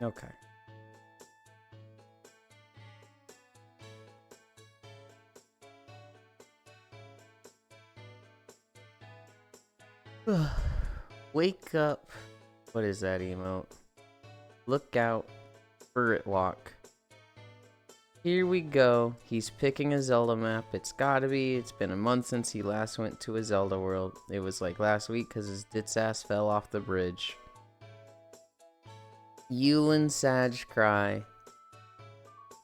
Okay. Wake up. What is that emote? Look out. Spirit walk. Here we go. He's picking a Zelda map. It's gotta be. It's been a month since he last went to a Zelda world. It was like last week because his ditz ass fell off the bridge. Yulind Sag cry.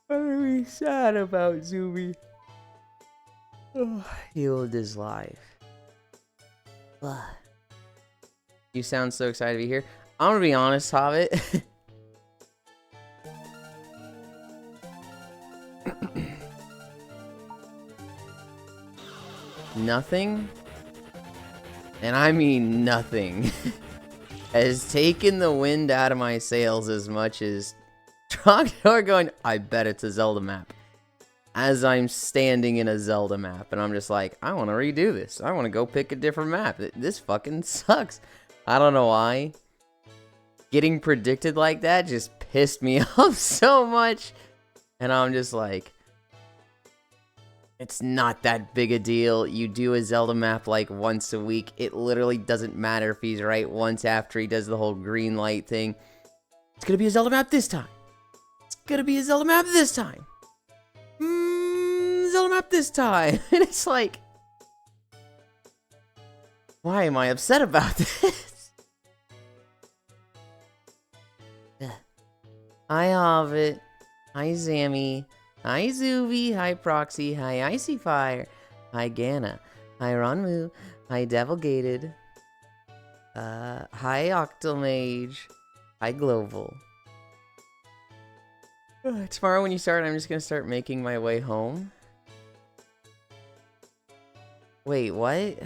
What are we sad about, Zuby? Yulind is live. You sound so excited to be here. I'm gonna be honest, Hobbit. Nothing, and I mean nothing, has taken the wind out of my sails as much as Trogdor going, I bet it's a Zelda map. As I'm standing in a Zelda map, and I'm just like, I want to redo this. I want to go pick a different map. This fucking sucks. I don't know why. Getting predicted like that just pissed me off so much. And I'm just like, it's not that big a deal. You do a Zelda map like once a week. It literally doesn't matter if he's right once after he does the whole green light thing. It's gonna be a Zelda map this time. It's gonna be a Zelda map this time. Zelda map this time. And it's like, why am I upset about this? Hi Hobbit. Hi Zammy. Hi Zuby, hi Proxy, hi Icy Fire, hi Gana, hi Ronmu, hi Devilgated, hi Octomage, hi Global. Tomorrow when you start, I'm just gonna start making my way home. Wait, what?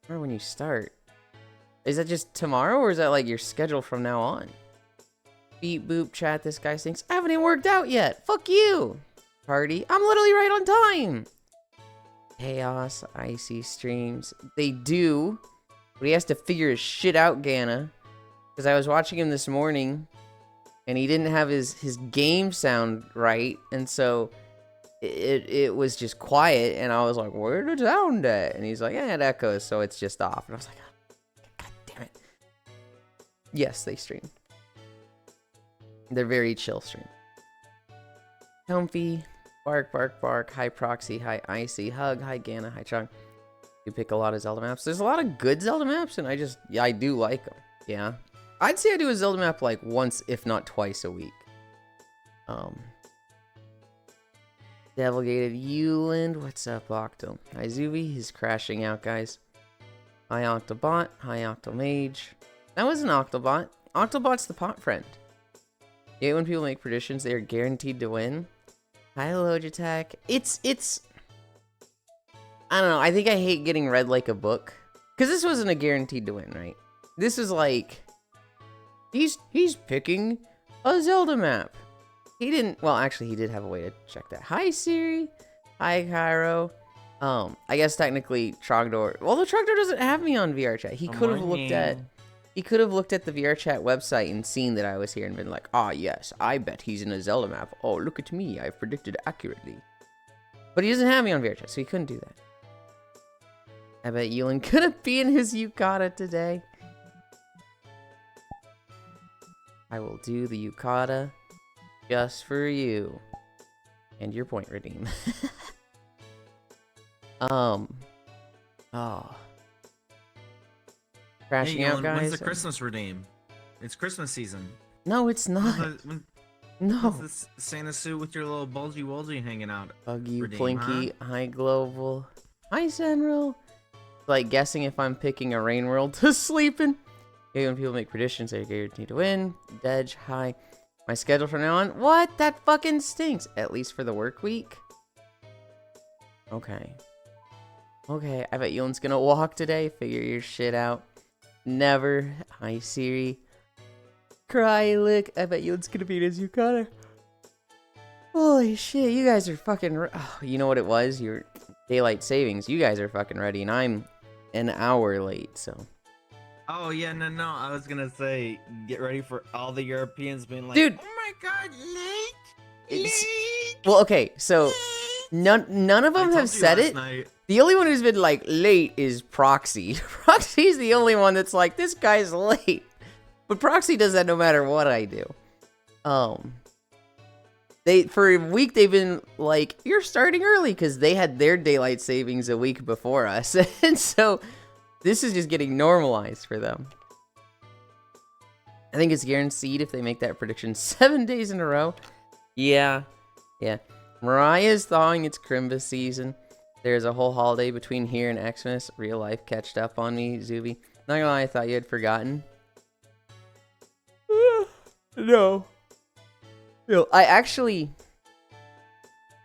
Tomorrow when you start? Is that just tomorrow, or is that like your schedule from now on? Beep boop chat, this guy thinks I haven't even worked out yet. Fuck you. Party. I'm literally right on time. Chaos, Icy streams. They do. But he has to figure his shit out, Gana. Because I was watching him this morning. And he didn't have his game sound right. And so it was just quiet. And I was like, where did the sound at? And he's like, yeah, it echoes. So it's just off. And I was like, oh, God damn it. Yes, they stream. They're very chill stream. Comfy, bark, bark, bark. Hi Proxy, hi Icy, hug, hi Gana, hi Chung. You pick a lot of Zelda maps. There's a lot of good Zelda maps, and I do like them. Yeah, I'd say I do a Zelda map like once, if not twice a week. Devilgated Yulind, what's up, Octo? Hi Zuby, he's crashing out, guys. Hi Octobot, hi Octomage. That was an Octobot. Octobot's the pot friend. Yeah, when people make predictions, they are guaranteed to win. Hi, Logitech. It's... I don't know. I think I hate getting read like a book. Because this wasn't a guaranteed to win, right? This was like... He's picking a Zelda map. He didn't... Well, actually, he did have a way to check that. Hi, Siri. Hi, Cairo. I guess technically Trogdor... Well, the Trogdor doesn't have me on VR chat. He could have looked at... He could have looked at the VR chat website and seen that I was here and been like, ah, yes, I bet he's in a Zelda map. Oh, look at me. I've predicted accurately. But he doesn't have me on VR chat, so he couldn't do that. I bet Yulind couldn't be in his yukata today. I will do the yukata just for you. And your point redeem. Oh. Crashing out, guys. When's the Christmas redeem? It's Christmas season. No, it's not. No. When's the Santa suit with your little bulgy wolgy hanging out? Hug you, redeem, Plinky. Huh? Hi, Global. Hi, Zenril. Like guessing if I'm picking a Rain World to sleep in. Okay, when people make predictions, they're guaranteed to win. Dedge, hi. My schedule from now on. What? That fucking stinks. At least for the work week. Okay. Okay, I bet Yulind's gonna walk today. Figure your shit out. Never. Hi, Siri. Krylik. I bet Yulind's gonna beat his yukata. Holy shit, you guys are fucking... Oh, you know what it was? Your daylight savings. You guys are fucking ready, and I'm an hour late, so... Oh yeah, no. I was gonna say, get ready for all the Europeans being like, Dude, "Oh my God, it's late." well, okay, so none of I them have told you said last it. night. The only one who's been like late is Proxy. Proxy's the only one that's like, this guy's late. But Proxy does that no matter what I do. They for a week they've been like, you're starting early because they had their daylight savings a week before us. And so this is just getting normalized for them. I think it's guaranteed if they make that prediction 7 days in a row. Yeah. Mariah's thawing its Crimbus season. There's a whole holiday between here and Xmas. Real life catched up on me, Zuby. Not gonna lie, I thought you had forgotten. No. I actually...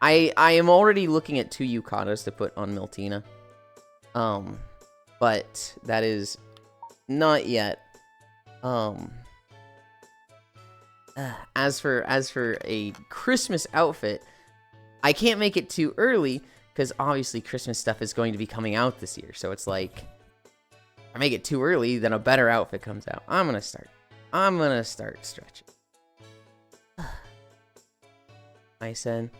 I am already looking at 2 yucatas to put on Miltina. But that is not yet. As for a Christmas outfit, I can't make it too early because obviously Christmas stuff is going to be coming out this year. So it's like, if I make it too early, then a better outfit comes out. I'm gonna start stretching. I said,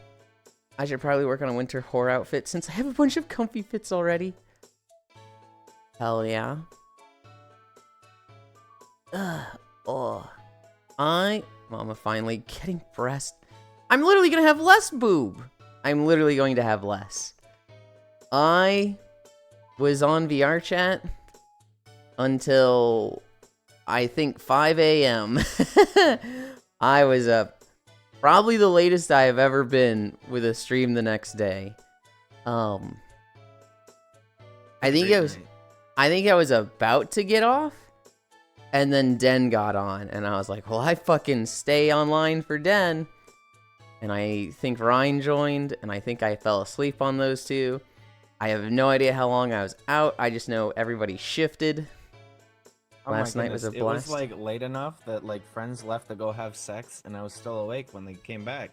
I should probably work on a winter whore outfit since I have a bunch of comfy fits already. Hell yeah. Mama finally getting breast. I'm literally gonna have less boob. I'm literally going to have less. I was on VR chat until I think 5 a.m. I was up. Probably the latest I have ever been with a stream the next day. I think I was about to get off, and then Den got on, and I was like, well, I fucking stay online for Den. And I think Ryan joined, and I think I fell asleep on those two. I have no idea how long I was out. I just know everybody shifted. Last night was a blast. It was like late enough that like friends left to go have sex, and I was still awake when they came back.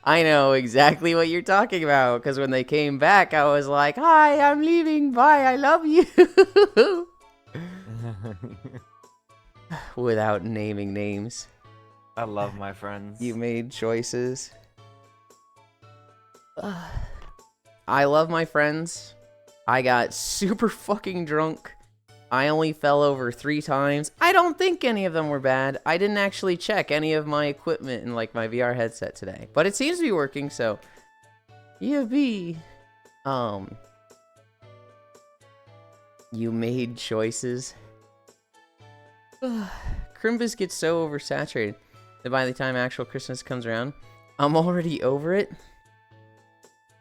I know exactly what you're talking about, because when they came back, I was like, hi, I'm leaving. Bye, I love you. Without naming names. I love my friends. You made choices. I love my friends. I got super fucking drunk. I only fell over 3 times. I don't think any of them were bad. I didn't actually check any of my equipment in like my VR headset today, but it seems to be working, so you made choices. Crimbus gets so oversaturated that by the time actual Christmas comes around, I'm already over it.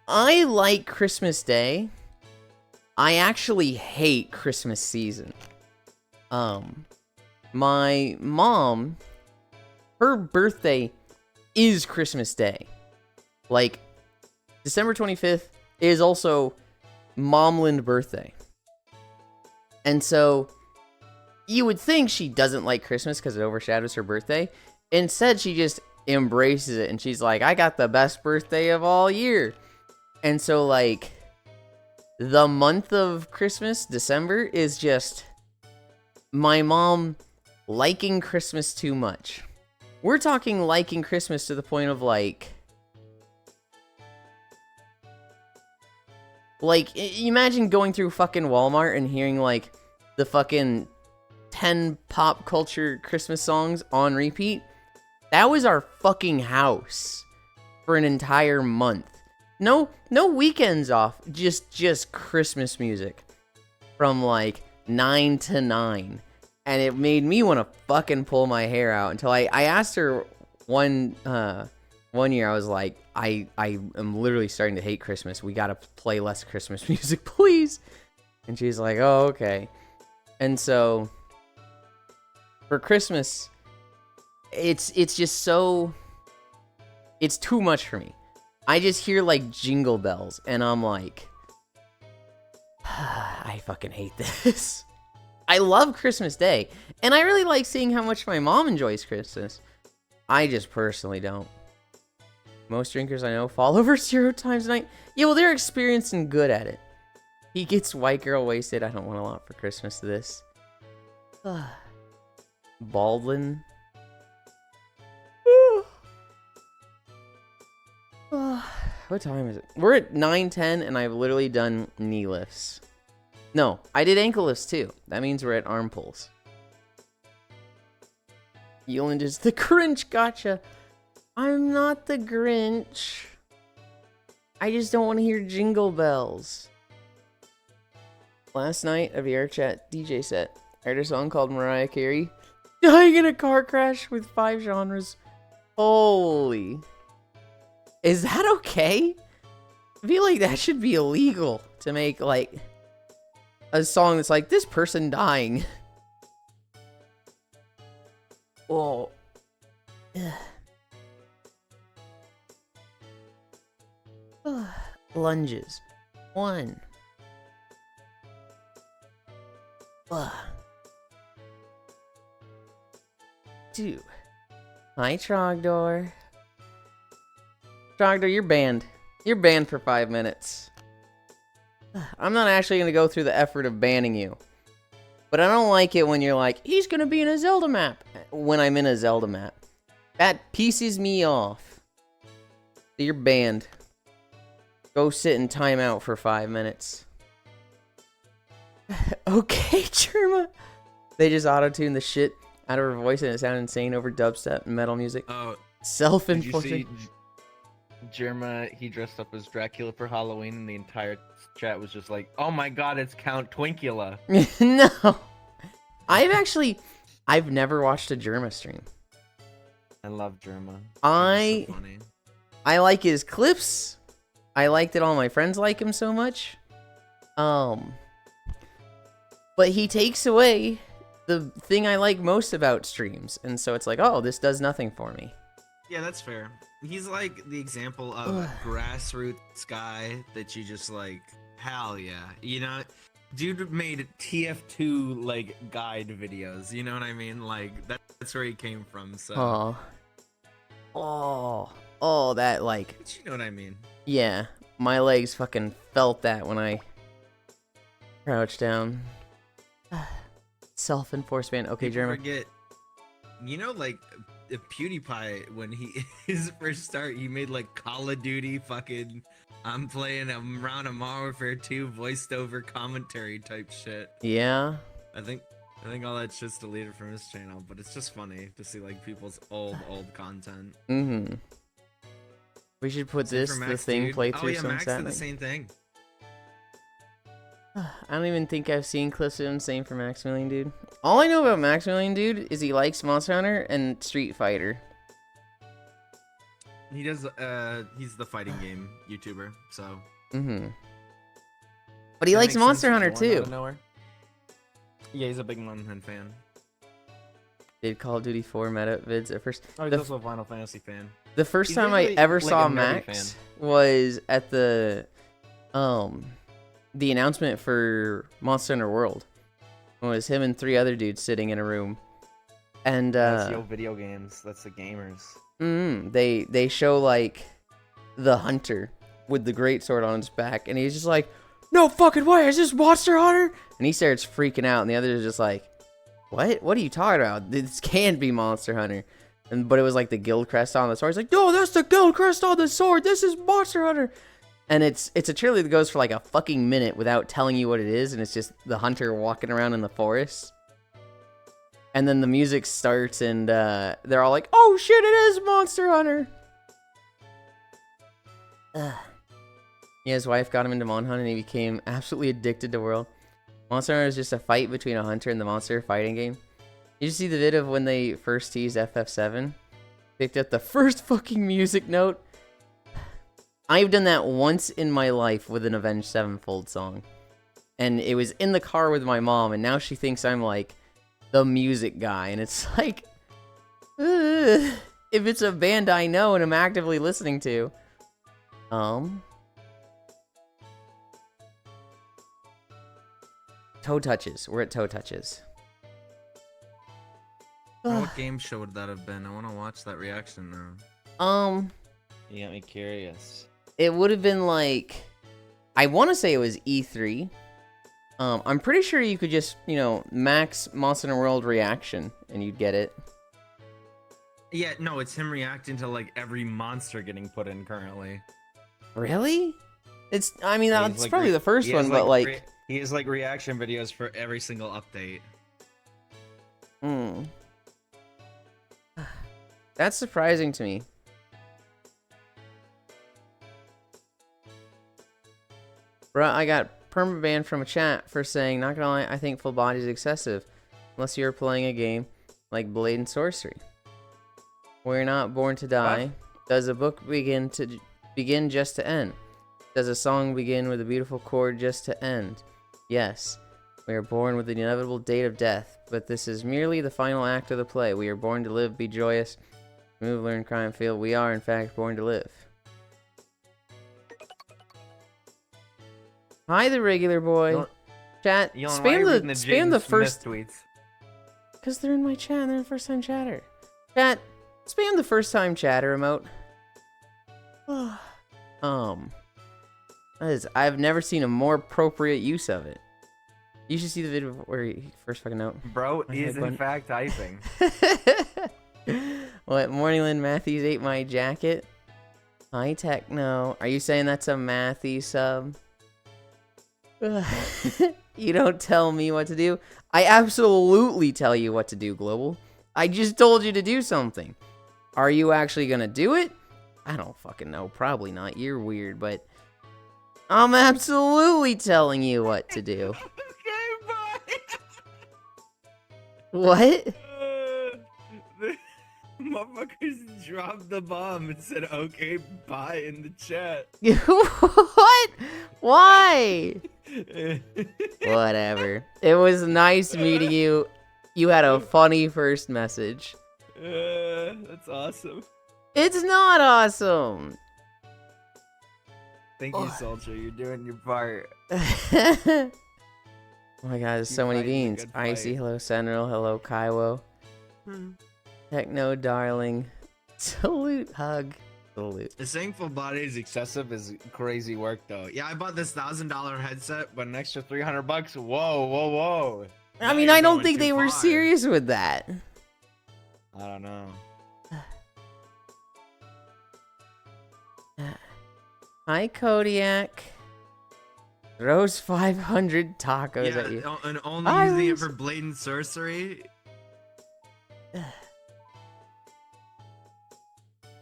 I like Christmas Day. I actually hate Christmas season. My mom, her birthday is Christmas Day. Like, December 25th is also Momland birthday. And so, you would think she doesn't like Christmas because it overshadows her birthday. Instead, she just embraces it, and she's like, I got the best birthday of all year. And so, like, the month of Christmas, December, is just my mom liking Christmas too much. We're talking liking Christmas to the point of, like, imagine going through fucking Walmart and hearing, like, the fucking 10 pop culture Christmas songs on repeat. That was our fucking house for an entire month. No weekends off, just Christmas music from like 9 to 9. And it made me want to fucking pull my hair out until I asked her one year, I was like, I am literally starting to hate Christmas. We gotta play less Christmas music, please. And she's like, oh, okay. And so for Christmas, it's just so, it's too much for me. I just hear like jingle bells and I'm like, I fucking hate this. I love Christmas Day, and I really like seeing how much my mom enjoys Christmas. I just personally don't. Most drinkers I know fall over 0 times a night. Yeah, well, they're experienced and good at it. He gets white girl wasted. I don't want a lot for Christmas to this. Baldwin. What time is it? We're at 9:10 and I've literally done knee lifts. No, I did ankle lifts too. That means we're at arm pulls. Yulind is the Grinch. Gotcha. I'm not the Grinch. I just don't want to hear jingle bells. Last night, a VR chat DJ set. I heard a song called Mariah Carey. Dying in a car crash with 5 genres. Holy. Is that okay? I feel like that should be illegal to make, like, a song that's like, this person dying. Oh. Lunges. 1. 2. Hi, Trogdor. Trogdor, you're banned. You're banned for 5 minutes. I'm not actually going to go through the effort of banning you. But I don't like it when you're like, he's going to be in a Zelda map. When I'm in a Zelda map. That pisses me off. So you're banned. Go sit in timeout for 5 minutes. Okay, Germa. They just auto-tuned the shit out of her voice and it sounded insane over dubstep and metal music. Oh, Self-enforcing. Jerma, he dressed up as Dracula for Halloween, and the entire chat was just like, "Oh my God, it's Count Twinkula." No, I've never watched a Germa stream. I love Jerma. I So funny. I like his clips. I like that all my friends like him so much. But he takes away the thing I like most about streams, and so it's like, oh, this does nothing for me. Yeah, that's fair. He's like the example of a grassroots guy that you just like, hell yeah. You know, dude made TF2 like guide videos. You know what I mean? Like that's where he came from. So. Oh, that like. But you know what I mean? Yeah, my legs fucking felt that when I crouched down. Self-enforcement. Okay, People German. forget. You know, like PewDiePie when his first start, he made like Call of Duty fucking. I'm playing a round of Modern Warfare 2 voiced over commentary type shit. Yeah. I think all that shit's deleted from his channel, but it's just funny to see like people's old content. Mm-hmm. We should put Same this for the Max, thing dude. playthrough Oh yeah, some Max did the Saturday. same thing. I don't even think I've seen clips of him saying for Maximilian Dude. All I know about Maximilian Dude is he likes Monster Hunter and Street Fighter. He does. He's the fighting game YouTuber, so. Mm-hmm. But he That likes makes Monster sense. Hunter Born out too. of nowhere. Yeah, he's a big Monster Hunter fan. Did Call of Duty 4 meta vids at first. Oh, he's The also a Final Fantasy fan. The first He's time I usually, ever like, saw a nerdy Max was at the announcement for Monster Hunter World. It was him and 3 other dudes sitting in a room. And That's the old video games. That's the gamers. they show like the hunter with the greatsword on his back, and he's just like, "No fucking way, is this Monster Hunter?" And he starts freaking out, and the others are just like, "What? What are you talking about? This can't be Monster Hunter." But it was like the guild crest on the sword. He's like, "No, that's the guild crest on the sword. This is Monster Hunter." And it's a trailer that goes for like a fucking minute without telling you what it is, and it's just the hunter walking around in the forest. And then the music starts, and they're all like, "Oh shit, it is Monster Hunter!" Yeah, his wife got him into Mon Hunt, and he became absolutely addicted to World. Monster Hunter is just a fight between a hunter and the monster fighting game. You just see the vid of when they first teased FF7? Picked up the first fucking music note. I've done that once in my life with an Avenged Sevenfold song. And it was in the car with my mom, and now she thinks I'm like the music guy. And it's like, if it's a band I know and I'm actively listening to. Toe touches. We're at toe touches. What game show would that have been? I want to watch that reaction now. You got me curious. It would have been like, I want to say it was E3. I'm pretty sure you could just, max Monster Hunter World reaction and you'd get it. Yeah, no, it's him reacting to like every monster getting put in currently. Really? I mean, Yeah, that's probably the first he has, one, but like... he has like reaction videos for every single update. That's surprising to me. Bruh, I got permabanned from a chat for saying, not gonna lie, I think full body is excessive. Unless you're playing a game like Blade and Sorcery. We're not born to die. What? Does a book begin just to end? Does a song begin with a beautiful chord just to end? Yes. We are born with the inevitable date of death, but this is merely the final act of the play. We are born to live, be joyous, move, learn, cry, and feel. We are, in fact, born to live. Hi, the regular boy. Chat, spam the first tweets. Because they're in my chat and they're the first time chatter. Chat, spam the first time chatter emote. I've never seen a more appropriate use of it. You should see the video where he first fucking note. Bro is in fact typing. What, Morningland Matthews ate my jacket? Hi, Techno. Are you saying that's a Matthew sub? You don't tell me what to do. I absolutely tell you what to do, Global. I just told you to do something. Are you actually gonna do it? I don't fucking know. Probably not. You're weird, but I'm absolutely telling you what to do. Okay, bye. What? The motherfuckers dropped the bomb and said, okay, bye in the chat. What? Why? Whatever. It was nice meeting you. You had a funny first message. That's awesome. It's not awesome. Thank you, Soldier. You're doing your part. Oh my god, there's so many fighting a beans. good fight. Icy, hello Sentinel, hello Kaiwo. Techno, darling. Salute, hug. Salute. The saying full body is Excessive is crazy work, though. Yeah, I bought this $1,000 headset, But an extra $300. Whoa, whoa, whoa. I Now mean, you're I don't going think too they were far. serious with that. I don't know. Hi, Kodiak. Throws 500 tacos at you. and only I using it was- for blatant sorcery.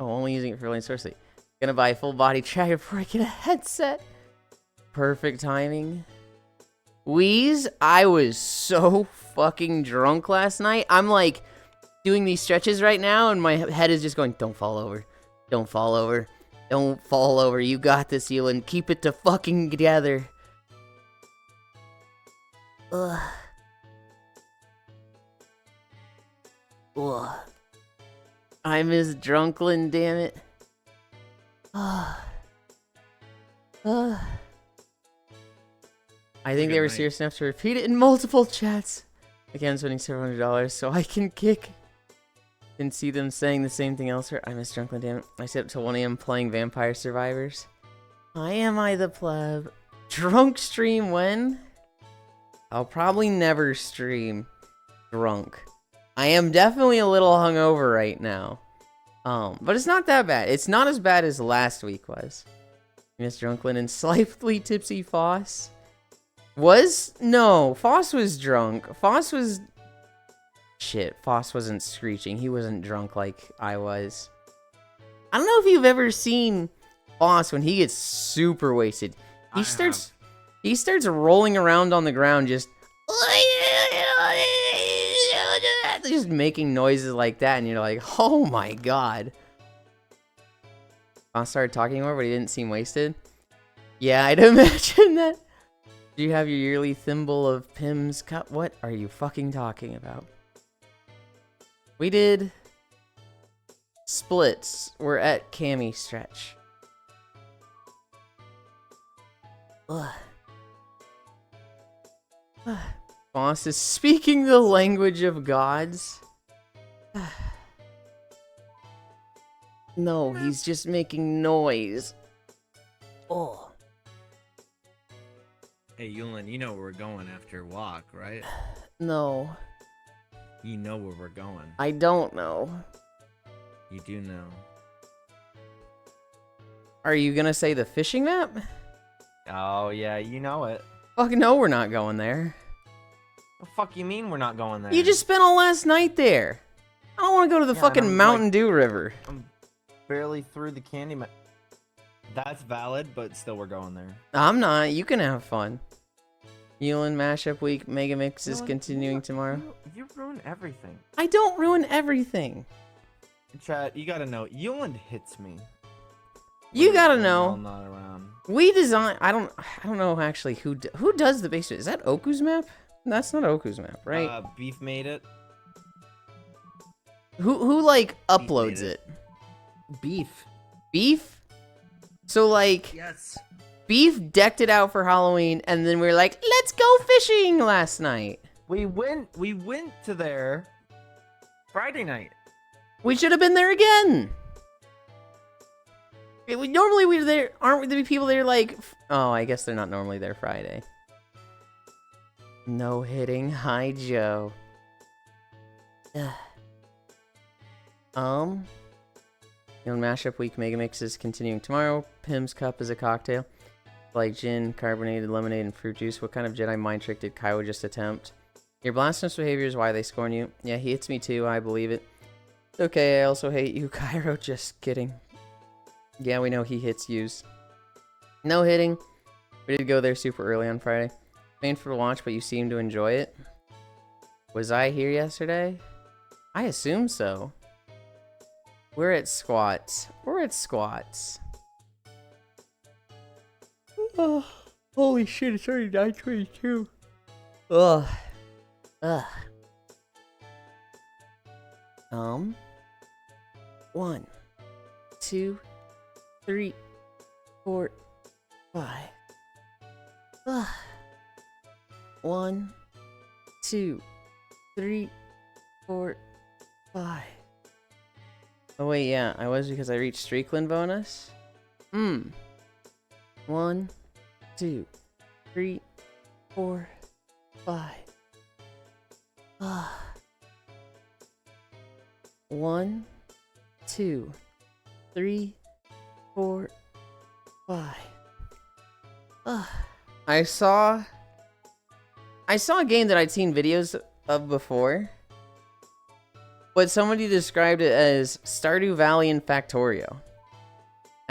Oh, only using it for lane sorcery. Gonna buy a full body tracker before I get a headset. Perfect timing. Wheeze, I was so fucking drunk last night. I'm like doing these stretches right now and my head is just going, don't fall over. Don't fall over. Don't fall over. You got this, Yulind. Keep it to fucking together. Ugh. Ugh. I miss Drunklin, damn it. I think they were serious enough to repeat it in multiple chats. Again, spending $700 so I can kick and see them saying the same thing elsewhere. I miss Drunklin, damn it. I stayed up till 1 AM playing Vampire Survivors. Am I the pleb? Drunk stream when? I'll probably never stream drunk. I am definitely a little hungover right now. But it's not that bad. It's not as bad as last week was. Miss Drunklin and slightly tipsy Foss. No, Foss was drunk. Foss was... Shit, Foss wasn't screeching. He wasn't drunk like I was. I don't know if you've ever seen Foss when he gets super wasted. He starts rolling around on the ground just making noises like that, and you're like, oh my god. I started talking more, but he didn't seem wasted. Yeah, I'd imagine that. Do you have your yearly thimble of Pim's cup? What are you fucking talking about? We did splits. We're at Cammy stretch. Ugh. Boss is speaking the language of gods. No, he's just making noise. Oh. Hey, Yulind, you know where we're going after walk, right? No, You know where we're going. I don't know. You do know. Are you gonna say the fishing map? Oh yeah, you know it. Fuck no, we're not going there. The fuck you mean we're not going there? You just spent all last night there. I don't want to go to the Yeah, and fucking I'm, Mountain like- Dew River. I'm barely through the candy man. That's valid, but still we're going there. I'm not. You can have fun. Yulind Mashup Week Mega Mix is You know, continuing tomorrow. You ruin everything. I don't ruin everything. Chat, you gotta know, Yulind hits me. You when gotta I'm know. not around. We design. I don't know actually who does the basement. Is that Oku's map? That's not Oku's map, right? Beef made it. Who like uploads made it? Beef. Beef? So like Yes. Beef decked it out for Halloween, and then we were like, let's go fishing last night. We went to there Friday night. We should have been there again. Normally we're there, aren't we? The people there like, oh, I guess they're not normally there Friday. No hitting. Hi, Joe. Mashup Week Mega Mix is continuing tomorrow. Pim's Cup is a cocktail. Like gin, carbonated lemonade, and fruit juice. What kind of Jedi mind trick did Kaiwa just attempt? Your blasphemous behavior is why they scorn you. Yeah, he hits me too, I believe it. Okay, I also hate you, Cairo. Just kidding. Yeah, we know he hits yous. No hitting. We did go there super early on Friday. Painful to watch, but you seem to enjoy it. Was I here yesterday? I assume so. We're at squats. We're at squats. Oh, holy shit, it's already 9:22. Ugh. Ugh. 1, 2, 3, 4, 5. Ugh. 1, 2, 3, 4, 5. Oh wait, yeah, I was because I reached Streakland bonus. 1, 2, 3, 4, 5. 1, 2, 3, 4, 5. I saw a game that I'd seen videos of before, but somebody described it as Stardew Valley and Factorio.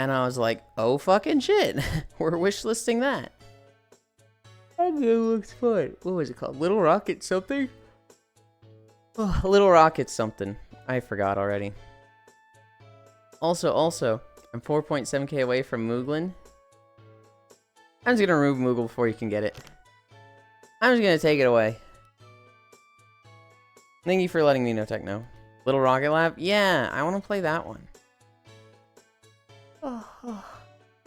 And I was like, oh fucking shit, we're wishlisting that. That game looks fun. What was it called? Little Rocket something? Oh, Little Rocket something. I forgot already. Also, I'm 4.7k away from Mooglin. I'm just gonna remove Moogle before you can get it. I'm just gonna take it away. Thank you for letting me know, Techno. Little Rocket Lab? Yeah, I want to play that one.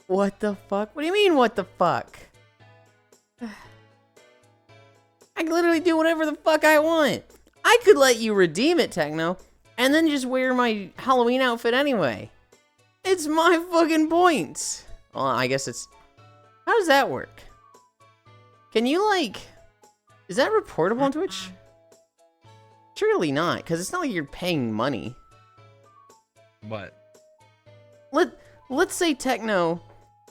What the fuck? What do you mean, what the fuck? I can literally do whatever the fuck I want. I could let you redeem it, Techno, and then just wear my Halloween outfit anyway. It's my fucking points. Well, I guess it's... How does that work? Can you, like... Is that reportable on Twitch? Surely not, because it's not like you're paying money. What? Let's say Techno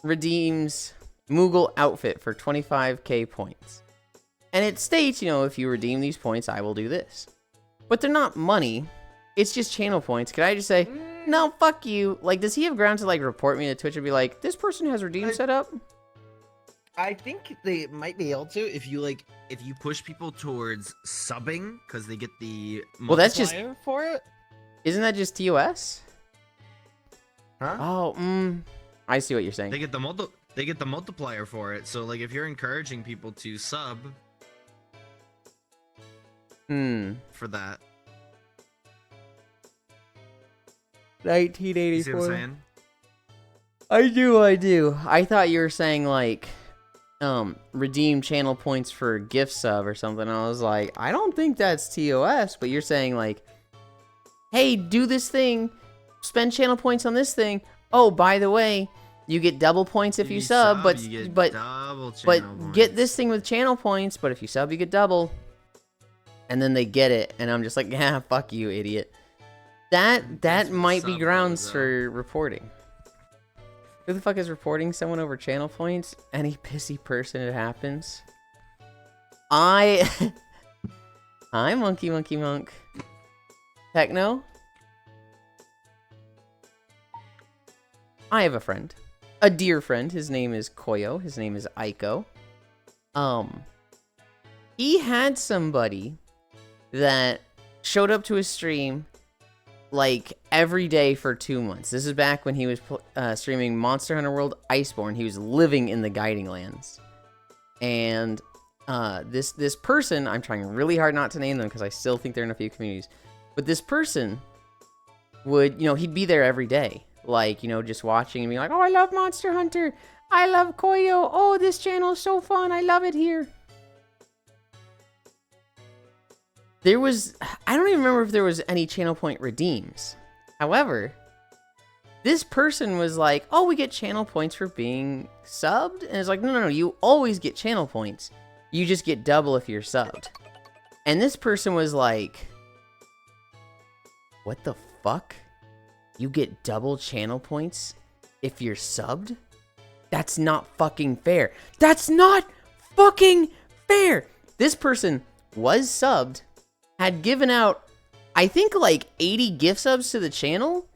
redeems Moogle outfit for 25k points. And it states, you know, if you redeem these points, I will do this. But they're not money. It's just channel points. Could I just say, no, fuck you? Like, does he have grounds to, like, report me to Twitch and be like, this person has redeem set up? I think they might be able to if you push people towards subbing because they get the Well, that's just... multiplier for it. Isn't that just TOS? Huh? Oh, I see what you're saying. They get the multiplier for it. So like if you're encouraging people to sub for that. 1984. You see what I'm saying? I do. I thought you were saying, like, redeem channel points for gift sub or something. I was like, I don't think that's TOS, but you're saying, like, hey, do this thing, spend channel points on this thing. Oh, by the way, you get double points if you sub, but double channel But points. get this thing with channel points, but if you sub, you get double. And then they get it, and I'm just like, yeah, fuck you, idiot. That That's what might be sub grounds was, though. for reporting. Who the fuck is reporting someone over channel points? Any pissy person it happens. Hi, Monkey Monk. Techno? I have a friend. A dear friend. His name is Koyo. His name is Aiko. He had somebody that showed up to his stream like every day for 2 months. This is back when he was streaming Monster Hunter World Iceborne. He was living in the Guiding Lands. And this person, I'm trying really hard not to name them because I still think they're in a few communities. But this person would, he'd be there every day. Like, just watching and being like, oh, I love Monster Hunter. I love Koyo. Oh, this channel is so fun. I love it here. I don't even remember if there was any channel point redeems. However, this person was like, oh, we get channel points for being subbed. And it's like, no, you always get channel points. You just get double if you're subbed. And this person was like, what the fuck? You get double channel points if you're subbed? That's not fucking fair. That's not fucking fair. This person was subbed, had given out, I think, like 80 gift subs to the channel,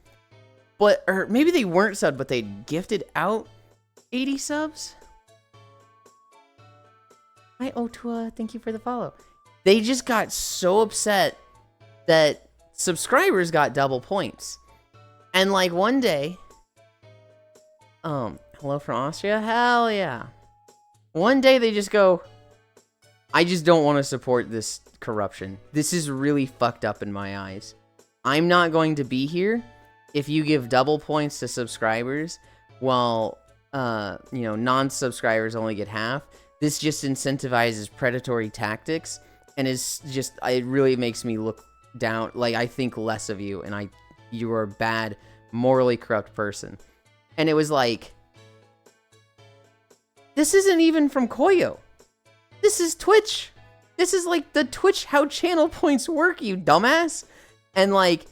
or maybe they weren't subbed, but they gifted out 80 subs. Hi, Otua. Thank you for the follow. They just got so upset that subscribers got double points. And like one day, hello from Austria? Hell yeah. One day they just go, I just don't want to support this corruption. This is really fucked up in my eyes. I'm not going to be here if you give double points to subscribers while, non-subscribers only get half. This just incentivizes predatory tactics and it really makes me look down, like I think less of you and you are a bad, morally corrupt person. And it was like, this isn't even from Koyo. This is Twitch. This is like the Twitch how channel points work, you dumbass. And like,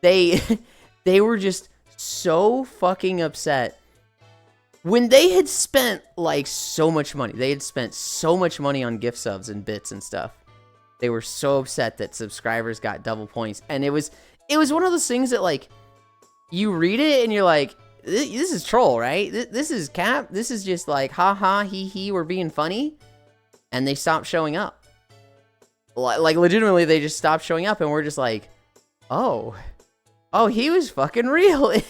they were just so fucking upset when they had spent like so much money. They had spent so much money on gift subs and bits and stuff. They were so upset that subscribers got double points. And it was one of those things that like, you read it and you're like, this is troll, right? This is cap. This is just like, haha, hee, we're being funny. And they stopped showing up. Like legitimately, they just stopped showing up and we're just like, oh, he was fucking real. And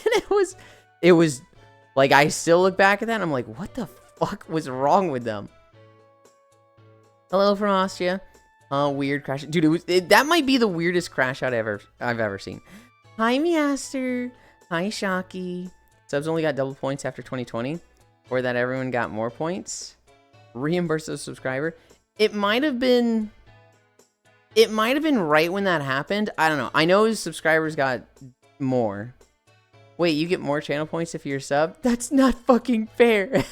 it was like, I still look back at that and I'm like, what the fuck was wrong with them? Hello from Austria. Weird crash. Dude, that might be the weirdest crash out I've ever seen. Hi, Measter. Hi, Shocky. Subs only got double points after 2020. Or that everyone got more points. Reimburse a subscriber. It might have been right when that happened. I don't know. I know subscribers got more. Wait, you get more channel points if you're sub? That's not fucking fair.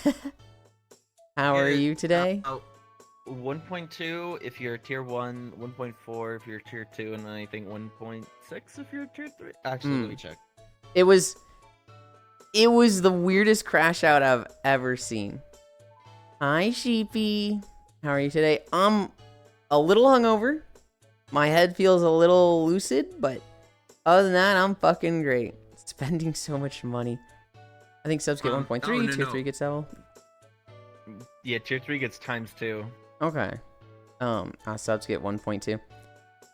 How are you today? 1.2 if you're tier 1, 1.4 if you're tier 2, and then I think 1.6 if you're tier 3. Actually, let me check. It was the weirdest crash out I've ever seen. Hi, Sheepy. How are you today? I'm a little hungover. My head feels a little lucid, but other than that, I'm fucking great. Spending so much money. I think subs get 1.3, tier 3 gets double. Yeah, tier 3 gets ×2. Okay. Subs get 1.2.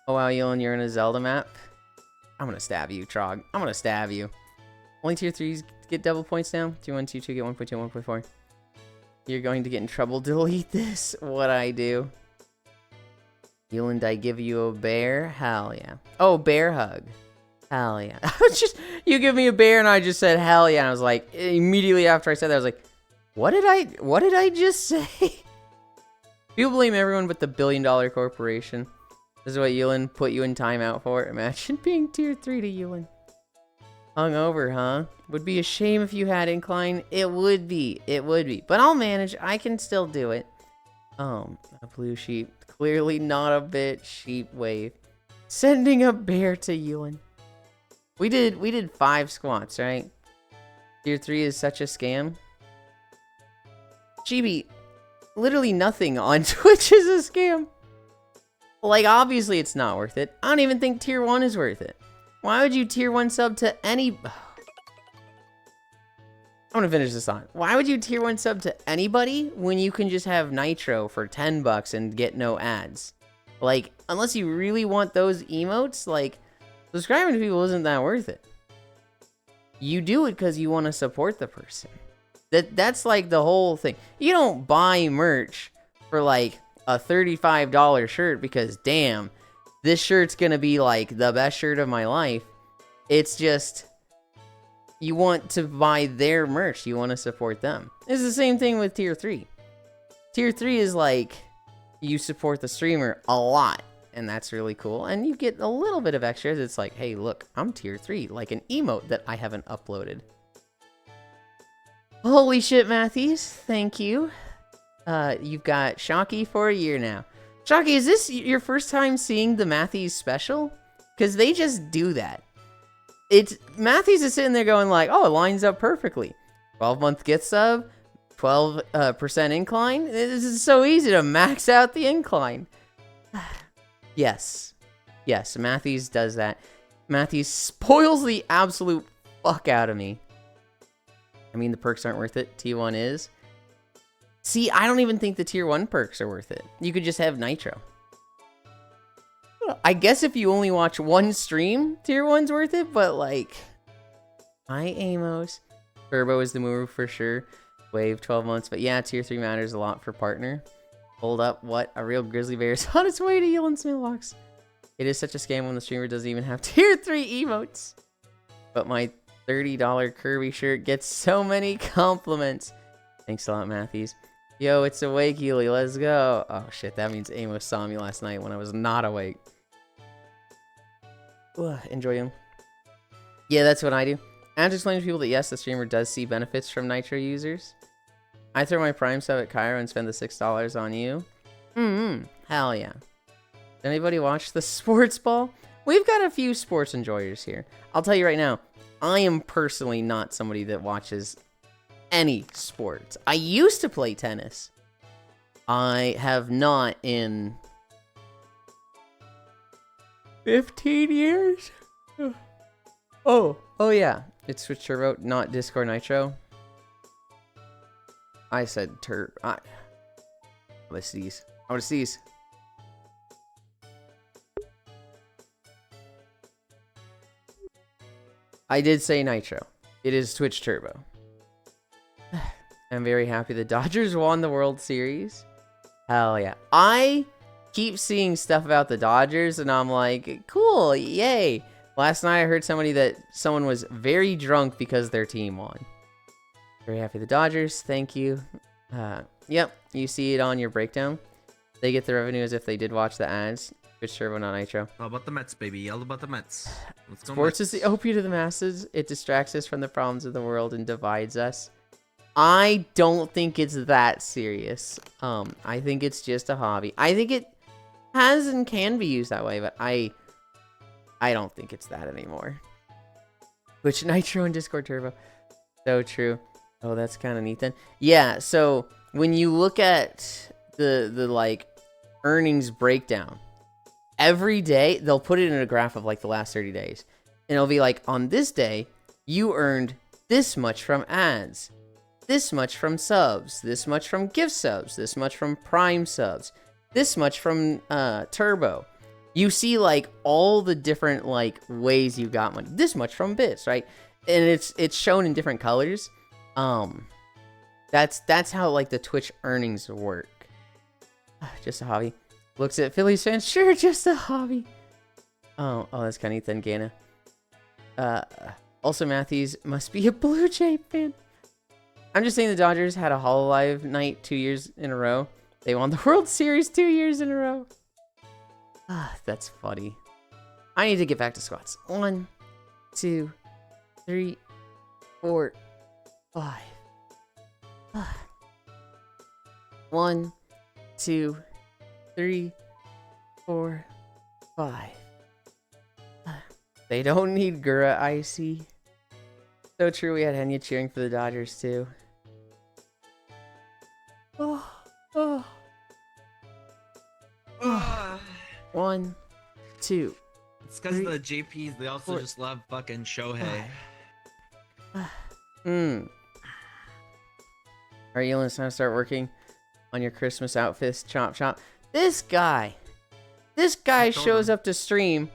Oh wow, Yulind, you're in a Zelda map? I'm gonna stab you, Trog. I'm gonna stab you. Only tier 3s get double points now. Tier 1, tier 2 get 1.2, 1.4. You're going to get in trouble. Delete this. What I do. Yulind, I give you a bear? Hell yeah. Oh, bear hug. Hell yeah. I was just, you give me a bear and I just said hell yeah. And I was like, immediately after I said that, I was like, what did I just say? People blame everyone but the billion-dollar corporation. This is what Yulind put you in timeout for. Imagine being tier 3 to Yulind. Hungover, huh? Would be a shame if you had incline. It would be. It would be. But I'll manage. I can still do it. A blue sheep. Clearly not a bit. Sheep wave. Sending a bear to Yulind. We did 5 squats, right? Tier 3 is such a scam. Chibi, literally nothing on Twitch is a scam. Like, obviously it's not worth it. I don't even think tier 1 is worth it. Why would you tier 1 sub to any... I'm gonna finish this on. Why would you tier 1 sub to anybody when you can just have Nitro for 10 bucks and get no ads? Like, unless you really want those emotes, like, subscribing to people isn't that worth it. You do it because you want to support the person. That's like the whole thing. You don't buy merch for like a $35 shirt because, damn, this shirt's gonna be like the best shirt of my life. It's just, you want to buy their merch. You want to support them. It's the same thing with tier 3. Tier 3 is like, you support the streamer a lot, and that's really cool. And you get a little bit of extras. It's like, hey, look, I'm tier 3, like an emote that I haven't uploaded. Holy shit, Matthews, thank you. You've got Shocky for a year now. Shocky, is this your first time seeing the Matthews special? Because they just do that. Matthews is sitting there going like, oh, it lines up perfectly. 12-month gift sub, 12% incline. This is so easy to max out the incline. Yes, Matthews does that. Matthews spoils the absolute fuck out of me. I mean, the perks aren't worth it. T1 is. See, I don't even think the tier 1 perks are worth it. You could just have Nitro. I guess if you only watch one stream, tier 1's worth it, but like... Hi, Amos. Turbo is the move for sure. Wave 12 months, but yeah, tier 3 matters a lot for partner. Hold up, what? A real grizzly bear is on its way to Yulind's mailbox. It is such a scam when the streamer doesn't even have tier 3 emotes. But my $30 Kirby shirt gets so many compliments. Thanks a lot, Matthews. Yo, it's awake, Yuli. Let's go. Oh, shit. That means Amos saw me last night when I was not awake. Ugh, enjoy him. Yeah, that's what I do. I have to explain to people that, yes, the streamer does see benefits from Nitro users. I throw my Prime sub at Cairo and spend the $6 on you. Hell yeah. Did anybody watch the sports ball? We've got a few sports enjoyers here. I'll tell you right now, I am personally not somebody that watches any sports. I used to play tennis. I have not in 15 years? Oh yeah. It's Switch Turbo, not Discord Nitro. I said I want to seize. I did say Nitro. It is Twitch Turbo. I'm very happy the Dodgers won the World Series. Hell yeah. I keep seeing stuff about the Dodgers and I'm like, cool, yay. Last night I heard someone was very drunk because their team won. Very happy the Dodgers, thank you. Yep, you see it on your breakdown. They get the revenue as if they did watch the ads. Twitch Turbo, not Nitro. All about the Mets, baby. Yell about the Mets. Let's go Sports Mets. is the opiate of the masses. It distracts us from the problems of the world and divides us. I don't think it's that serious. I think it's just a hobby. I think it has and can be used that way, but I don't think it's that anymore. Which Nitro and Discord Turbo. So true. Oh, that's kind of neat then. Yeah, so when you look at the like earnings breakdown, every day they'll put it in a graph of like the last 30 days. And it'll be like, on this day, you earned this much from ads, this much from subs, this much from gift subs, this much from Prime subs, this much from Turbo. You see like all the different like ways you got money. This much from bits, right? And it's shown in different colors. That's how like the Twitch earnings work. Just a hobby. Looks at Phillies fans, sure, just a hobby. Oh, that's kind of neat then, Gana. Also Matthews must be a Blue Jay fan. I'm just saying the Dodgers had a Hololive night 2 years in a row. They won the World Series 2 years in a row. That's funny. I need to get back to squats. 1, 2, 3, 4, 5. 1, 2, 3, 4, 5. They don't need Gura Icy. So true, we had Henya cheering for the Dodgers too. Oh, oh. 1, 2. It's because the JPs, they also just love fucking Shohei. Alright, Yulind, it's time to start working on your Christmas outfits. Chomp, chomp. This guy shows up to stream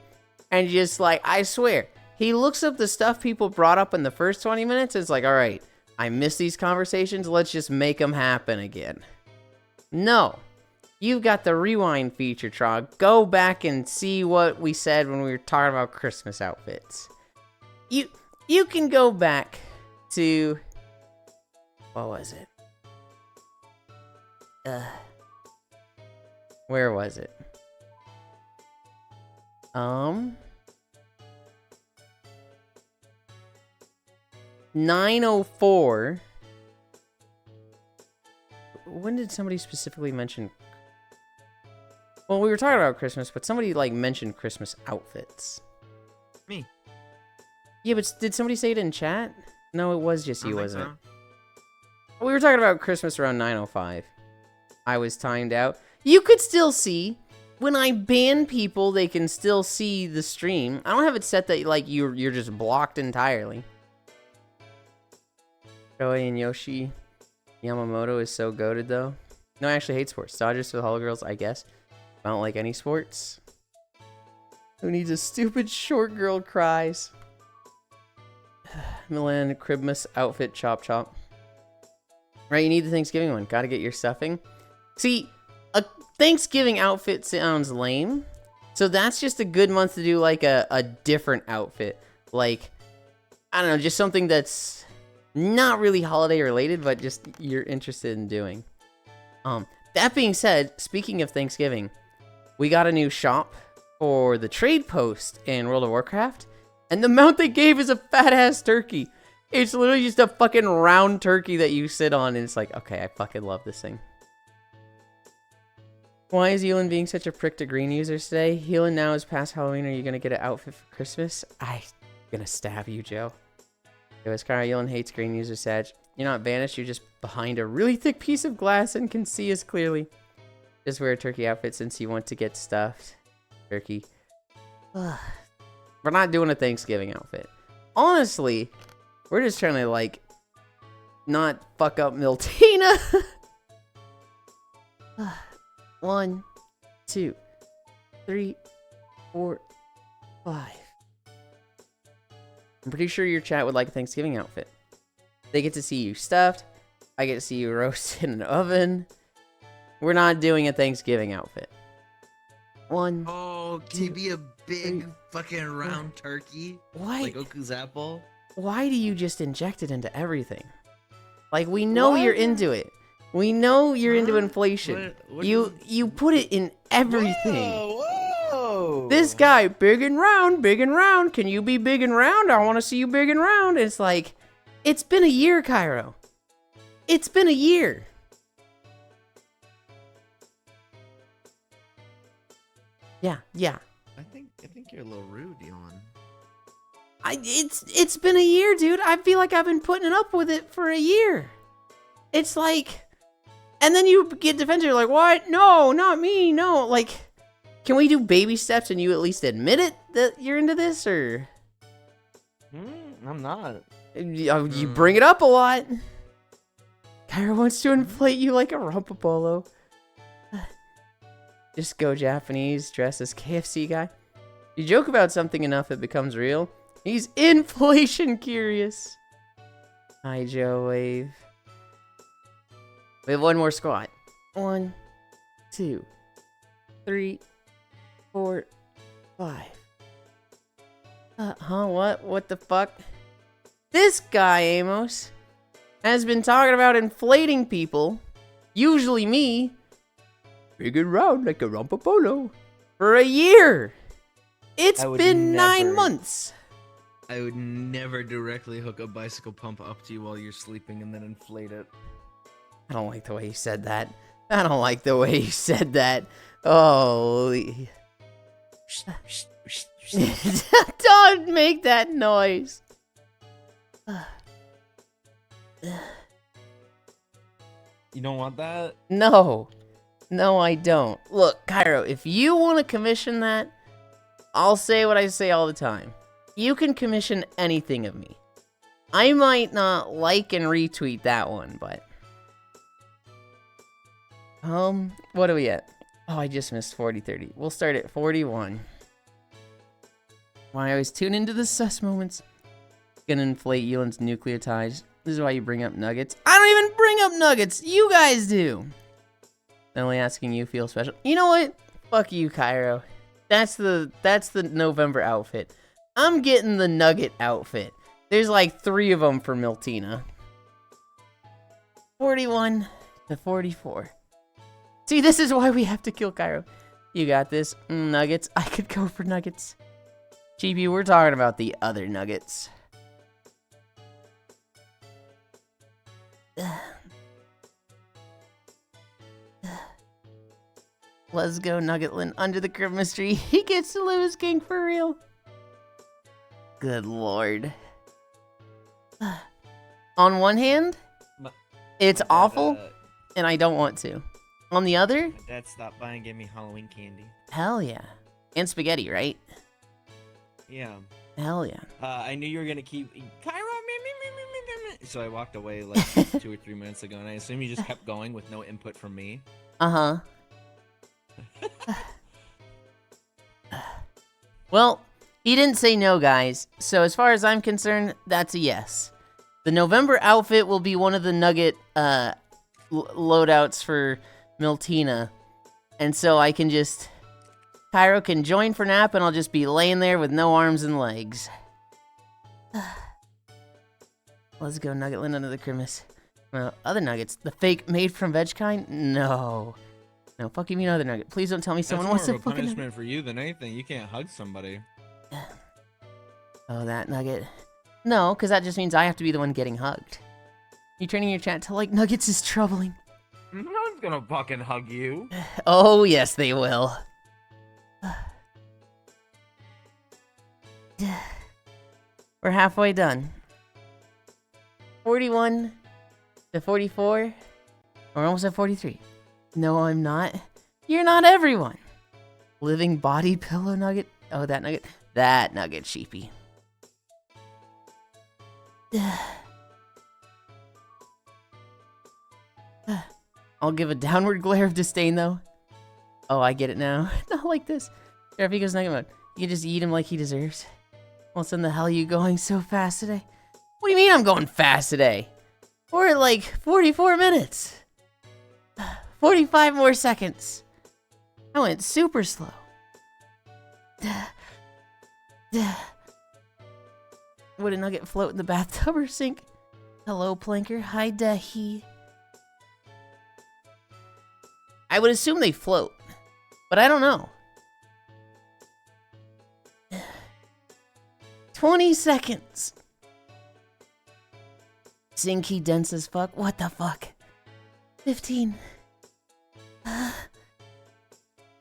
and just like, I swear, he looks up the stuff people brought up in the first 20 minutes. And it's like, all right, I missed these conversations. Let's just make them happen again. No, you've got the rewind feature, Trog. Go back and see what we said when we were talking about Christmas outfits. You can go back to, what was it? Where was it? 904. When did somebody specifically mention? Well, we were talking about Christmas, but somebody like mentioned Christmas outfits. Me. Yeah, but did somebody say it in chat? No, it was just you, wasn't so. it? We were talking about Christmas around 9:05. I was timed out. You could still see. When I ban people, they can still see the stream. I don't have it set that like you're just blocked entirely. Joey and Yoshi Yamamoto is so goated though. No, I actually hate sports. Dodgers for the Hollow Girls, I guess. I don't like any sports. Who needs a stupid short girl cries? Milan Christmas outfit chop chop. Right, you need the Thanksgiving one. Gotta get your stuffing. See, a Thanksgiving outfit sounds lame. So that's just a good month to do like a different outfit. Like, I don't know, just something that's not really holiday related, but just you're interested in doing. That being said, speaking of Thanksgiving, we got a new shop for the trade post in World of Warcraft. And the mount they gave is a fat ass turkey. It's literally just a fucking round turkey that you sit on, and it's like, okay, I fucking love this thing. Why is Yulind being such a prick to green users today? Yulind, now is past Halloween. Are you gonna get an outfit for Christmas? I'm gonna stab you, Joe. It was Kara. Yulind hates green users, Sag. You're not banished. You're just behind a really thick piece of glass and can see us clearly. Just wear a turkey outfit since you want to get stuffed. Turkey. We're not doing a Thanksgiving outfit. Honestly, we're just trying to, like, not fuck up Miltina. 1, 2, 3, 4, 5. I'm pretty sure your chat would like a Thanksgiving outfit. They get to see you stuffed. I get to see you roasted in an oven. We're not doing a Thanksgiving outfit. 1. Oh, can you be a big fucking round turkey? Why? Like Goku's apple? Why do you just inject it into everything? Like, we know you're into it. We know you're into inflation. What You put it in everything. Whoa! This guy, big and round, big and round. Can you be big and round? I want to see you big and round. It's like, it's been a year, Cairo. It's been a year. Yeah. I think you're a little rude, Elon. It's been a year, dude. I feel like I've been putting up with it for a year. It's like, and then you get defensive. You're like, what? No, not me. No, like, can we do baby steps and you at least admit it that you're into this, or? I'm not. You bring it up a lot. Kyra wants to inflate you like a Rumpapolo. Just go Japanese, dress as KFC guy. You joke about something enough, it becomes real. He's inflation curious. Hi, Joe Wave. We have one more squat. 1, 2, 3, 4, 5. What the fuck? This guy, Amos, has been talking about inflating people, usually me, big and round like a Rumpapolo, for a year. It's been 9 months. I would never directly hook a bicycle pump up to you while you're sleeping and then inflate it. I don't like the way you said that. I don't like the way you said that. Oh. Don't make that noise. You don't want that? No. No, I don't. Look, Cairo, if you want to commission that, I'll say what I say all the time. You can commission anything of me. I might not like and retweet that one, but... what are we at? Oh, I just missed 40-30. We'll start at 41. Why I always tune into the sus moments. Gonna inflate Yulind's nucleotides. This is why you bring up nuggets. I don't even bring up nuggets! You guys do! Only asking you feel special. You know what? Fuck you, Cairo. That's the November outfit. I'm getting the nugget outfit. There's like 3 of them for Miltina. 41 to 44. See, this is why we have to kill Cairo. You got this. Nuggets. I could go for nuggets. GB, we're talking about the other nuggets. Let's go, Nuggetland. Under the Christmas tree. He gets to live his king for real. Good lord. On one hand, it's awful, and I don't want to. On the other, My dad stopped by and gave me Halloween candy. hell yeah. And spaghetti, right? Yeah. Hell yeah. I knew you were gonna keep Cairo. So I walked away like 2 or 3 minutes ago, and I assume you just kept going with no input from me. Uh-huh. Well, he didn't say no, guys. So as far as I'm concerned, that's a yes. The November outfit will be one of the nugget loadouts for Miltina. And so I can just... Cairo can join for nap, and I'll just be laying there with no arms and legs. Let's go, Nuggetland under the Christmas. Well, other nuggets. The fake made from veg kind? No. No, fuck you mean other nugget. Please don't tell me someone wants That's to more of a fucking punishment for you than anything. You can't hug somebody. Oh, that nugget. No, because that just means I have to be the one getting hugged. You training your chat to like nuggets is troubling. No one's gonna fucking hug you. Oh, yes, they will. We're halfway done. 41 to 44. We're almost at 43. No, I'm not. You're not everyone. Living body pillow nugget. Oh, that nugget. That nugget, sheepy. I'll give a downward glare of disdain, though. Oh, I get it now. Not like this. Sure, if he goes nugget mode, you can just eat him like he deserves. Well, in the hell are you going so fast today? What do you mean I'm going fast today? We're at like 44 minutes. 45 more seconds. I went super slow. Would a nugget float in the bathtub or sink? Hello, Planker. Hi, Dahi. I would assume they float, but I don't know. 20 seconds. Zinky dense as fuck. What the fuck? 15.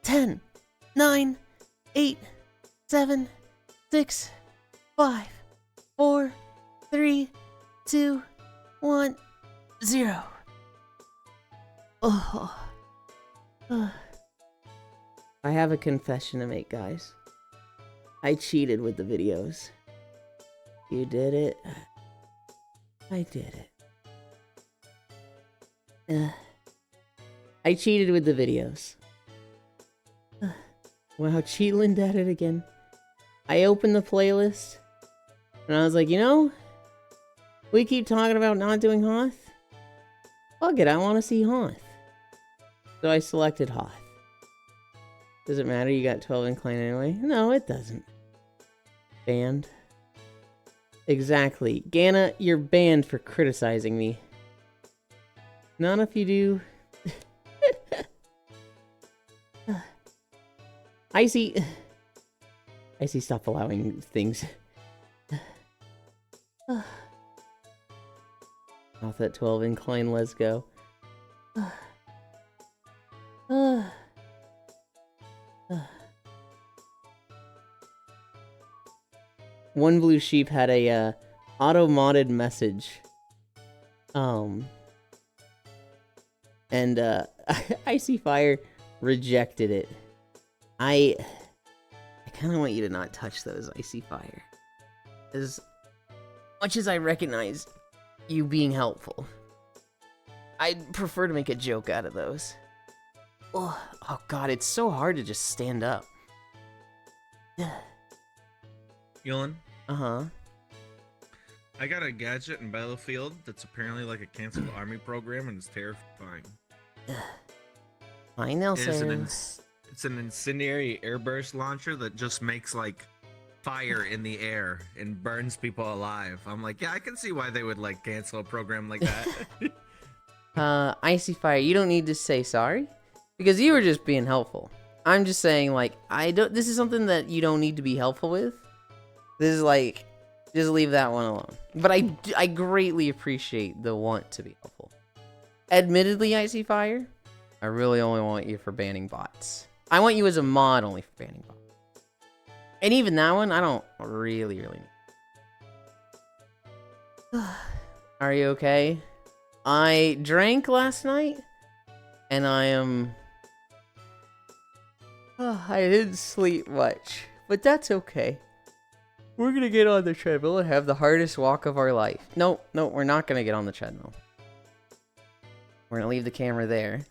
10. 9. 8. 7. 6. 5. 4. 3. 2. 1. 0. Oh. I have a confession to make, guys. I cheated with the videos. You did it. I did it. I cheated with the videos. Wow, Yulind at it again. I opened the playlist, and I was like, you know, we keep talking about not doing Hoth. Fuck it, I want to see Hoth. So I selected Hoth. Does it matter? You got 12 incline anyway? No, it doesn't. Banned. Exactly. Gana, you're banned for criticizing me. Not if you do. Icy, stop allowing things. Off at 12 incline, let's go. One Blue Sheep had a auto-modded message. And Icy Fire rejected it. I kind of want you to not touch those, Icy Fire. As much as I recognize you being helpful, I'd prefer to make a joke out of those. Oh god, it's so hard to just stand up. Yulind, Uh-huh. I got a gadget in Battlefield that's apparently like a canceled army program, and it's terrifying. I know, It is sir. it's an incendiary airburst launcher that just makes like fire in the air and burns people alive. I'm like, yeah, I can see why they would like cancel a program like that. Icy Fire, you don't need to say sorry, because you were just being helpful. I'm just saying, like, this is something that you don't need to be helpful with. This is like, just leave that one alone. But I greatly appreciate the want to be helpful. Admittedly, Icy Fire, I really only want you for banning bots. I want you as a mod only for banning bots. And even that one, I don't really need. Are you okay? I drank last night, and I am... I didn't sleep much, but that's okay. We're gonna get on the treadmill and have the hardest walk of our life. No, we're not gonna get on the treadmill. We're gonna leave the camera there.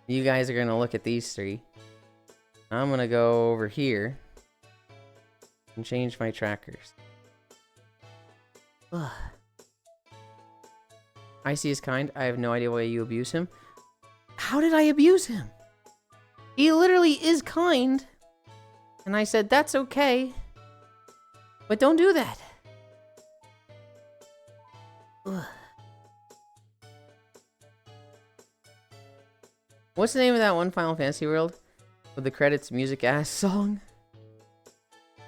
You guys are gonna look at these three. I'm gonna go over here and change my trackers. Icy is kind. I have no idea why you abuse him. How did I abuse him? He literally is kind. And I said, that's okay. But don't do that. Ugh. What's the name of that one Final Fantasy world with the credits music ass song?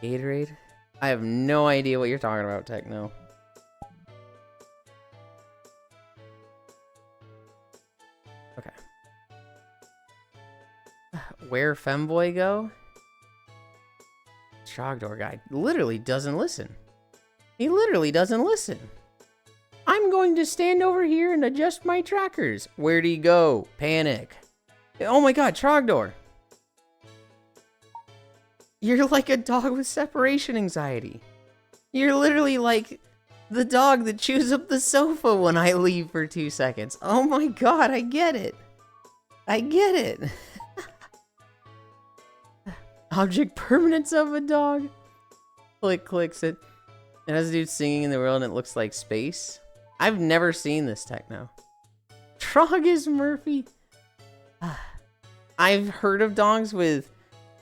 Gatorade? I have no idea what you're talking about, Techno. Okay. Where Femboy go? Trogdor guy literally doesn't listen. He literally doesn't listen. I'm going to stand over here and adjust my trackers. Where'd he go? Panic. Oh my god, Trogdor. You're like a dog with separation anxiety. You're literally like the dog that chews up the sofa when I leave for 2 seconds. Oh my god, I get it. I get it. Object permanence of a dog. Clicks it. It has a dude singing in the world and it looks like space. I've never seen this techno. Trog is Murphy. I've heard of dogs with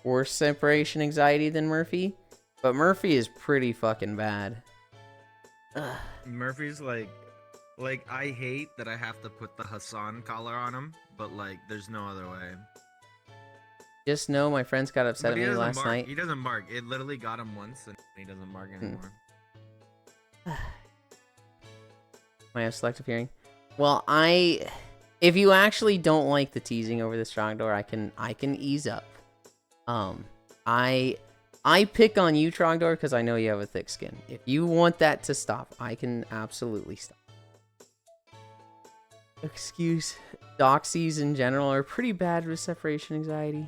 worse separation anxiety than Murphy, but Murphy is pretty fucking bad. Murphy's like I hate that I have to put the Hassan collar on him, but like there's no other way. Just know my friends got upset But at he me doesn't last bark. night. He doesn't bark. It literally got him once, and he doesn't bark anymore. I have selective hearing. Well, if you actually don't like the teasing over the Trogdor, I can ease up. I pick on you, Trogdor, because I know you have a thick skin. If you want that to stop, I can absolutely stop. Excuse, doxies in general are pretty bad with separation anxiety.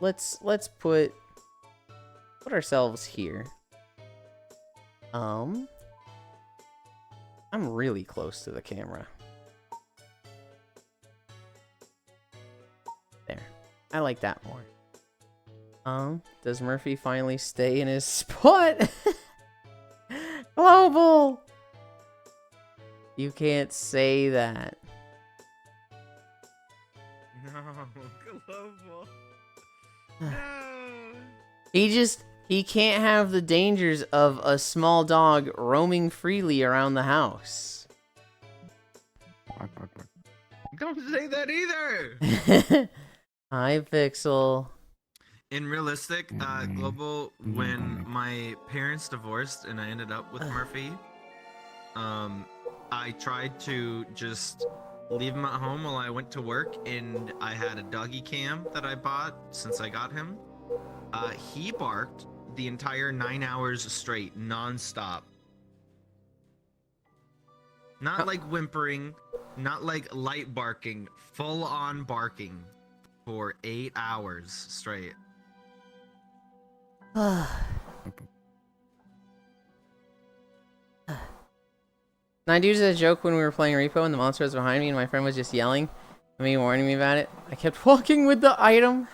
Let's put ourselves here. I'm really close to the camera. There. I like that more. Does Murphy finally stay in his spot? Global! You can't say that. No, global. No. He can't have the dangers of a small dog roaming freely around the house. Don't say that either. Hi, Pixel. In realistic, global, when my parents divorced and I ended up with Murphy, I tried to just leave him at home while I went to work, and I had a doggy cam that I bought since I got him. He barked the entire 9 hours straight, non-stop. Not like whimpering, not like light barking, full-on barking for 8 hours straight. I used a joke when we were playing Repo and the monster was behind me and my friend was just yelling at me, warning me about it. I kept walking with the item.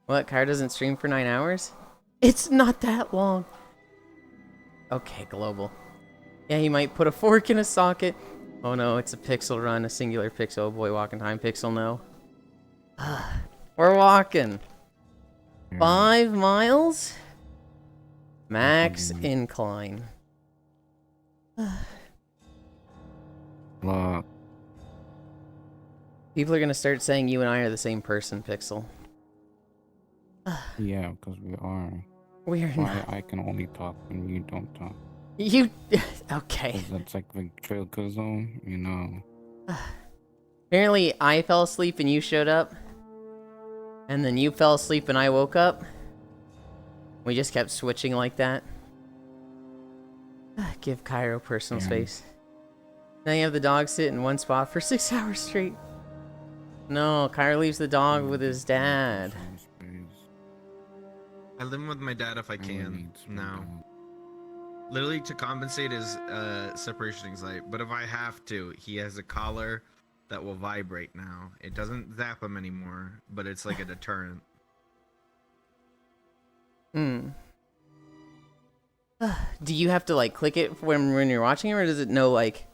What? Kyra doesn't stream for 9 hours? It's not that long. Okay, global. Yeah, he might put a fork in a socket. Oh no, it's a pixel run, a singular pixel. Oh boy, walking time pixel, no. We're walking. 5 miles? Max incline. People are gonna start saying you and I are the same person, Pixel. Yeah, because we are. We're Why not. I can only talk when you don't talk. You... Okay. 'Cause that's like ventriloquism, you know. Apparently, I fell asleep and you showed up. And then you fell asleep and I woke up. We just kept switching like that. Give Cairo personal space. Now you have the dog sit in one spot for 6 hours straight. No, Cairo leaves the dog with his dad. I live with my dad if I can. No. Literally to compensate his separation anxiety. But if I have to, he has a collar that will vibrate now. It doesn't zap him anymore, but it's like a deterrent. Hmm. Do you have to like click it when you're watching him, or does it know like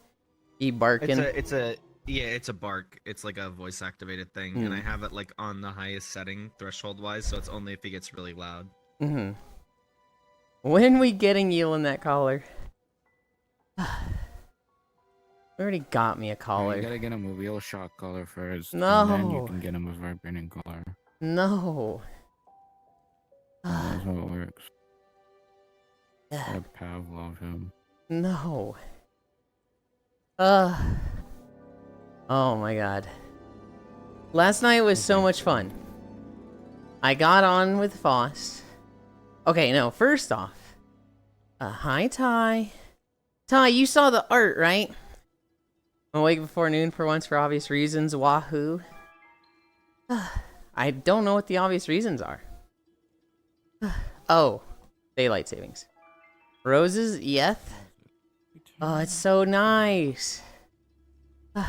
he barking? It's a bark. It's like a voice activated thing, and I have it like on the highest setting threshold wise, so it's only if he gets really loud. Mm-hmm. When we getting Yulind that collar? Already got me a collar. You gotta get him a wheel shock collar first. No. And then you can get him a vibrating collar. No. That's how it works. Gotta Pavlov him. No. Oh my god. Last night was so much fun. I got on with Faust. Okay, no, first off. Hi, Ty. Ty, you saw the art, right? I'm awake before noon for once for obvious reasons. Wahoo. I don't know what the obvious reasons are. Oh, daylight savings. Roses, yeth. Oh, it's so nice. I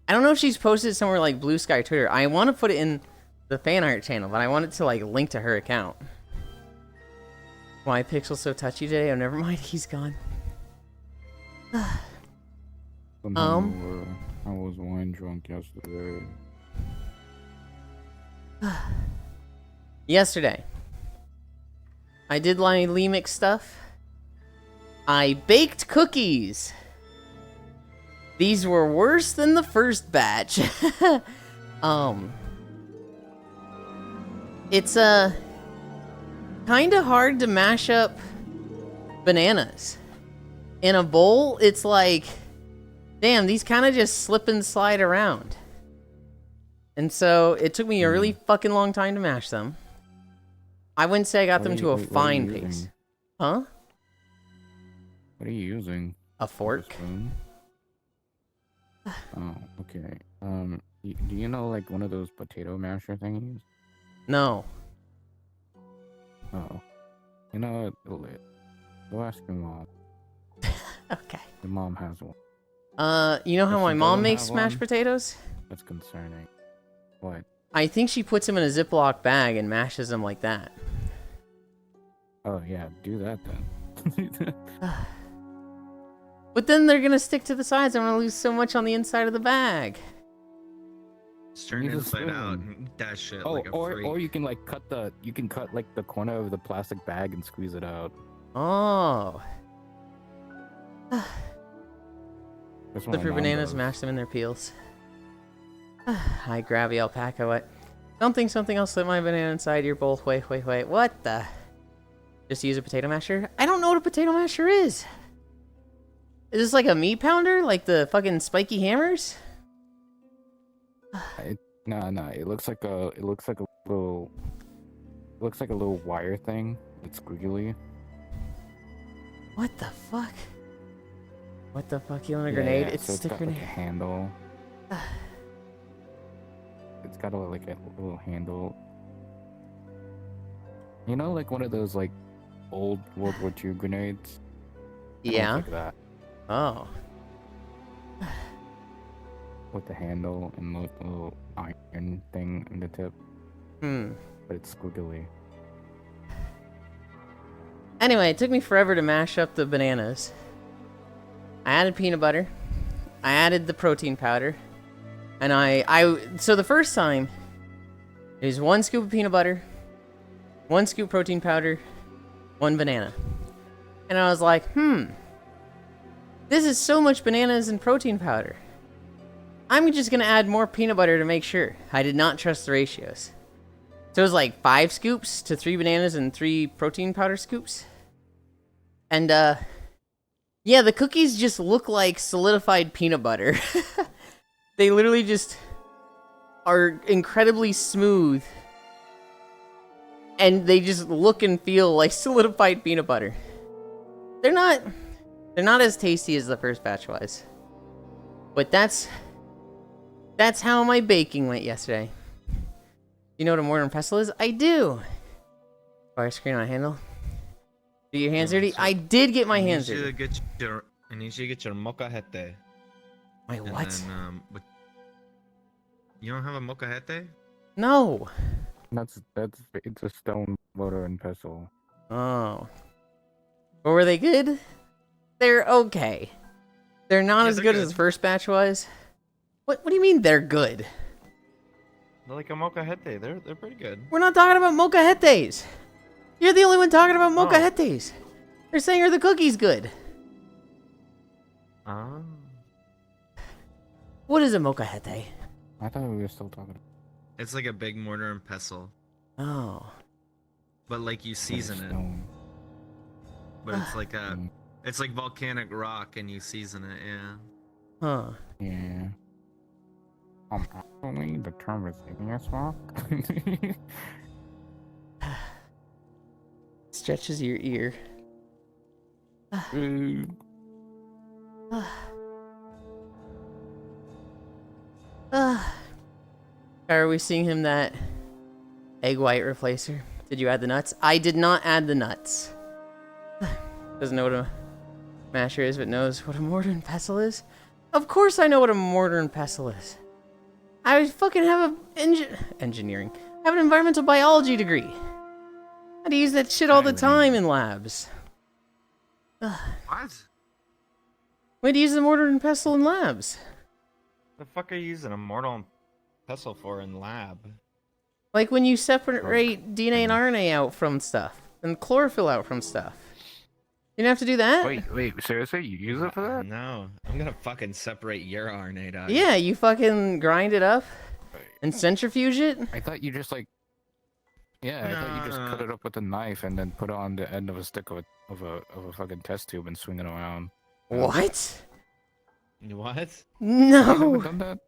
don't know if she's posted somewhere like Blue Sky Twitter. I want to put it in the fan art channel, but I want it to like link to her account. Why Pixel's so touchy today? Oh, never mind, he's gone. I was wine drunk yesterday. Yesterday, I did my Lemix stuff. I baked cookies. These were worse than the first batch. It's kind of hard to mash up bananas. In a bowl, it's like, damn, these kind of just slip and slide around. And so it took me a really fucking long time to mash them. I wouldn't say I got them to a fine paste. Huh? What are you using? A fork. Spoon? Oh, okay. Do you know like one of those potato masher thingies? No. Oh. You know what? Go ask your mom. Okay. Your mom has one. You know how If my she mom doesn't makes have mashed one- potatoes? That's concerning. What? I think she puts them in a Ziploc bag and mashes them like that. Oh yeah, do that then. But then they're gonna stick to the sides. I'm gonna lose so much on the inside of the bag. Just turn Use it a inside out spoon. and eat that shit Oh, like a freak. or you can like cut like the corner of the plastic bag and squeeze it out. Oh. That's what Flip my your mom bananas, does. mash them in their peels. Hi, Gravy Alpaca. What? Something else lit my banana inside your bowl. Wait. What the? Just use a potato masher? I don't know what a potato masher is. Is this like a meat pounder? Like the fucking spiky hammers? No. It looks like a little wire thing. It's squiggly. What the fuck? What the fuck? You want a Yeah, grenade? yeah, It's so a stick got, grenade. like, a handle. It's got a little handle. You know, like one of those like old World War II grenades. Kinda Yeah. looks like that, Oh. with the handle and the little iron thing in the tip, but it's squiggly. Anyway, it took me forever to mash up the bananas. I added peanut butter. I added the protein powder. And so the first time, it was 1 scoop of peanut butter, 1 scoop protein powder, 1 banana. And I was like, this is so much bananas and protein powder. I'm just gonna add more peanut butter to make sure. I did not trust the ratios. So it was like 5 scoops to 3 bananas and 3 protein powder scoops. And, yeah, the cookies just look like solidified peanut butter. They literally just are incredibly smooth. And they just look and feel like solidified peanut butter. They're not as tasty as the first batch was. But that's how my baking went yesterday. You know what a mortar and pestle is? I do. Fire screen on a handle. Do your hands dirty? I did get my hands dirty. I need you to get your molcajete. My And what? then, but you don't have a molcajete? No. It's a stone mortar and pestle. Oh. But were they good? They're okay. They're not Yeah, as they're good as good. the first batch was. What do you mean they're good? They're like a molcajete. They're pretty good. We're not talking about molcajetes. You're the only one talking about Oh. molcajetes. They're saying are the cookies good? Ah. What is a molcajete? I thought we were still talking. It's like a big mortar and pestle, Oh. but like you season it. Stone. But it's like a, Mm, it's like volcanic rock, and you season it. Yeah. Huh. Yeah. Actually, the term is igneous rock. Stretches your ear. Are we seeing him that egg white replacer? Did you add the nuts? I did not add the nuts. Doesn't know what a masher is, but knows what a mortar and pestle is. Of course I know what a mortar and pestle is. I fucking have a engineering. I have an environmental biology degree. I had to use that shit all the time in labs. What? We had to use the mortar and pestle in labs. The fuck are you using a mortar and pestle for in lab? Like when you separate DNA and RNA out from stuff, and chlorophyll out from stuff. You didn't have to do that? Wait, seriously? You use it for that? No, I'm gonna fucking separate your RNA dog. Yeah, you fucking grind it up and centrifuge it. I thought you just like. Yeah, I thought you just cut it up with a knife and then put it on the end of a stick of a fucking test tube and swing it around. What? What? You haven't No. done that?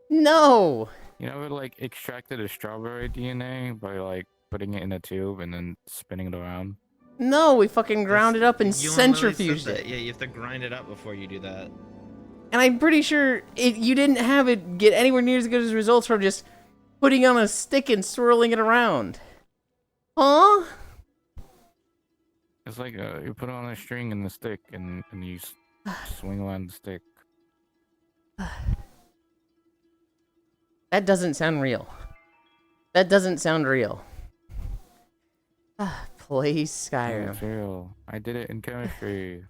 No. You never like extracted a strawberry DNA by like putting it in a tube and then spinning it around? No, we fucking ground it up and You literally said centrifuged that. it. Yeah, you have to grind it up before you do that. And I'm pretty sure you didn't have it get anywhere near as good as results from just putting on a stick and swirling it around. Huh? It's like you put it on a string and the stick and you swing around the stick. That doesn't sound real. That doesn't sound real. Please, Yeah, Skyrim. it's real. I did it in chemistry.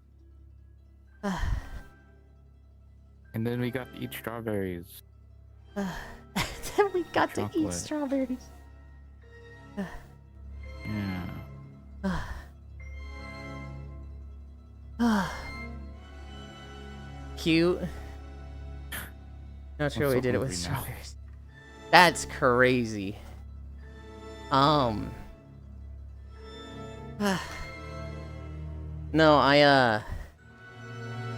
And then we got to eat strawberries. Then we got to eat Chocolate. strawberries. Yeah. Cute. Not sure I'm we so did it with hungry now. strawberries. That's crazy. Um. No,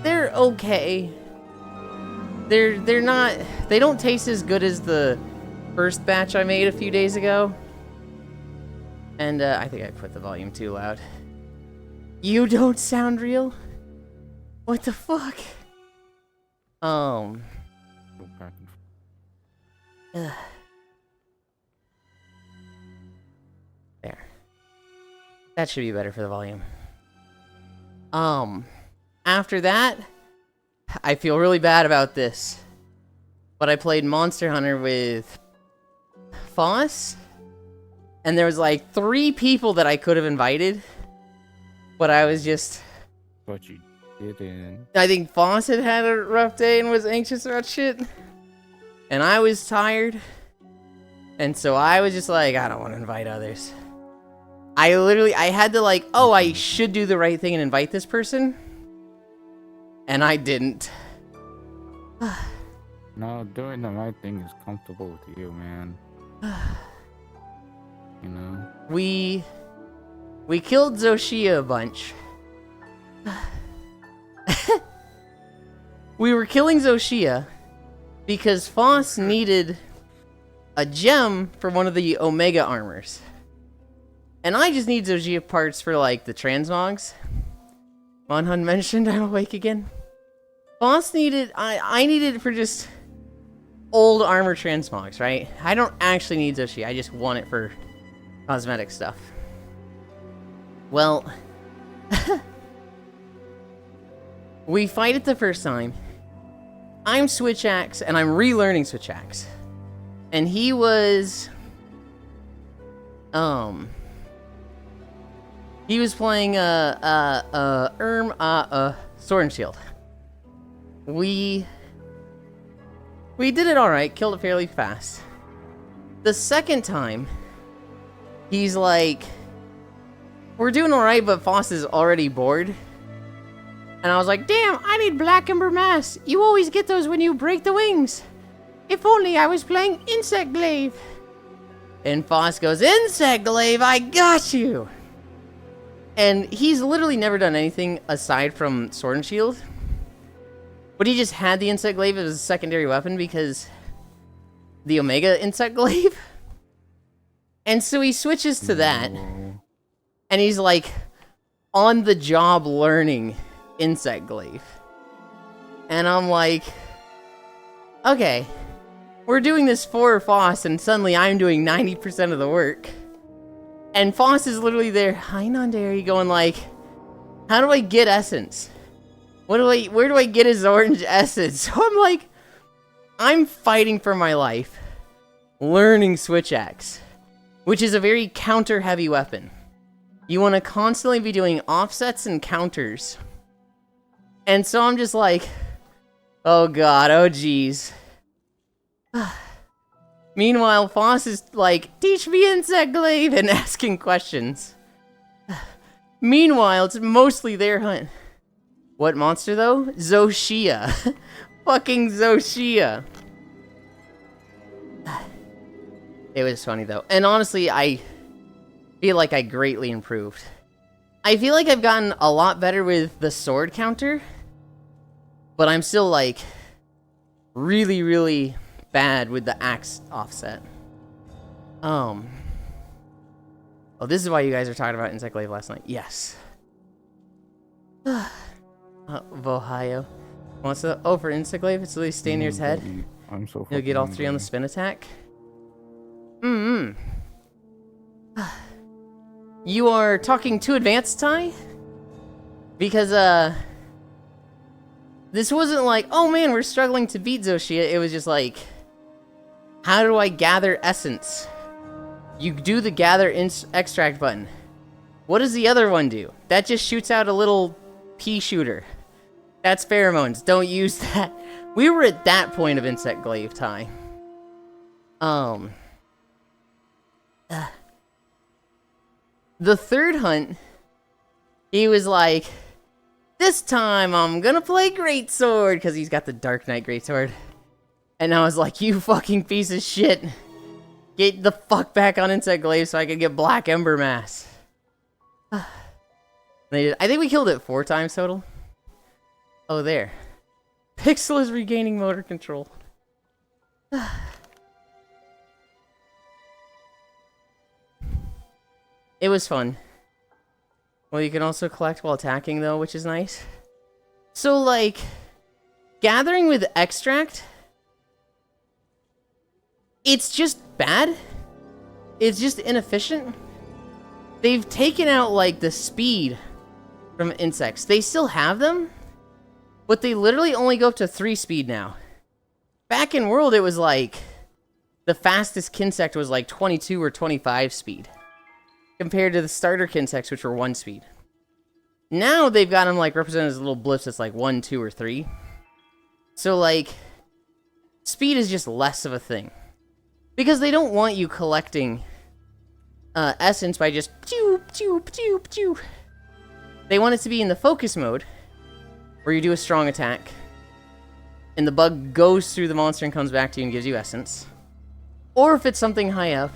they're okay. They're not. They don't taste as good as the first batch I made a few days ago. And I think I put the volume too loud. You don't sound real? What the fuck? Ugh. There. That should be better for the volume. After that, I feel really bad about this. But I played Monster Hunter with Foss, and there was like 3 people that I could have invited, but I was just... But you didn't. I think Foss had a rough day and was anxious about shit, and I was tired, and so I was just like, I don't want to invite others. I had to like, oh, I should do the right thing and invite this person, and I didn't. No, doing the right thing is comfortable with you, man. You know? We killed Zoshia a bunch. We were killing Zoshia because Foss needed a gem for one of the Omega armors. And I just need Zoshia parts for, like, the transmogs. Monhun mentioned I'm awake again. Foss needed... I needed it for just old armor transmogs, right? I don't actually need Zoshia. I just want it for cosmetic stuff. Well... we fight it the first time. I'm Switch Axe, and I'm relearning Switch Axe. And he was... he was playing, Sword and Shield. We did it alright, killed it fairly fast. The second time, he's like... we're doing alright, but Foss is already bored. And I was like, damn, I need Black Ember Mass. You always get those when you break the wings. If only I was playing Insect Glaive. And Foss goes, Insect Glaive, I got you. And he's literally never done anything aside from Sword and Shield. But he just had the Insect Glaive as a secondary weapon because the Omega Insect Glaive. And so he switches to that. And he's like on the job learning Insect Glaive. And I'm like, okay, we're doing this for Foss, and suddenly I'm doing 90% of the work. And Foss is literally there, hi Nandari, going like, how do I get essence? Where do I get his orange essence? So I'm like, I'm fighting for my life, learning Switch Axe, which is a very counter-heavy weapon. You want to constantly be doing offsets and counters. And so I'm just like, oh god, oh geez. Meanwhile, Foss is like, teach me Insect Glaive, and asking questions. Meanwhile, it's mostly their hunt. What monster though? Zoshia. Fucking Zoshia. It was funny though. And honestly, I feel like I greatly improved. I feel like I've gotten a lot better with the sword counter. But I'm still, like, really, really bad with the axe offset. Oh, this is why you guys were talking about Insect Glaive last night. Yes. Vohio. Wants to... oh, for Insect Glaive, it's literally stay near his head. I'm so You'll get all 3 on the spin attack. You are talking too advanced, Ty? Because, this wasn't like, oh man, we're struggling to beat Zoshia. It was just like, how do I gather essence? You do the gather extract button. What does the other one do? That just shoots out a little pea shooter. That's pheromones. Don't use that. We were at that point of Insect Glaive, Ty. The third hunt, he was like, this time I'm gonna play Greatsword, because he's got the Dark Knight Greatsword. And I was like, you fucking piece of shit. Get the fuck back on Insect Glaive so I can get Black Ember Mass. They did. I think we killed it 4 times total. Oh, there. Pixel is regaining motor control. It was fun. Well, you can also collect while attacking, though, which is nice. So, like, gathering with extract, it's just bad. It's just inefficient. They've taken out, like, the speed from insects. They still have them, but they literally only go up to 3 speed now. Back in World, it was like, the fastest Kinsect was like 22 or 25 speed, compared to the starter Kinsects, which were 1 speed. Now they've got them like represented as little blips that's like 1, 2, or 3. So like, speed is just less of a thing. Because they don't want you collecting essence by just pew, pew, pew, pew. They want it to be in the focus mode, where you do a strong attack, and the bug goes through the monster and comes back to you and gives you essence. Or if it's something high up,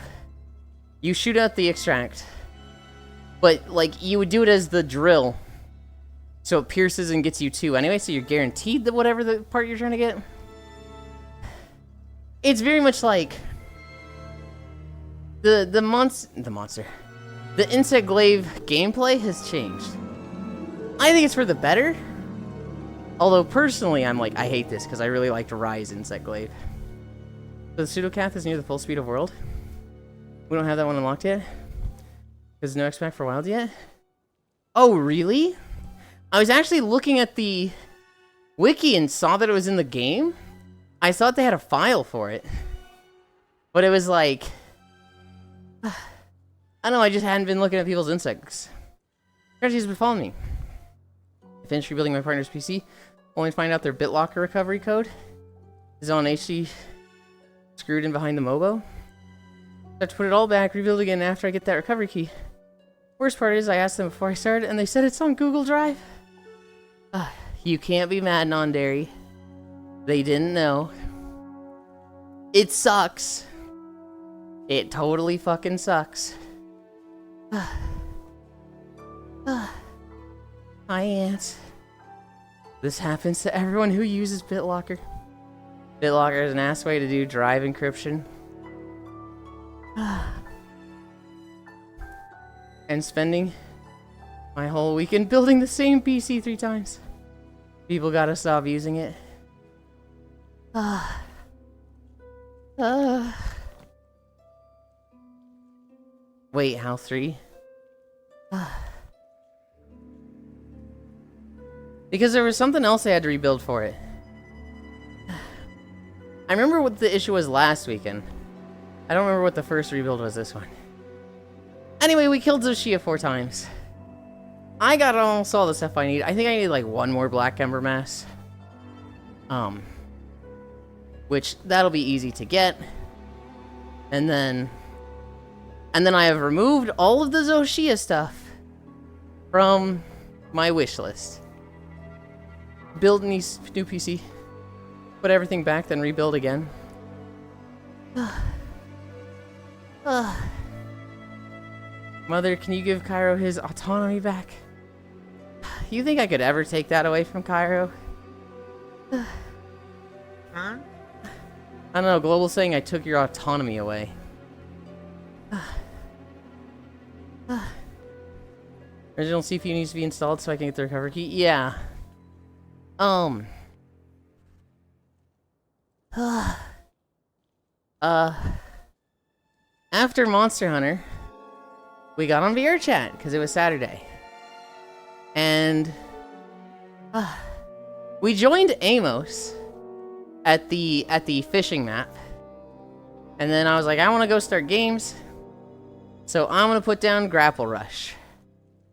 you shoot out the extract, but like you would do it as the drill, so it pierces and gets you 2 anyway, so you're guaranteed that whatever the part you're trying to get. It's very much like the monster. The Insect Glaive gameplay has changed. I think it's for the better. Although personally, I'm like, I hate this because I really like to Rise Insect Glaive. So the Pseudocath is near the full speed of World. We don't have that one unlocked yet. There's no XP for Wild yet. Oh, really? I was actually looking at the wiki and saw that it was in the game. I thought they had a file for it. But it was like, I don't know, I just hadn't been looking at people's insects. Strategies been following me. I finished rebuilding my partner's PC, only to find out their BitLocker recovery code is on HD screwed in behind the Mobo. I have to put it all back, rebuild again after I get that recovery key. Worst part is I asked them before I started and they said it's on Google Drive. You can't be mad, Non-Dairy. They didn't know. It sucks. It totally fucking sucks. Hi, Ants. This happens to everyone who uses BitLocker. BitLocker is an ass way to do drive encryption. And spending my whole weekend building the same PC 3 times. People gotta stop using it. Wait, how 3? Because there was something else I had to rebuild for it. I remember what the issue was last weekend. I don't remember what the first rebuild was this one. Anyway, we killed Zoshia 4 times. I got almost all the stuff I need. I think I need like 1 more Black Ember Mass. Which, that'll be easy to get. And then I have removed all of the Zoshia stuff from my wish list. Build a new PC. Put everything back, then rebuild again. Mother, can you give Cairo his autonomy back? You think I could ever take that away from Cairo? Huh? I don't know, Global saying I took your autonomy away. Original CPU needs to be installed so I can get the recovery key? Yeah. After Monster Hunter, we got on VR chat because it was Saturday. And we joined Amos at the fishing map. And then I was like, I want to go start games. So I'm going to put down Grapple Rush.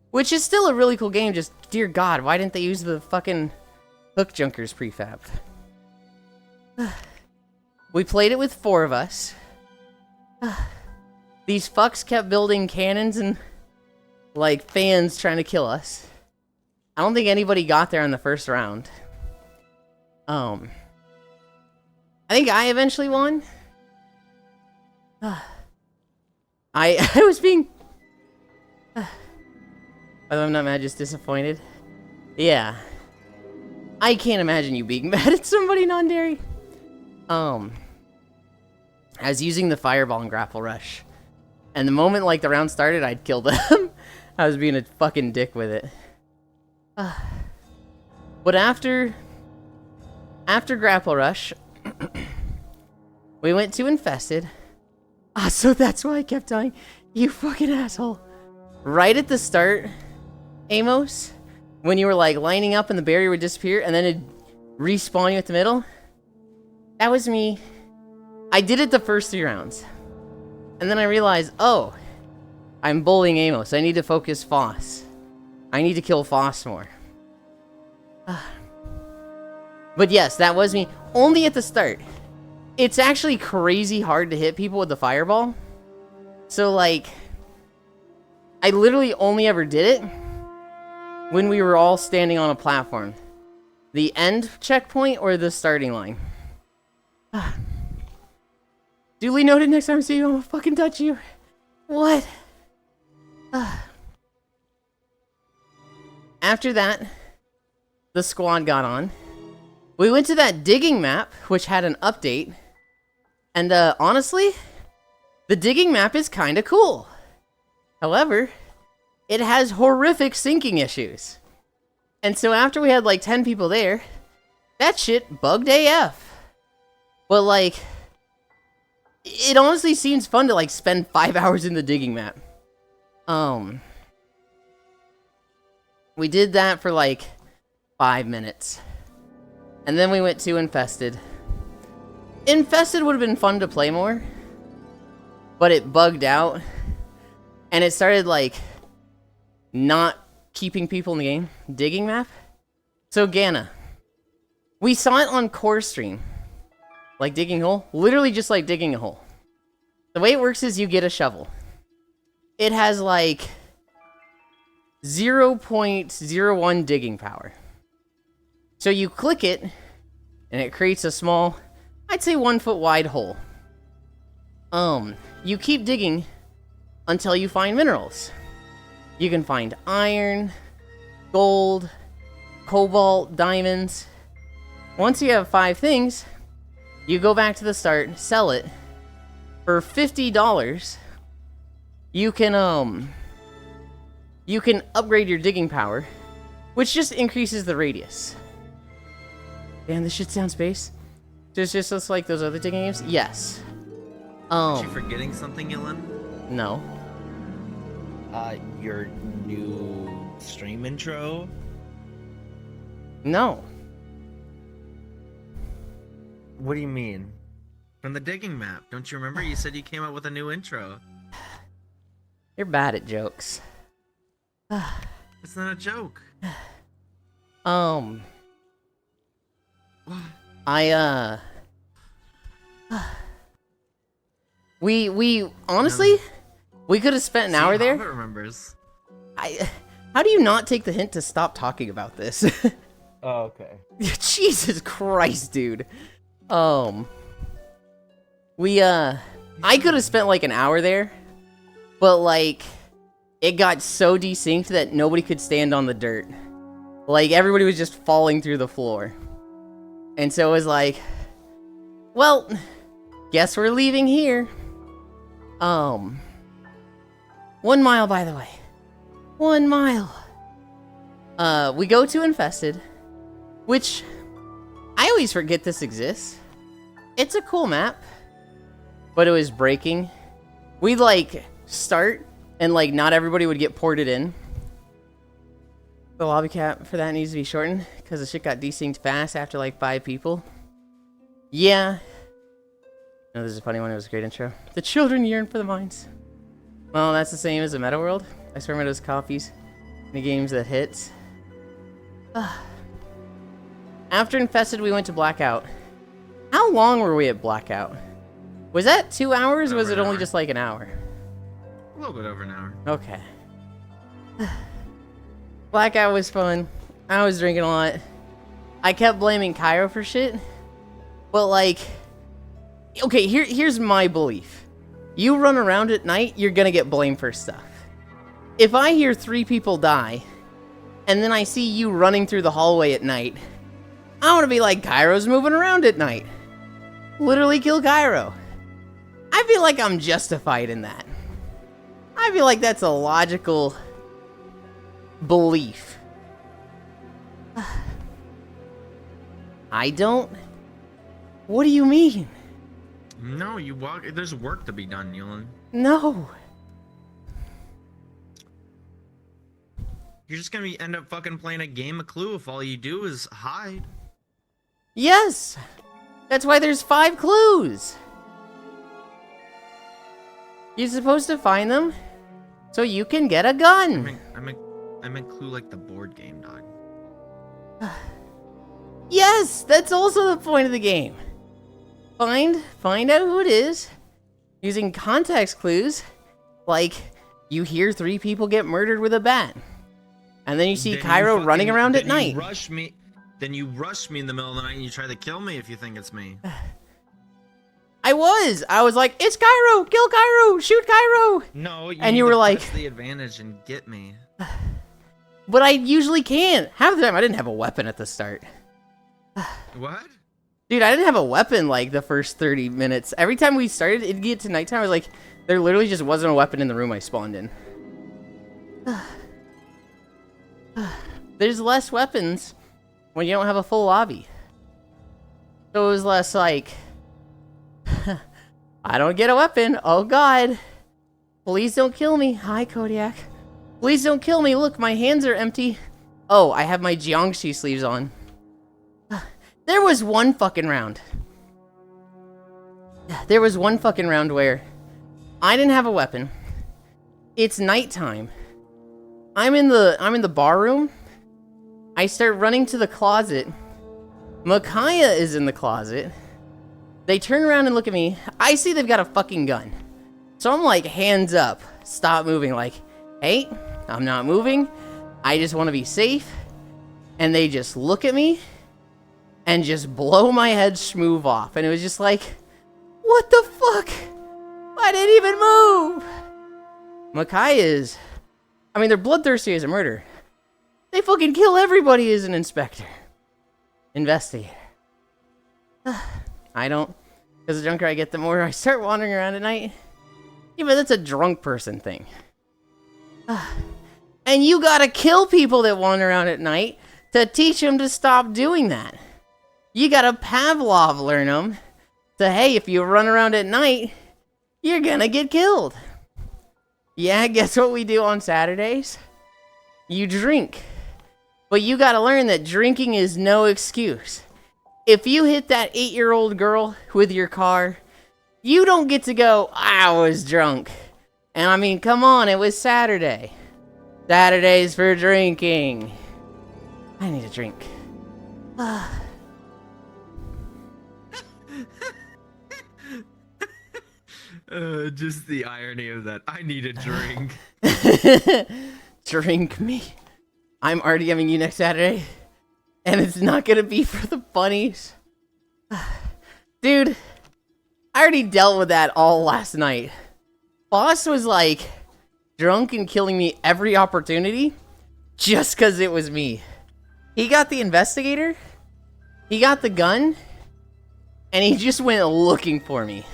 Which is still a really cool game, just dear God, why didn't they use the fucking Hook Junkers prefab? We played it with 4 of us. These fucks kept building cannons and like fans trying to kill us. I don't think anybody got there in the first round. I think I eventually won. I was being... Although I'm not mad, just disappointed. Yeah. I can't imagine you being mad at somebody non-dairy. I was using the fireball and grapple rush. And the moment, like, the round started, I'd kill them. I was being a fucking dick with it. But after grapple rush, we went to infested. So that's why I kept dying. You fucking asshole. Right at the start, Amos, when you were like lining up and the barrier would disappear and then it'd respawn you at the middle, that was me. I did it the first 3 rounds. And then I realized, oh, I'm bullying Amos. I need to focus Foss. I need to kill Foss more. But yes, that was me. Only at the start. It's actually crazy hard to hit people with the fireball. So, like, I literally only ever did it when we were all standing on a platform. The end checkpoint or the starting line. Duly noted, next time I see you, I'm gonna fucking touch you. What? After that, the squad got on. We went to that digging map, which had an update. And honestly, the digging map is kind of cool. However, it has horrific syncing issues. And so after we had like 10 people there, that shit bugged AF. But like, it honestly seems fun to like spend 5 hours in the digging map. We did that for like 5 minutes. And then we went to Infested. Infested would have been fun to play more. But it bugged out. And it started like not keeping people in the game. Digging map. So Gana. We saw it on Core Stream. Like digging a hole. Literally just like digging a hole. The way it works is you get a shovel. It has like 0.01 digging power. So you click it, and it creates a small, I'd say 1 foot wide hole. You keep digging until you find minerals. You can find iron, gold, cobalt, diamonds. Once you have 5 things, you go back to the start, sell it. For $50, you can upgrade your digging power, which just increases the radius. Damn, this shit sounds base. Just looks like those other digging games? Yes. Are you forgetting something, Yulind? No. Your new stream intro? No. What do you mean? From the digging map. Don't you remember? You said you came up with a new intro. You're bad at jokes. It's not a joke. We honestly, we could have spent an hour there. Hobbit remembers. How do you not take the hint to stop talking about this? Oh, okay. Jesus Christ, dude. I could have spent like an hour there, but like, it got so desynced that nobody could stand on the dirt. Like, everybody was just falling through the floor. And so it was like, well, guess we're leaving here. 1 mile, by the way. 1 mile. We go to Infested, which I always forget this exists. It's a cool map, but it was breaking. We'd like start and like not everybody would get ported in. The lobby cap for that needs to be shortened because the shit got desynced fast after like 5 people. Yeah. No, this is a funny one. It was a great intro. The children yearn for the mines. Well, that's the same as the Meta World. I swear Meta's copies the games that hits. After Infested, we went to Blackout. How long were we at Blackout? Was that 2 hours or was it only just like an hour? A little bit over an hour. Okay. Blackout was fun. I was drinking a lot. I kept blaming Cairo for shit. But like, okay, here's my belief. You run around at night, you're gonna get blamed for stuff. If I hear 3 people die, and then I see you running through the hallway at night, I want to be like, Cairo's moving around at night. Literally kill Cairo. I feel like I'm justified in that. I feel like that's a logical belief. I don't? What do you mean? No, you walk. There's work to be done, Yulind. No. You're just gonna end up fucking playing a game of Clue if all you do is hide. Yes. That's why there's 5 clues. You're supposed to find them so you can get a gun. I meant Clue like the board game, dog. Yes, that's also the point of the game. Find out who it is using context clues, like you hear 3 people get murdered with a bat, and then you see Cairo running around at night. Then you rush me in the middle of the night and you try to kill me if you think it's me. I was like, it's Cairo, kill Cairo, shoot Cairo. No, you were like, press the advantage and get me. But I usually can't. Half the time I didn't have a weapon at the start. What? Dude, I didn't have a weapon like the first 30 minutes. Every time we started, it'd get to nighttime, I was like, there literally just wasn't a weapon in the room I spawned in. There's less weapons when you don't have a full lobby. So it was less like, I don't get a weapon. Oh god. Please don't kill me. Hi, Kodiak. Please don't kill me. Look, my hands are empty. Oh, I have my Jiangxi sleeves on. There was one fucking round. There was one fucking round where I didn't have a weapon. It's nighttime. I'm in the bar room. I start running to the closet. Micaiah is in the closet. They turn around and look at me. I see they've got a fucking gun. So I'm like, hands up. Stop moving. Like, hey, I'm not moving. I just want to be safe. And they just look at me and just blow my head smooth off. And it was just like, what the fuck? I didn't even move. Micaiah is, I mean, they're bloodthirsty as a murder. They fucking kill everybody as an inspector. Investigator. I don't. Because the drunker I get, the more I start wandering around at night. Yeah, but that's a drunk person thing. And you gotta kill people that wander around at night to teach them to stop doing that. You gotta Pavlov learn them to, hey, if you run around at night, you're gonna get killed. Yeah, guess what we do on Saturdays? You drink. But you gotta learn that drinking is no excuse. If you hit that 8-year-old girl with your car, you don't get to go, I was drunk. And I mean, come on, it was Saturday. Saturdays for drinking. I need a drink. Just the irony of that. I need a drink. Drink me. I'm already having you next Saturday. And it's not gonna be for the bunnies. Dude, I already dealt with that all last night. Boss was like drunk and killing me every opportunity just because it was me. He got the investigator, he got the gun, and he just went looking for me.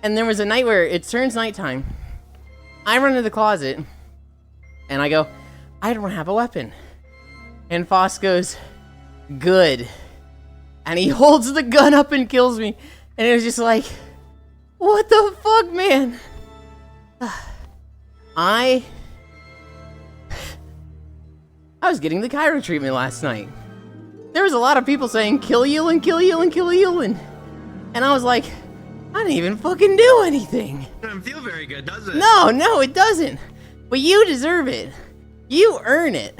And there was a night where it turns nighttime. I run to the closet, and I go, I don't have a weapon. And Foss goes, good. And he holds the gun up and kills me. And it was just like, what the fuck, man? I was getting the Cairo treatment last night. There was a lot of people saying, kill Yulind, kill Yulind, kill Yulind. And I was like, I didn't even fucking do anything. It doesn't feel very good, does it? No, it doesn't. But you deserve it. You earn it.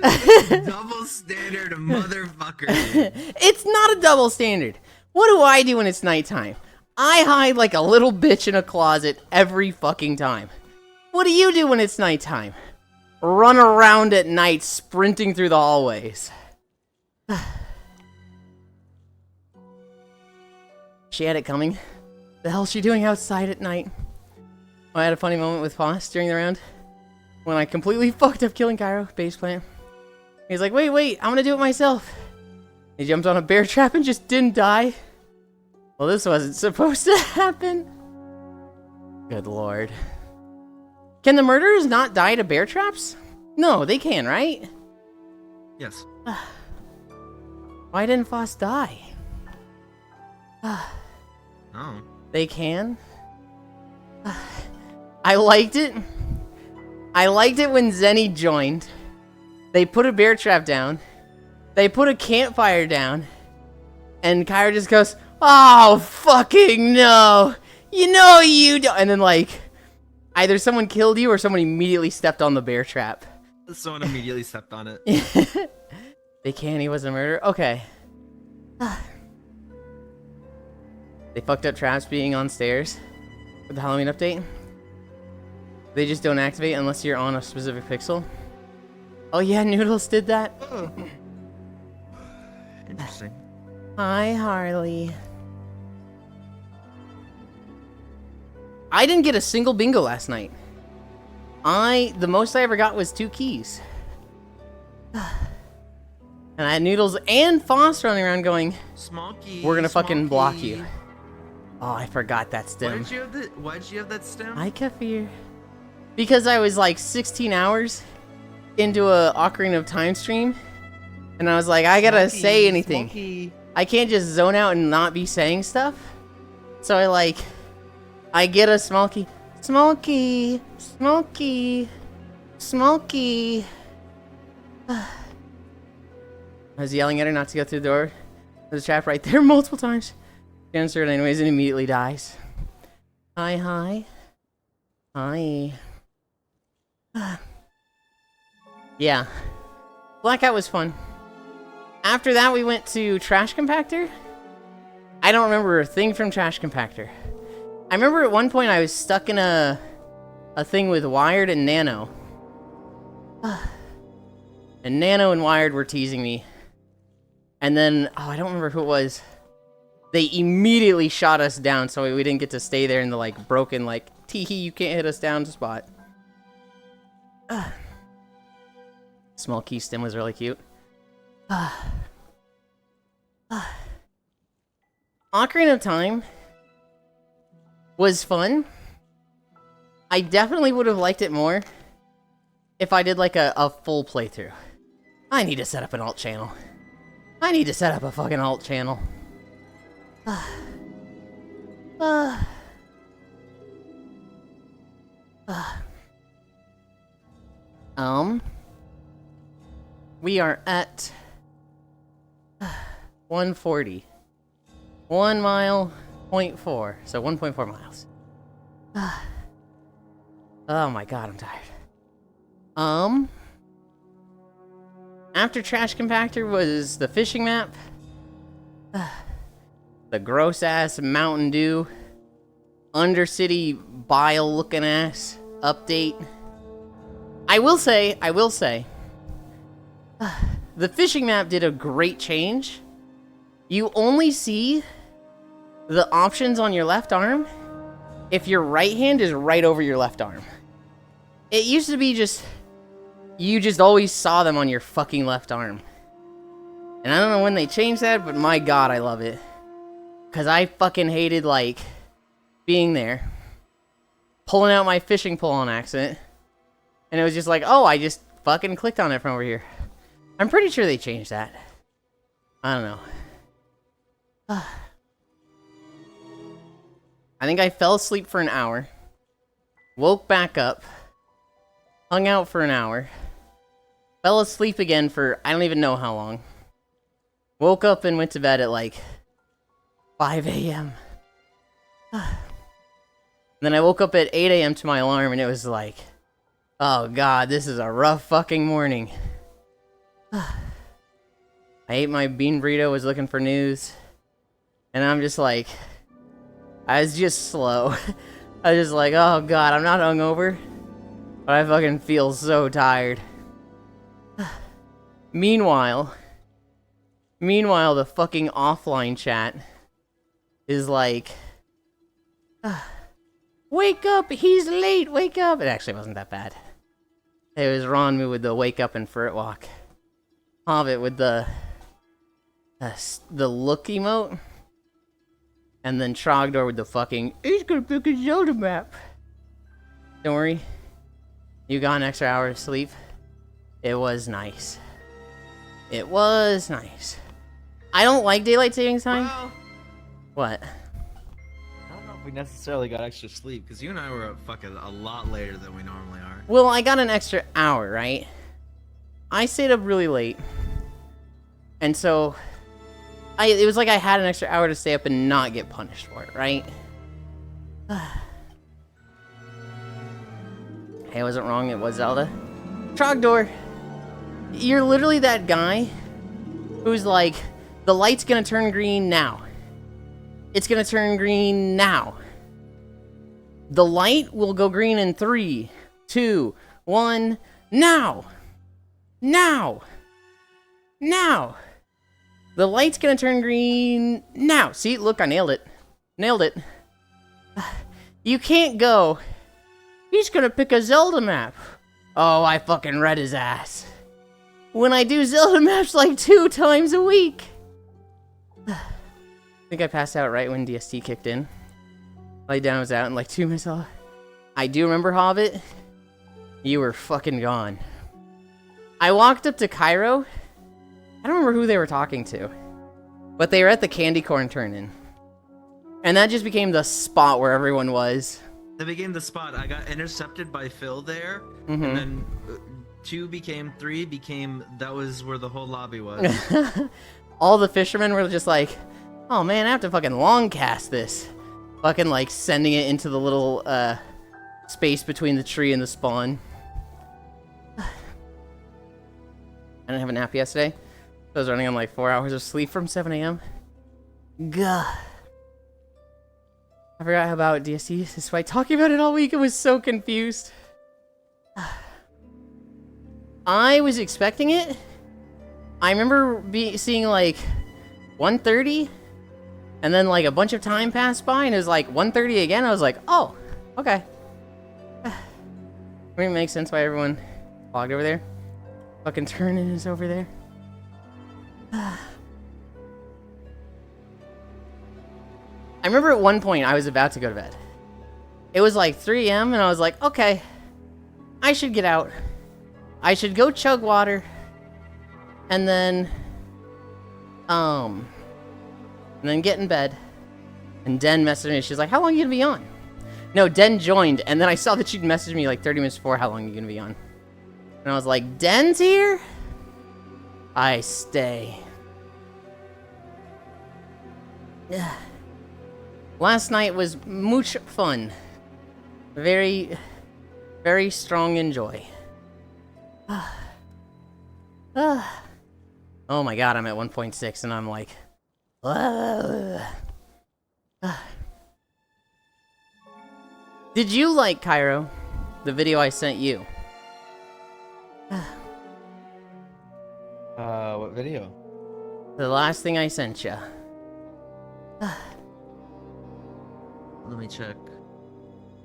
Double standard motherfucker. It's not a double standard. What do I do when it's nighttime? I hide like a little bitch in a closet every fucking time. What do you do when it's nighttime? Run around at night sprinting through the hallways. She had it coming. The hell's she doing outside at night? I had a funny moment with Foss during the round when I completely fucked up killing Cairo, base plant. He's like, wait, I'm gonna do it myself. He jumped on a bear trap and just didn't die. Well, this wasn't supposed to happen. Good lord. Can the murderers not die to bear traps? No, they can, right? Yes. Why didn't Foss die? Oh. They can? I liked it. I liked it when Zenny joined. They put a bear trap down. They put a campfire down. And Kyra just goes, oh, fucking no. You know you don't. And then, like, either someone killed you or someone immediately stepped on the bear trap. Someone immediately stepped on it. They can, he was a murderer? Okay. They fucked up traps being on stairs with the Halloween update. They just don't activate unless you're on a specific pixel. Oh yeah, Noodles did that. Oh. Interesting. Hi, Harley. I didn't get a single bingo last night. The most I ever got was 2 keys. And I had Noodles and Foss running around going, Smokey. we're gonna fucking block you. Oh, I forgot that stem. Why did you have that stem? Hi, Kafir. Because I was like 16 hours into a Ocarina of Time stream. And I was like, I gotta say anything. Smokey. I can't just zone out and not be saying stuff. So I get a Smokey. Smokey. Smokey. Smokey. I was yelling at her not to go through the door. There's a trap right there multiple times. She answered anyways and immediately dies. Hi. Hi. Yeah. Blackout was fun. After that, we went to Trash Compactor. I don't remember a thing from Trash Compactor. I remember at one point I was stuck in a thing with Wired and Nano. And Nano and Wired were teasing me. And then, I don't remember who it was. They immediately shot us down, so we didn't get to stay there in the, like, broken, like, tee-hee, you can't hit us down spot. Small key stem was really cute. Ocarina of Time was fun. I definitely would have liked it more if I did, like, a full playthrough. I need to set up an alt channel. I need to set up a fucking alt channel. We are at 140. 1 mile, 0.4. So 1.4 miles. Oh my god, I'm tired. After Trash Compactor was the fishing map. The gross-ass Mountain Dew. Undercity bile-looking ass update. I will say, the fishing map did a great change. You only see the options on your left arm if your right hand is right over your left arm. It used to be just, you just always saw them on your fucking left arm. And I don't know when they changed that, but my god, I love it. Because I fucking hated, like, being there, pulling out my fishing pole on accident, and it was just like, oh, I just fucking clicked on it from over here. I'm pretty sure they changed that. I don't know. I think I fell asleep for an hour, woke back up, hung out for an hour, fell asleep again for I don't even know how long, woke up and went to bed at like 5 a.m. Then I woke up at 8 a.m. to my alarm and it was like, oh god, this is a rough fucking morning. I ate my bean burrito, was looking for news, and I'm just like, I was just slow. I was just like, oh god, I'm not hungover, but I fucking feel so tired. Meanwhile, the fucking offline chat is like Wake up! He's late! Wake up! It actually wasn't that bad. It was Ronmu with the wake up and fruit walk. Hobbit with the look emote. And then Trogdor with the fucking, he's gonna pick a Zelda map. Don't worry. You got an extra hour of sleep. It was nice. It was nice. I don't like daylight savings time. Well, What? I don't know if we necessarily got extra sleep because you and I were up fucking a lot later than we normally are. Well, I got an extra hour, right? I stayed up really late. And so it was like I had an extra hour to stay up and not get punished for it, right? Hey, I wasn't wrong, it was Zelda. Trogdor, you're literally that guy who's like, the light's gonna turn green now. It's gonna turn green now. The light will go green in 3, 2, 1, now! Now! Now! The light's gonna turn green now. See, look, I nailed it. Nailed it. You can't go, he's gonna pick a Zelda map. Oh, I fucking read his ass. When I do Zelda maps like 2 times a week. I think I passed out right when DST kicked in. Lay down, was out in like 2 minutes. I do remember, Hobbit. You were fucking gone. I walked up to Cairo. I don't remember who they were talking to. But they were at the candy corn turn-in. And that just became the spot where everyone was. That became the spot. I got intercepted by Phil there, Mm-hmm. and then 2 became 3, that was where the whole lobby was. All the fishermen were just like, oh man, I have to fucking long cast this. Fucking like sending it into the little space between the tree and the spawn. I didn't have a nap yesterday. I was running on like 4 hours of sleep from 7 a.m. Gah. I forgot how about DST, despite talking about it all week, I was so confused. I was expecting it. I remember seeing like 1:30, and then like a bunch of time passed by, and it was like 1:30 again. I was like, oh, okay. I mean, it makes sense why everyone logged over there. Fucking turn-in is over there. I remember at one point I was about to go to bed. It was like 3 a.m. and I was like, okay, I should get out. I should go chug water. And then get in bed. And Den messaged me. She's like, how long are you gonna be on? No, Den joined, and then I saw that she'd messaged me like 30 minutes before how long are you gonna be on. And I was like, Den's here? I stay. Last night was much fun. Very, very strong enjoy. Oh my god, I'm at 1.6 and I'm like... Did you like, Cairo, the video I sent you? What video? The last thing I sent you. Let me check.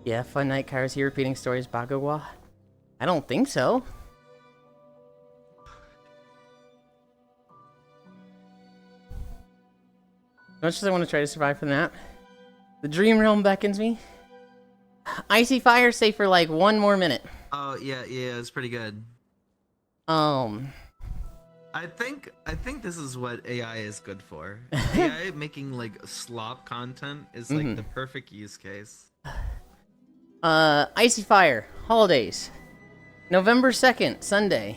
Yeah, fun night, Cairo's here repeating stories, Bagagwa. I don't think so. As much as I want to try to survive from that, the dream realm beckons me. Icy fire, stay for like 1 more minute. Oh yeah, it's pretty good. I think this is what AI is good for. AI making like slop content is like the perfect use case. Icy fire, holidays. November 2nd, Sunday.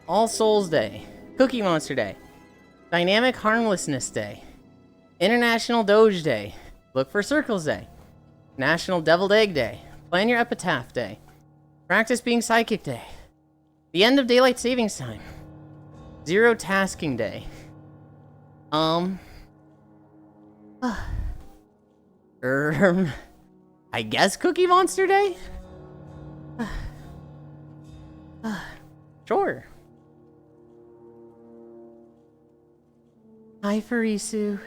All Souls Day. Cookie Monster Day. Dynamic Harmlessness Day. International Doge Day. Look for Circles Day. National Deviled Egg Day. Plan your Epitaph Day. Practice being Psychic Day. The end of Daylight Savings Time. Zero Tasking Day. I guess Cookie Monster Day? Sure. Hi, Farisu.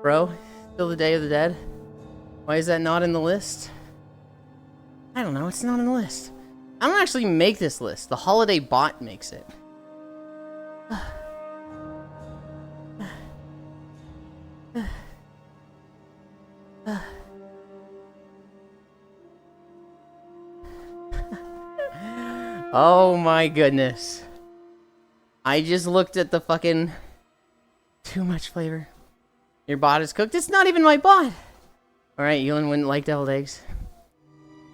Bro, still the Day of the Dead? Why is that not in the list? I don't know, it's not in the list. I don't actually make this list. The holiday bot makes it. Oh my goodness. I just looked at the fucking... Too much flavor. Your bot is cooked? It's not even my bot! Alright, Yulind wouldn't like deviled eggs.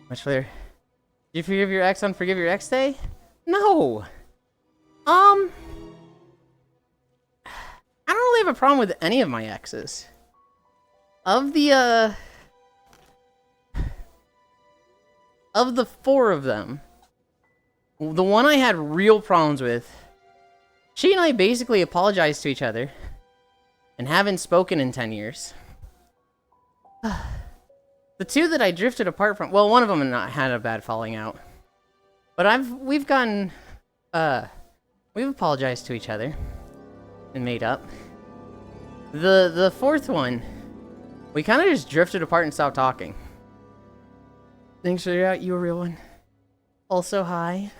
Much flavor. Did you forgive your ex on Forgive Your Ex Day? No! I don't really have a problem with any of my exes. Of the 4 of them, the one I had real problems with, she and I basically apologized to each other and haven't spoken in 10 years. The 2 that I drifted apart from, well, one of them had a bad falling out. But we've apologized to each other and made up. The 4th one, we kind of just drifted apart and stopped talking. Thanks for out, you a real one. Also, hi.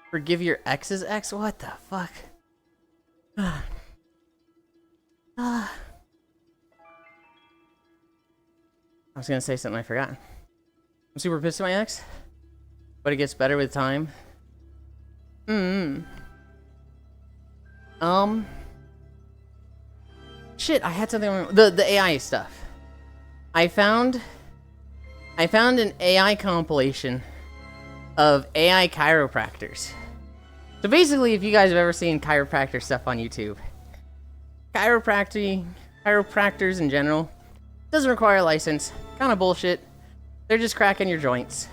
Forgive your ex's ex? What the fuck? I was gonna say something I forgot. I'm super pissed at my ex, but it gets better with time. Shit, I had something on the AI stuff. I found an AI compilation of AI chiropractors. So basically, if you guys have ever seen chiropractor stuff on YouTube, chiropractors in general, doesn't require a license. Kind of bullshit. They're just cracking your joints.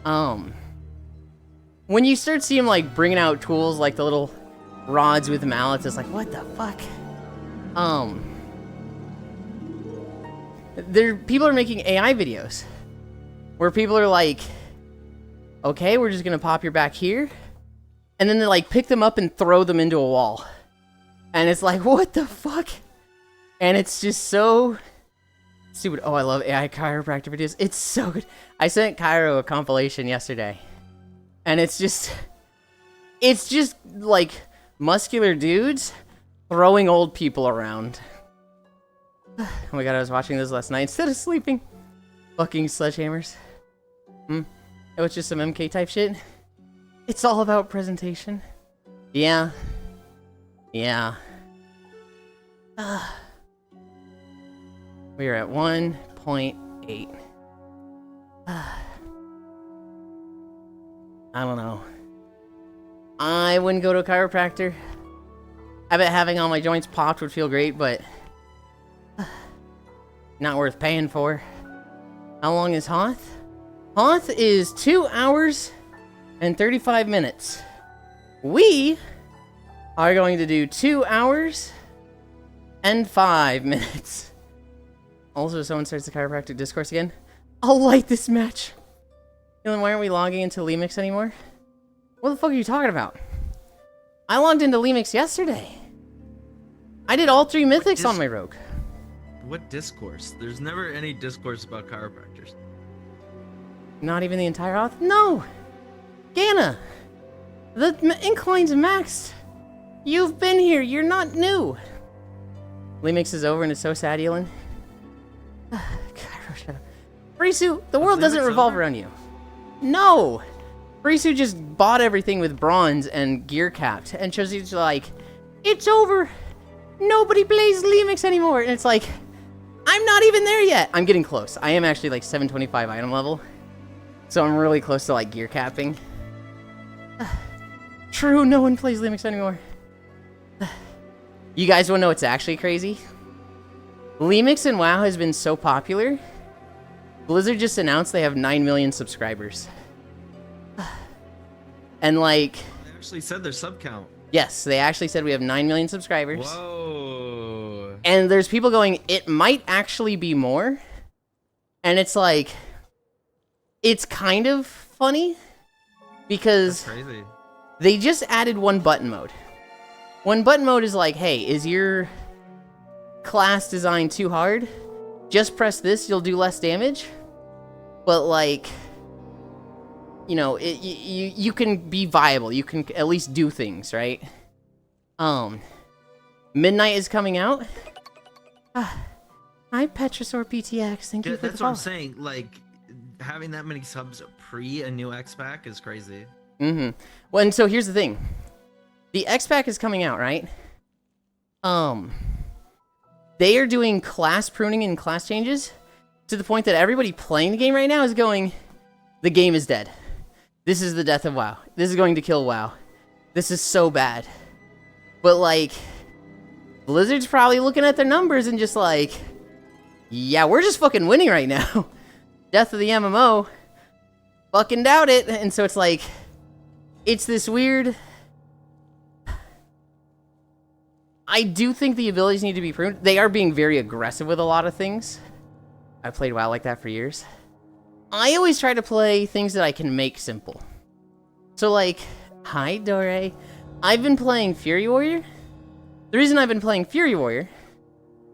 When you start seeing like bringing out tools like the little rods with mallets, it's like, what the fuck? People are making AI videos where people are like, okay, we're just gonna pop your back here, and then they like pick them up and throw them into a wall, and it's like, what the fuck? And it's just so stupid. Oh, I love AI chiropractor videos. It's so good. I sent Cairo a compilation yesterday, and it's just like muscular dudes throwing old people around. Oh my god, I was watching this last night instead of sleeping. Fucking sledgehammers. It was just some MK type shit. It's all about presentation. Yeah. Yeah. We are at 1.8. I don't know. I wouldn't go to a chiropractor. I bet having all my joints popped would feel great, but not worth paying for. How long is Hoth? Hoth is 2 hours and 35 minutes. We are going to do 2 hours and 5 minutes. Also, someone starts the chiropractic discourse again. I'll light this match. Dylan, why aren't we logging into Lemix anymore? What the fuck are you talking about? I logged into Lemix yesterday. I did all 3 mythics on my rogue. What discourse? There's never any discourse about chiropractors. Not even the entire auth? No! Gana! The incline's maxed! You've been here, you're not new! Lemix is over and it's so sad, Yulind. Frisu, the world doesn't revolve around you. No! Frisu just bought everything with bronze and gear capped, and Chosie's like, it's over! Nobody plays Lemix anymore! And it's like, I'm not even there yet! I'm getting close. I am actually like 725 item level. So I'm really close to like gear capping. True, no one plays Lemix anymore. You guys wanna know what's actually crazy? Lemix in WoW has been so popular, Blizzard just announced they have 9 million subscribers. And like... They actually said their sub count. Yes, they actually said we have 9 million subscribers. Whoa. And there's people going, it might actually be more. And it's like... It's kind of funny. Because That's crazy. they just added one button mode. When button mode is like, hey, is your class design too hard? Just press this, you'll do less damage. But like, you know, you can be viable. You can at least do things, right? Midnight is coming out. Hi, Petrosaur PTX. Thank you for the That's what follow. I'm saying. Like, having that many subs pre a new X pack is crazy. Well, and so here's the thing. The X pack is coming out, right? They are doing class pruning and class changes to the point that everybody playing the game right now is going, the game is dead. This is the death of WoW. This is going to kill WoW. This is so bad. But like, Blizzard's probably looking at their numbers and just like, yeah, we're just fucking winning right now. Death of the MMO. Fucking doubt it. And so it's like, it's this weird... I do think the abilities need to be pruned. They are being very aggressive with a lot of things. I've played WoW like that for years. I always try to play things that I can make simple. So like, hi Dore. I've been playing Fury Warrior. The reason I've been playing Fury Warrior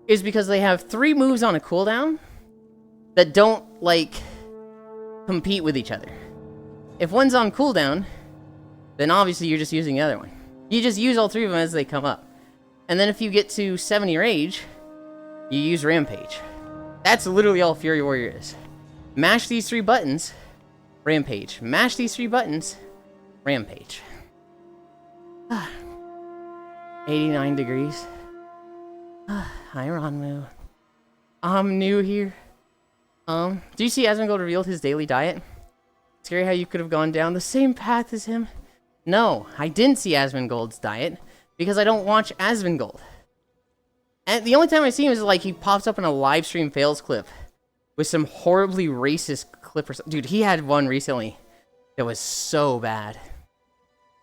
is because they have 3 moves on a cooldown that don't, like, compete with each other. If one's on cooldown, then obviously you're just using the other one. You just use all 3 of them as they come up. And then if you get to 70 Rage, you use Rampage. That's literally all Fury Warrior is. Mash these 3 buttons, Rampage. Mash these 3 buttons, Rampage. 89 degrees. Hi, Ronmu. I'm new here. Do you see Asmongold revealed his daily diet? Scary how you could have gone down the same path as him. No, I didn't see Asmongold's diet because I don't watch Asmongold. And the only time I see him is like he pops up in a live stream fails clip with some horribly racist clip or something. Dude, he had one recently that was so bad.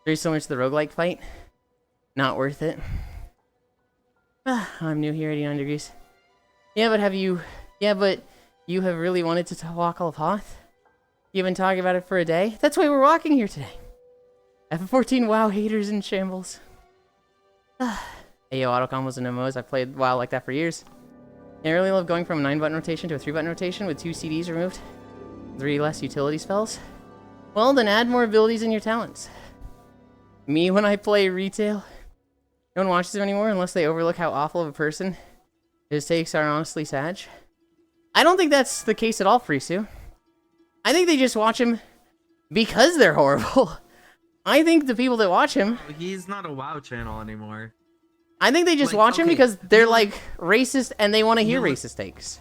There's so much to the roguelike fight. Not worth it. I'm new here, 89 degrees. Yeah, but you have really wanted to walk all Hoth? You've been talking about it for a day? That's why we're walking here today. F14 WoW haters in shambles. Ayo, auto combos and MMOs. I've played WoW like that for years. I really love going from a 9-button rotation to a 3-button rotation with 2 CDs removed. 3 less utility spells. Well, then add more abilities in your talents. Me when I play retail. No one watches him anymore unless they overlook how awful of a person his takes are. Honestly sad. I don't think that's the case at all, Frisu. I think they just watch him because they're horrible. I think the people that watch him... He's not a WoW channel anymore. I think they just watch him because they're like racist and they want to hear racist takes.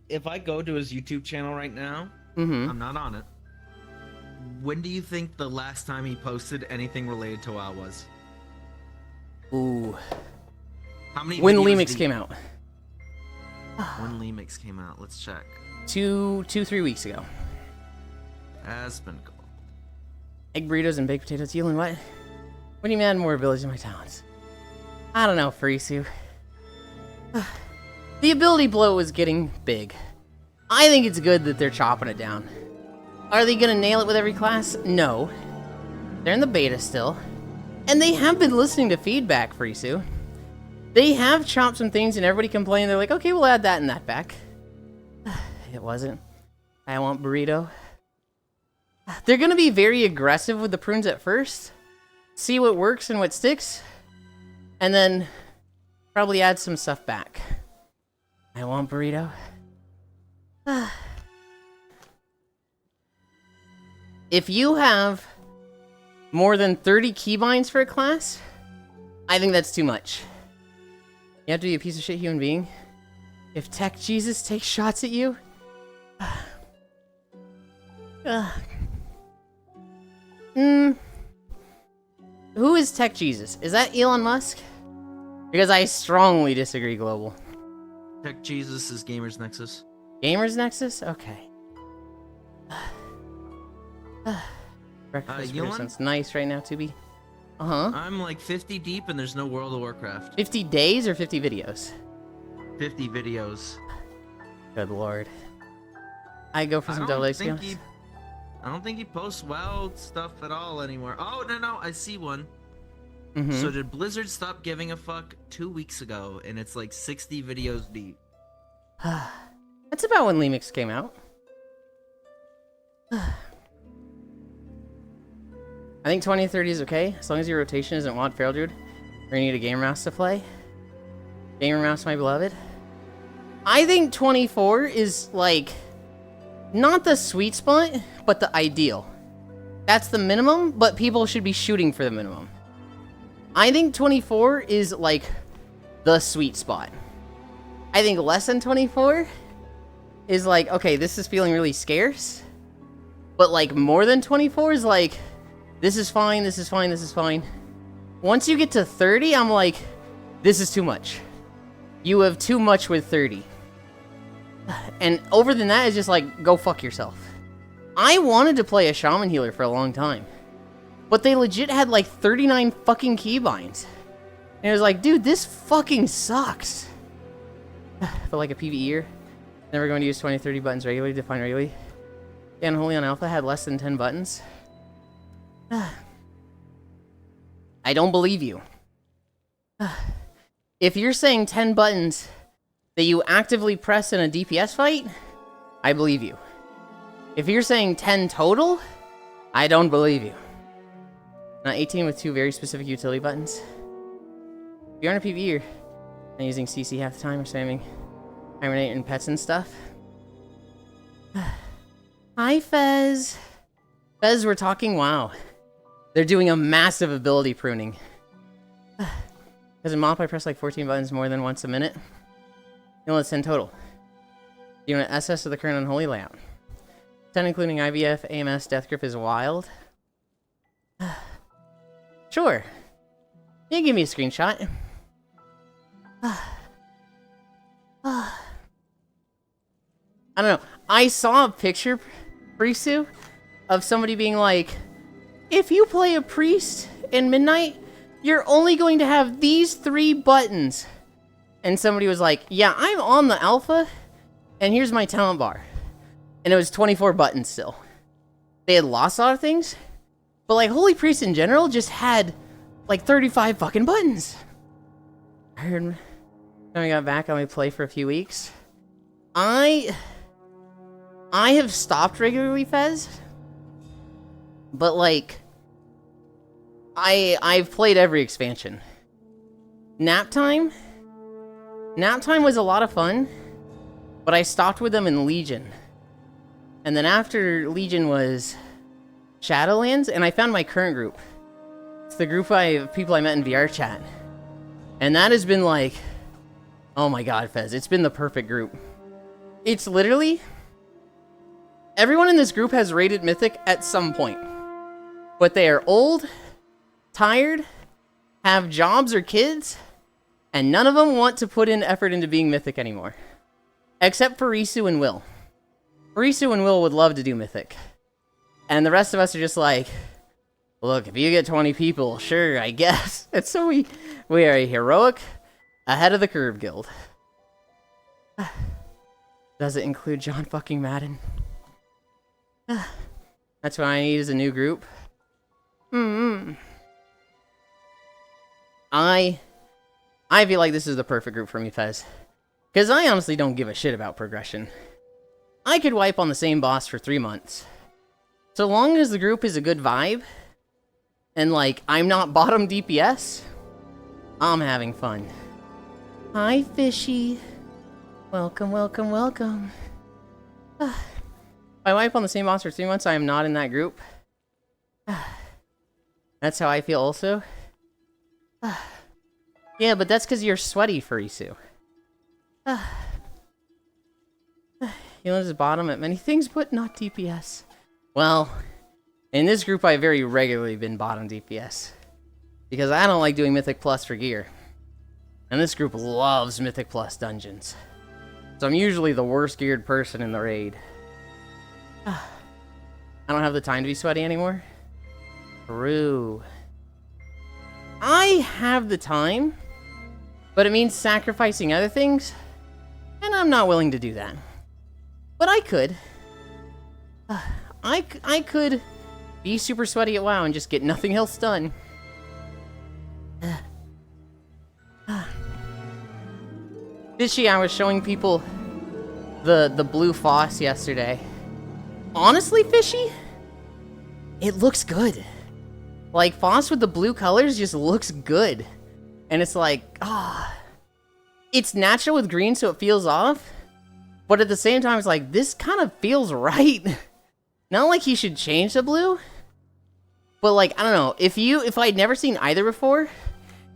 If I go to his YouTube channel right now, I'm not on it. When do you think the last time he posted anything related to WoW was? Ooh. How many when videos Lemix came out. When Lemix came out, let's check. 3 weeks ago. Asmongold. Egg burritos and baked potatoes. Yulind, what? What do you mean add more abilities in my talents? I don't know, Frisu. The ability blow is getting big. I think it's good that they're chopping it down. Are they gonna nail it with every class? No. They're in the beta still. And they have been listening to feedback, Frisu. They have chopped some things and everybody complained. They're like, okay, we'll add that and that back. It wasn't. I want burrito. They're gonna be very aggressive with the prunes at first. See what works and what sticks. And then probably add some stuff back. I want burrito. If you have more than 30 keybinds for a class, I think that's too much. You have to be a piece of shit human being. If Tech Jesus takes shots at you... Who is Tech Jesus? Is that Elon Musk? Because I strongly disagree, Global. Tech Jesus is Gamers Nexus. Gamers Nexus? Okay. Breakfast Yulind? sounds nice right now, Tubi. Uh-huh. I'm like 50 deep and there's no World of Warcraft. 50 days or 50 videos? 50 videos. Good lord. I go for some double A's. I don't think he posts WoW stuff at all anymore. Oh, no, I see one. Mhm. So did Blizzard stop giving a fuck 2 weeks ago, and it's like 60 videos deep? That's about when Lemix came out. I think 20 to 30 is okay, as long as your rotation isn't WOD Feral Druid, or you need a Gamer Mouse to play. Gamer Mouse, my beloved. I think 24 is, like, not the sweet spot, but the ideal. That's the minimum, but people should be shooting for the minimum. I think 24 is, like, the sweet spot. I think less than 24 is, like, okay, this is feeling really scarce. But, like, more than 24 is, like, this is fine, this is fine, this is fine. Once you get to 30, I'm like, this is too much. You have too much with 30. And over than that is just like, go fuck yourself. I wanted to play a Shaman Healer for a long time. But they legit had like 39 fucking keybinds. And it was like, dude, this fucking sucks. But like a PvEer, never going to use 20, 30 buttons regularly, define regularly. Yeah, and Holy on Alpha had less than 10 buttons. I don't believe you. If you're saying 10 buttons that you actively press in a DPS fight, I believe you. If you're saying 10 total, I don't believe you. Not 18 with 2 very specific utility buttons. If you're on a PvE, and using CC half the time or spamming Hibernate and pets and stuff. Hi, Fez. Fez, we're talking WoW. They're doing a massive ability pruning. Because in MoP, I press like 14 buttons more than once a minute. You know, it's 10 total. You want SS of the current unholy layout. 10 including IVF, AMS, Death Grip is wild. Sure. You can give me a screenshot. I don't know. I saw a picture, Prisu, of somebody being like, if you play a priest in Midnight, you're only going to have these 3 buttons. And somebody was like, yeah, I'm on the alpha, and here's my talent bar. And it was 24 buttons still. They had lost a lot of things, but like Holy Priest in general just had like 35 fucking buttons. I heard when I got back, I only play for a few weeks. I have stopped regularly, Fez. But like, I've played every expansion. Nap Time was a lot of fun, but I stopped with them in Legion. And then after Legion was Shadowlands, and I found my current group. It's the group of people I met in VR chat. And that has been like, oh my god, Fez, it's been the perfect group. It's literally, everyone in this group has rated Mythic at some point. But they are old, tired, have jobs or kids, and none of them want to put in effort into being Mythic anymore. Except for Risu and Will. Risu and Will would love to do Mythic. And the rest of us are just like, look, if you get 20 people, sure, I guess. And so we are a heroic, ahead of the curve guild. Does it include John fucking Madden? That's what I need is a new group. I feel like this is the perfect group for me, Fez. Because I honestly don't give a shit about progression. I could wipe on the same boss for 3 months. So long as the group is a good vibe, and like, I'm not bottom DPS, I'm having fun. Hi, Fishy. Welcome, welcome, welcome. If I wipe on the same boss for 3 months, I am not in that group. That's how I feel also. Yeah, but that's because you're sweaty, Furisu. You know, there's bottom at many things, but not DPS. Well, in this group, I've very regularly been bottom DPS. Because I don't like doing Mythic Plus for gear. And this group loves Mythic Plus dungeons. So I'm usually the worst geared person in the raid. I don't have the time to be sweaty anymore. True. I have the time, but it means sacrificing other things, and I'm not willing to do that. But I could. I could be super sweaty at WoW and just get nothing else done. Fishy, I was showing people the blue Foss yesterday. Honestly, Fishy, it looks good. Like, Foss with the blue colors just looks good. And it's like, it's natural with green, so it feels off. But at the same time, it's like, this kind of feels right. Not like he should change the blue. But like, I don't know, if I'd never seen either before, and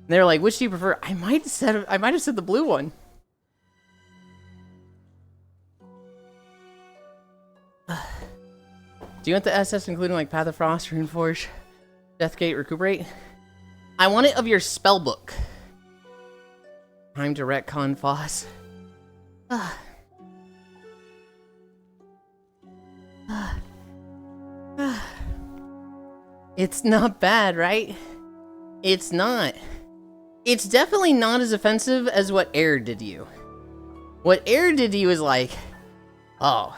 they're like, which do you prefer? I might have said the blue one. Do you want the SS including like Path of Frost, Runeforge, Deathgate, Recuperate? I want it of your spellbook. Time to retcon Foss. It's not bad, right? It's not. It's definitely not as offensive as what Air did to you. What Air did to you is like, oh,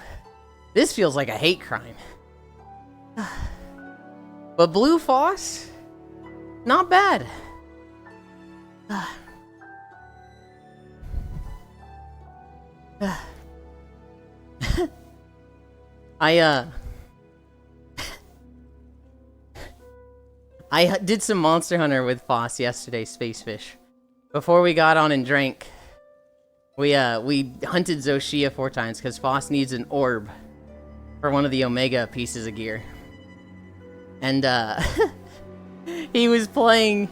this feels like a hate crime. But Blue Foss, not bad. I did some Monster Hunter with Foss yesterday, Spacefish. Before we got on and drank, we hunted Zoshia 4 times because Foss needs an orb for one of the Omega pieces of gear. And he was playing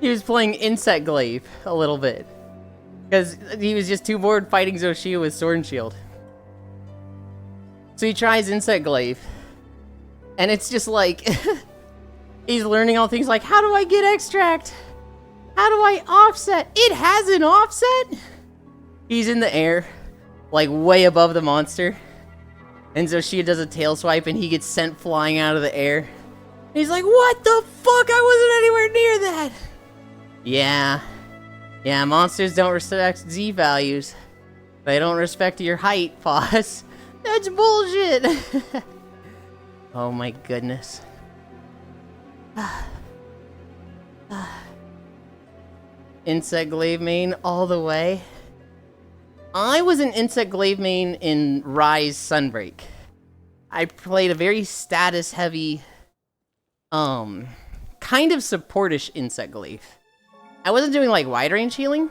Insect Glaive a little bit because he was just too bored fighting Zoshia with Sword and Shield. So he tries Insect Glaive, and it's just like he's learning all things like, how do I get extract? How do I offset? It has an offset? He's in the air, like way above the monster. And Zoshia does a tail swipe and he gets sent flying out of the air. He's like, what the fuck? I wasn't anywhere near that. Yeah, monsters don't respect Z values. They don't respect your height, boss. That's bullshit. Oh my goodness. Insect Glaive main all the way. I was an Insect Glaive main in Rise Sunbreak. I played a very status heavy, kind of supportish Insect Glaive. I wasn't doing like wide range healing.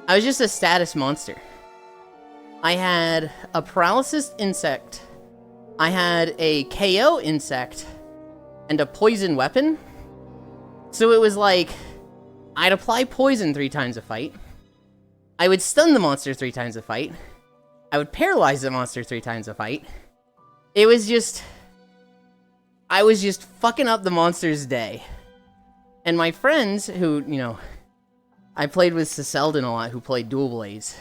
I was just a status monster. I had a paralysis insect. I had a KO insect and a poison weapon. So it was like, I'd apply poison 3 times a fight. I would stun the monster 3 times a fight. I would paralyze the monster 3 times a fight. It was just, I was just fucking up the monster's day. And my friends who, you know, I played with Seseldon a lot, who played Dual Blades.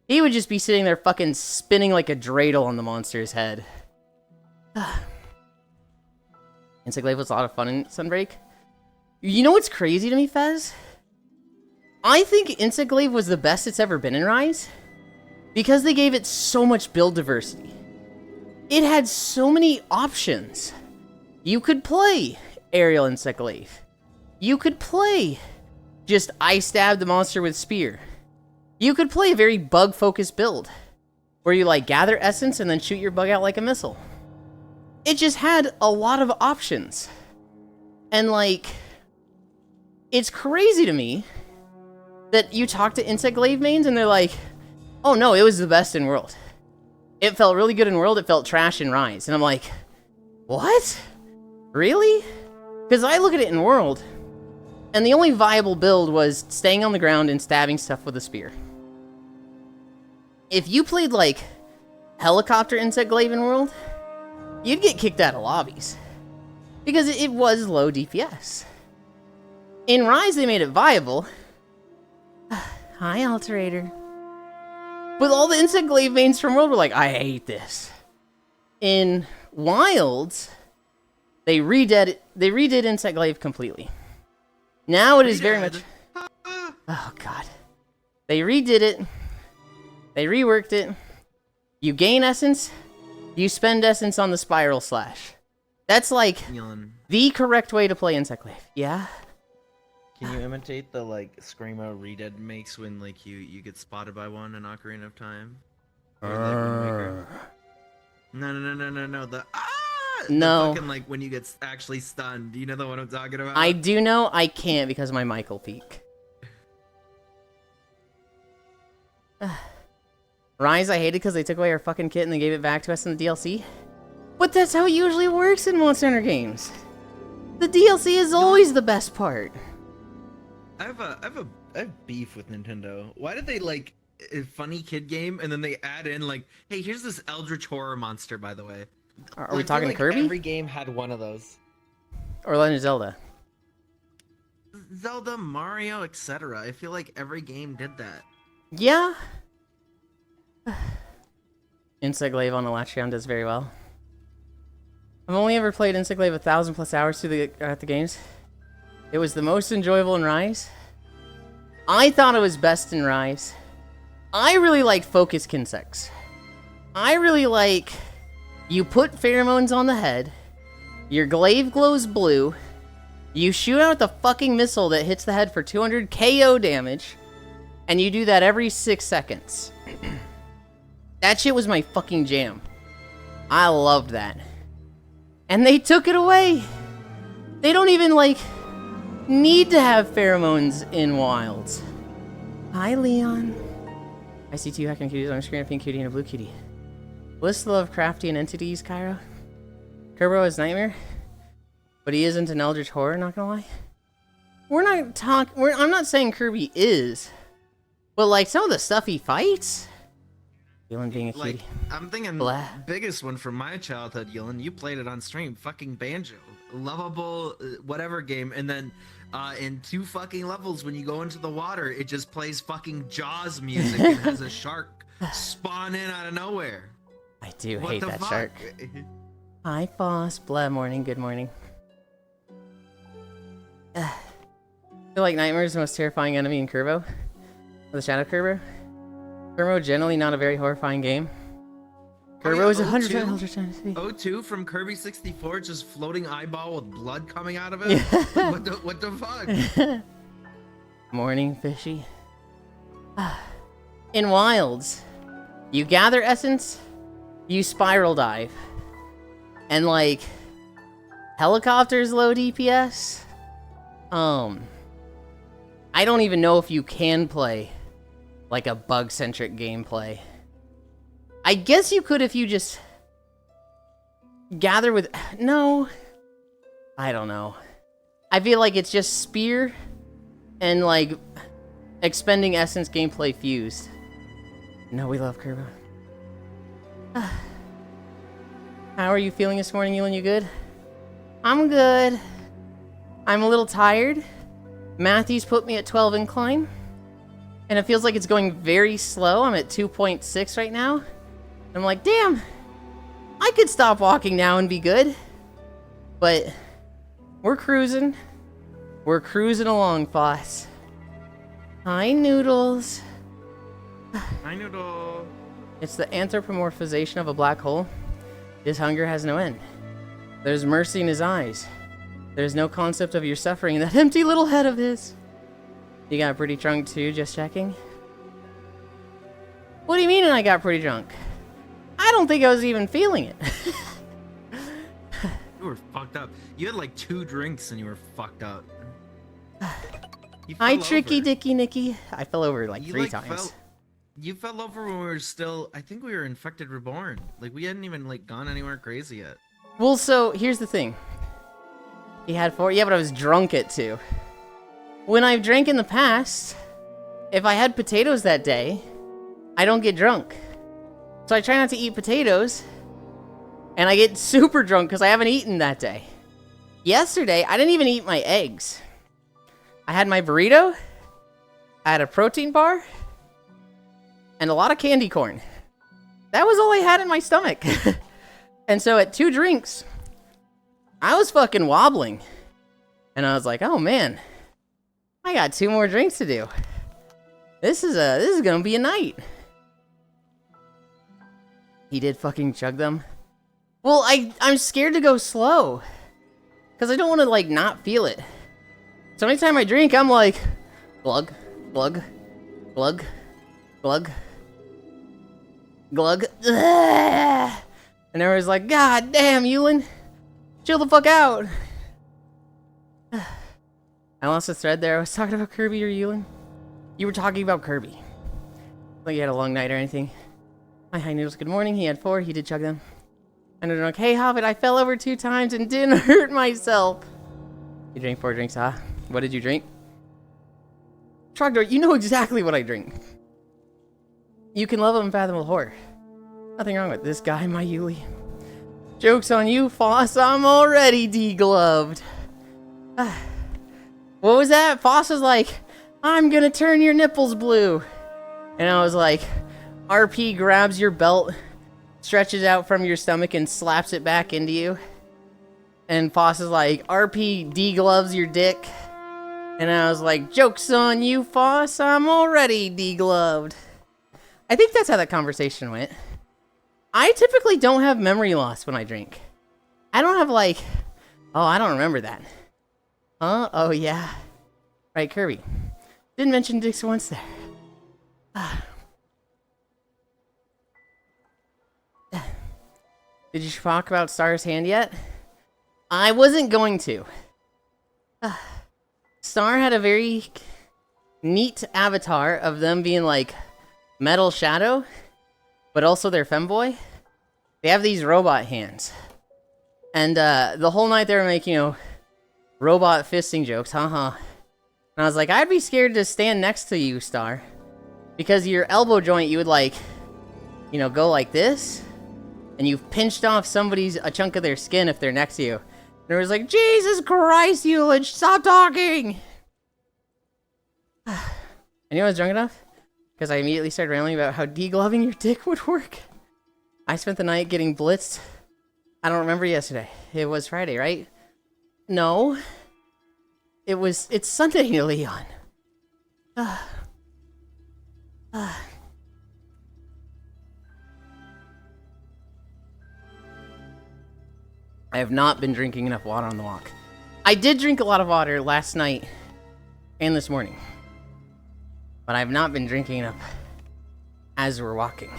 He would just be sitting there fucking spinning like a dreidel on the monster's head. Insect Glaive was a lot of fun in Sunbreak. You know what's crazy to me, Fez? I think Insect Glaive was the best it's ever been in Rise. Because they gave it so much build diversity. It had so many options. You could play Aerial Insect Glaive. You could play just Ice Stab the monster with Spear. You could play a very bug-focused build, where you like gather essence and then shoot your bug out like a missile. It just had a lot of options. And like, it's crazy to me that you talk to Insect Glaive mains and they're like, oh no, it was the best in World. It felt really good in World, it felt trash in Rise. And I'm like, what? Really? Because I look at it in World, and the only viable build was staying on the ground and stabbing stuff with a spear. If you played like Helicopter Insect Glaive in World, you'd get kicked out of lobbies. Because it was low DPS. In Rise, they made it viable. Hi, Alterator. But all the Insect Glaive mains from World were like, I hate this. In Wilds, they redid Insect Glaive completely. Now it is very much... Oh, God. They redid it. They reworked it. You gain essence. You spend essence on the Spiral Slash. That's like the correct way to play Insect Glaive. Yeah? Can you imitate the like screamo Dead makes when like you get spotted by one in Ocarina of Time? Or like Wind Waker? No. The No. The fucking like when you get actually stunned. You know the one I'm talking about? I do know I can't because of my Michael peak. Rise, I hated because they took away our fucking kit and they gave it back to us in the DLC. But that's how it usually works in Monster Hunter games. The DLC is always the best part. I have beef with Nintendo. Why did they like a funny kid game and then they add in like, hey, here's this eldritch horror monster, by the way. Are we I feel talking like Kirby? Every game had one of those. Or Legend of Zelda? Zelda, Mario, etc. I feel like every game did that. Yeah. Insect Glaive on the Latchion does very well. I've only ever played Insect Glaive 1,000+ hours through the games. It was the most enjoyable in Rise. I thought it was best in Rise. I really like focus insects. I really like you put pheromones on the head, your glaive glows blue, you shoot out the fucking missile that hits the head for 200 KO damage, and you do that every 6 seconds. That shit was my fucking jam. I loved that. And they took it away. They don't even, like, need to have pheromones in Wilds. Hi, Leon. I see 2 hacking cuties on the screen, a pink cutie and a blue cutie. List of Lovecraftian entities, Cairo. Kerbo is Nightmare. But he isn't an eldritch horror, not gonna lie. I'm not saying Kirby is. But, like, some of the stuff he fights... Yulind being a cutie. Like, I'm thinking Blah. biggest one from my childhood, Yulind. You played it on stream. Fucking Banjo. Lovable, whatever game. And then in 2 fucking levels, when you go into the water, it just plays fucking Jaws music and has a shark spawn in out of nowhere. I do What hate the that fuck? shark. Hi, boss. Blah, morning. Good morning. I feel like Nightmare is the most terrifying enemy in Kerbo. The Shadow Kerbo. Kerbo generally not a very horrifying game. Kerbo is 100 times older than O2 from Kirby 64, just floating eyeball with blood coming out of it? What the fuck? Morning, fishy. In Wilds, you gather essence, you spiral dive. And like, helicopters low DPS. I don't even know if you can play like a bug-centric gameplay. I guess you could if you just gather with... No. I don't know. I feel like it's just spear and, like, expending essence gameplay fused. No, we love Kerbo. How are you feeling this morning, Yulind? You good? I'm good. I'm a little tired. Matthews put me at 12 incline. And it feels like it's going very slow. I'm at 2.6 right now. I'm like, damn, I could stop walking now and be good. But we're cruising. We're cruising along, boss. Hi, Noodles. I know. It's the anthropomorphization of a black hole. His hunger has no end. There's mercy in his eyes. There's no concept of your suffering in that empty little head of his. You got pretty drunk too, just checking? What do you mean I got pretty drunk? I don't think I was even feeling it. You were fucked up. You had like 2 drinks and you were fucked up. You Hi, fell Tricky over. Dicky Nicky. I fell over like You, 3 like, times. You fell over when we were still... I think we were infected reborn. Like, we hadn't even, like, gone anywhere crazy yet. Well, so, here's the thing. He had 4? Yeah, but I was drunk at 2. When I've drank in the past, if I had potatoes that day, I don't get drunk. So I try not to eat potatoes, and I get super drunk because I haven't eaten that day. Yesterday, I didn't even eat my eggs. I had my burrito, I had a protein bar, and a lot of candy corn. That was all I had in my stomach. And so at 2 drinks, I was fucking wobbling. And I was like, oh man, I got 2 more drinks to do. This is gonna be a night. He did fucking chug them. Well, I'm scared to go slow. Because I don't want to, like, not feel it. So anytime I drink, I'm like, glug, glug, glug, glug, glug. Ugh. And everyone's like, God damn, Yulind, chill the fuck out. I lost the thread there. I was talking about Kirby or Yulind. You were talking about Kirby. Like you had a long night or anything. Hi, High Noodles. Good morning. He had 4. He did chug them. And they're like, hey, Hobbit, I fell over 2 times and didn't hurt myself. You drank 4 drinks, huh? What did you drink? Trogdor, you know exactly what I drink. You can love unfathomable horror. Nothing wrong with this guy, my Yuli. Joke's on you, Foss. I'm already degloved. What was that? Foss was like, I'm gonna turn your nipples blue. And I was like, RP grabs your belt, stretches out from your stomach, and slaps it back into you. And Foss is like, RP degloves your dick. And I was like, joke's on you, Foss. I'm already degloved. I think that's how that conversation went. I typically don't have memory loss when I drink. I don't have like, oh, I don't remember that. Huh? Oh, yeah. Right, Kirby. Didn't mention dicks once there. Did you talk about Star's hand yet? I wasn't going to. Star had a very neat avatar of them being like Metal Shadow, but also their femboy. They have these robot hands. And the whole night they were making, robot fisting jokes, haha. And I was like, I'd be scared to stand next to you, Star. Because your elbow joint, you would like, go like this. And you've pinched off a chunk of their skin if they're next to you. And it was like, Jesus Christ, Yulind, stop talking! And you know I was drunk enough? Because I immediately started rambling about how degloving your dick would work. I spent the night getting blitzed. I don't remember yesterday. It was Friday, right? No. It's Sunday, Leon. I have not been drinking enough water on the walk. I did drink a lot of water last night and this morning. But I have not been drinking enough as we're walking.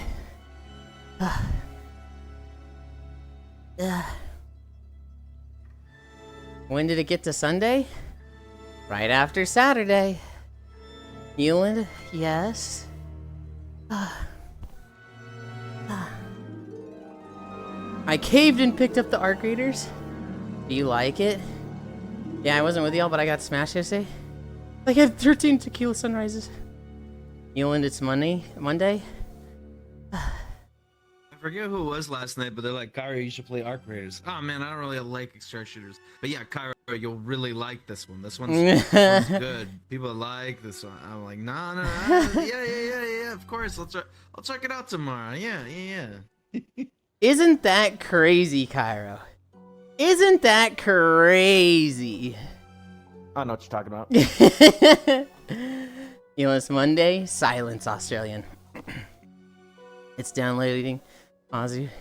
When did it get to Sunday? Right after Saturday. Yulind, yes. I caved and picked up the Arc Raiders. Do you like it? Yeah, I wasn't with y'all, but I got smashed yesterday. I had 13 tequila sunrises. Yulind, it's Monday? I forget who it was last night, but they're like, Kyra, you should play Arc Raiders. Oh man, I don't really like extra shooters. But yeah, Kyra, you'll really like this one. This one's good. People like this one. I'm like, no. Yeah, of course. I'll check it out tomorrow. Yeah. Isn't that crazy, Cairo? Isn't that crazy? I know what you're talking about. It's Monday. Silence, Australian. It's downloading. Ozzy. So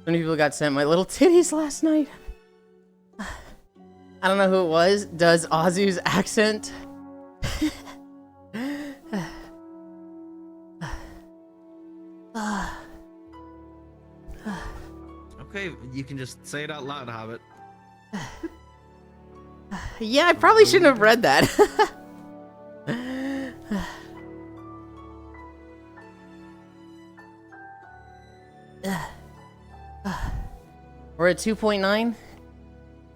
many people got sent my little titties last night. I don't know who it was. Does Ozu's accent? Okay, you can just say it out loud, Hobbit. Yeah, I probably shouldn't have read that. We're at 2.9.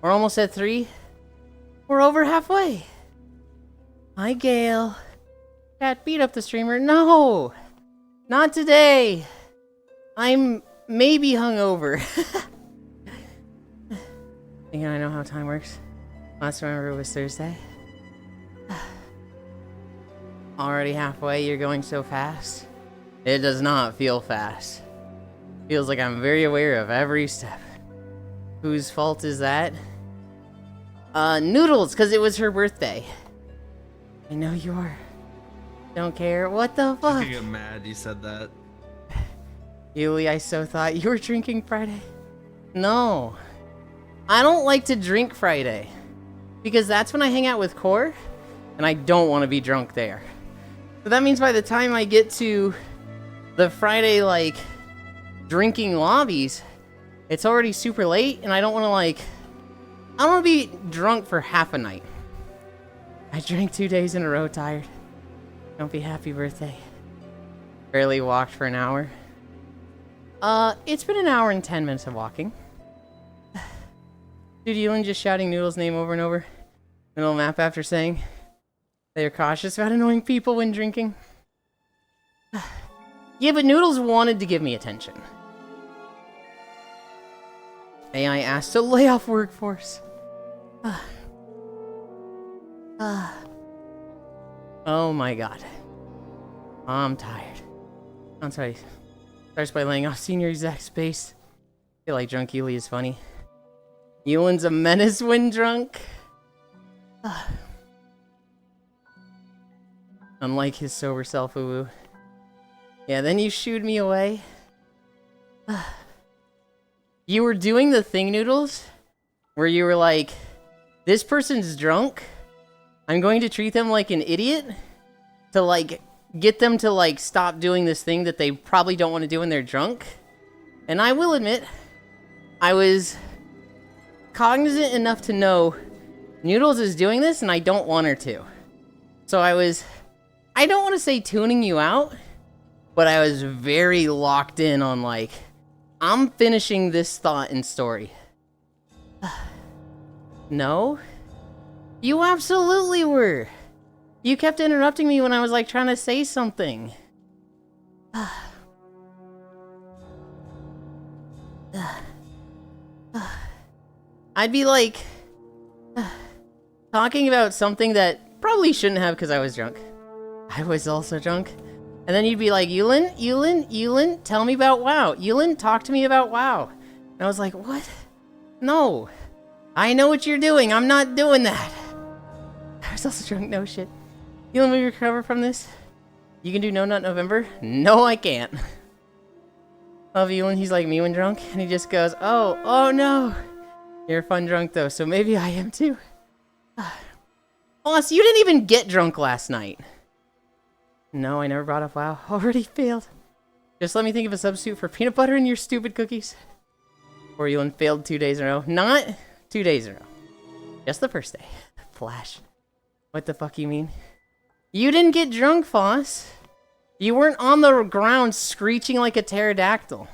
We're almost at 3. We're over halfway. Hi, Gail. Cat beat up the streamer. No! Not today. I'm maybe hungover. Thinking I know how time works. Last remember it was Thursday. Already halfway, you're going so fast. It does not feel fast. Feels like I'm very aware of every step. Whose fault is that? Noodles, because it was her birthday. I know you are. Don't care. What the fuck? I get mad you said that. Yuli, I so thought you were drinking Friday. No. I don't like to drink Friday. because that's when I hang out with Core, and I don't want to be drunk there. So that means by the time I get to the Friday, like, drinking lobbies, it's already super late, and I don't want to, like, I don't want to be drunk for half a night. I drank 2 days in a row, tired. Don't be happy birthday. Barely walked for an hour. It's been an hour and 10 minutes of walking. Dude, Yulind just shouting Noodle's name over and over. Middle of the map after saying they are cautious about annoying people when drinking. Yeah, but Noodles wanted to give me attention. AI asked to lay off workforce. Oh my god. I'm tired. I'm sorry. Starts by laying off senior exec space. I feel like drunk Yuli is funny. Yulind's a menace when drunk. Unlike his sober self, woo. Yeah, then you shooed me away. You were doing the thing, Noodles, where you were like, this person's drunk. I'm going to treat them like an idiot to, like, get them to, like, stop doing this thing that they probably don't want to do when they're drunk. And I will admit, I was cognizant enough to know Noodles is doing this and I don't want her to. So I don't want to say tuning you out, but I was very locked in on, like, I'm finishing this thought and story. No? You absolutely were. You kept interrupting me when I was, like, trying to say something. I'd be, like, talking about something that probably shouldn't have because I was drunk. I was also drunk. And then you'd be like, Yulind, tell me about WoW. Yulind, talk to me about WoW. And I was like, what? No. I know what you're doing. I'm not doing that. I was also drunk. No shit. Yulind, will you recover from this? You can do No Nut November? No, I can't. Love Yulind. He's like me when drunk. And he just goes, oh no. You're a fun drunk though, so maybe I am too. Boss, you didn't even get drunk last night. No, I never brought up WoW. Already failed. Just let me think of a substitute for peanut butter in your stupid cookies. Or Yulind failed 2 days in a row. Not 2 days in a row. Just the first day. Flash. What the fuck you mean? You didn't get drunk, Foss. You weren't on the ground screeching like a pterodactyl.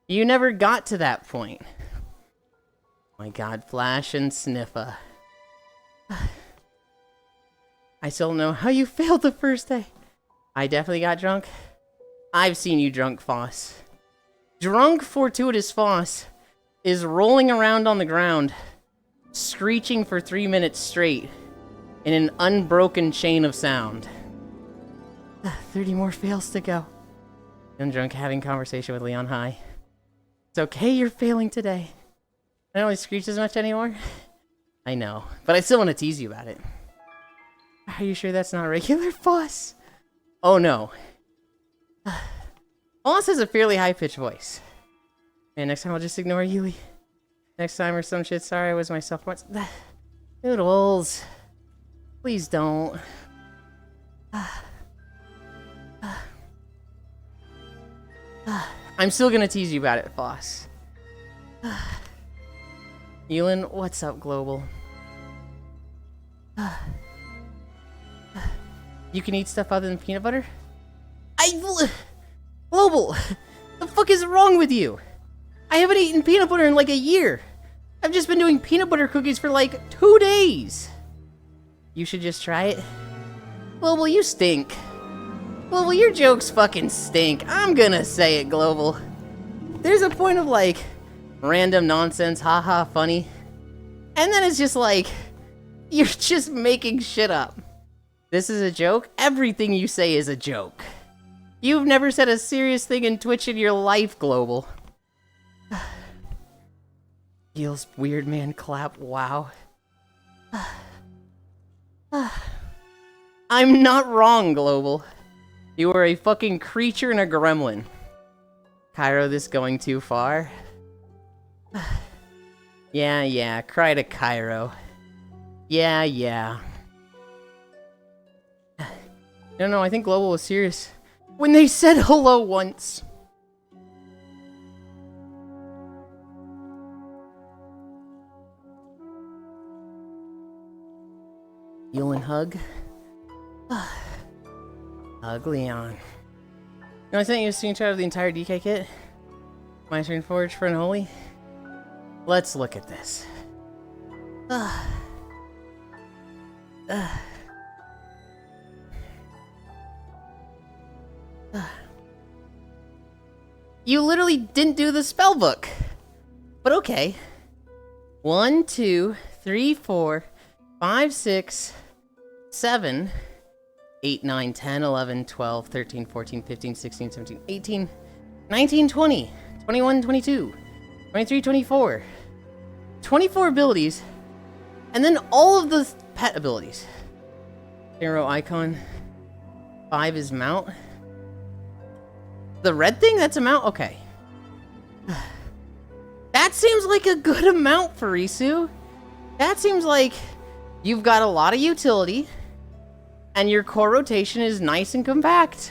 You never got to that point. My god, Flash and Sniffa. I still don't know how you failed the first day. I definitely got drunk. I've seen you drunk, Foss. Drunk Fortuitous Foss is rolling around on the ground, screeching for 3 minutes straight in an unbroken chain of sound. 30 more fails to go. I'm drunk having conversation with Leon High. It's okay, you're failing today. I don't really screech as much anymore. I know, but I still want to tease you about it. Are you sure that's not regular, Foss? Oh no. Foss has a fairly high-pitched voice. Man, next time I'll just ignore Yuli. Next time or some shit. Sorry, I was myself once. Noodles. Please don't. I'm still gonna tease you about it, Foss. Yulind, what's up, Global? You can eat stuff other than peanut butter? Global! The fuck is wrong with you? I haven't eaten peanut butter in like a year. I've just been doing peanut butter cookies for like 2 days. You should just try it. Global, you stink. Global, your jokes fucking stink. I'm gonna say it, Global. There's a point of like random nonsense, haha, funny. And then it's just like, you're just making shit up. This is a joke? Everything you say is a joke. You've never said a serious thing in Twitch in your life, Global. Feels weird, man. Clap. Wow. I'm not wrong, Global. You are a fucking creature and a gremlin. Cairo, this going too far? Yeah, cry to Cairo. Yeah. No, I think Global was serious when they said hello once. Yulind hug. Hug Leon. I sent you a screenshot of the entire DK kit. My turn forge for Unholy. Let's look at this. You literally didn't do the spell book. But okay. 1, 2, 3, 4, 5, 6, 7, 8, 9, 10, 11, 12, 13, 14, 15, 16, 17, 18, 19, 20, 21, 22, 23, 24. 24 abilities. And then all of the pet abilities. Hero icon. 5 is mount. The red thing? That's a mount? Okay. That seems like a good amount for Risu. That seems like you've got a lot of utility. And your core rotation is nice and compact.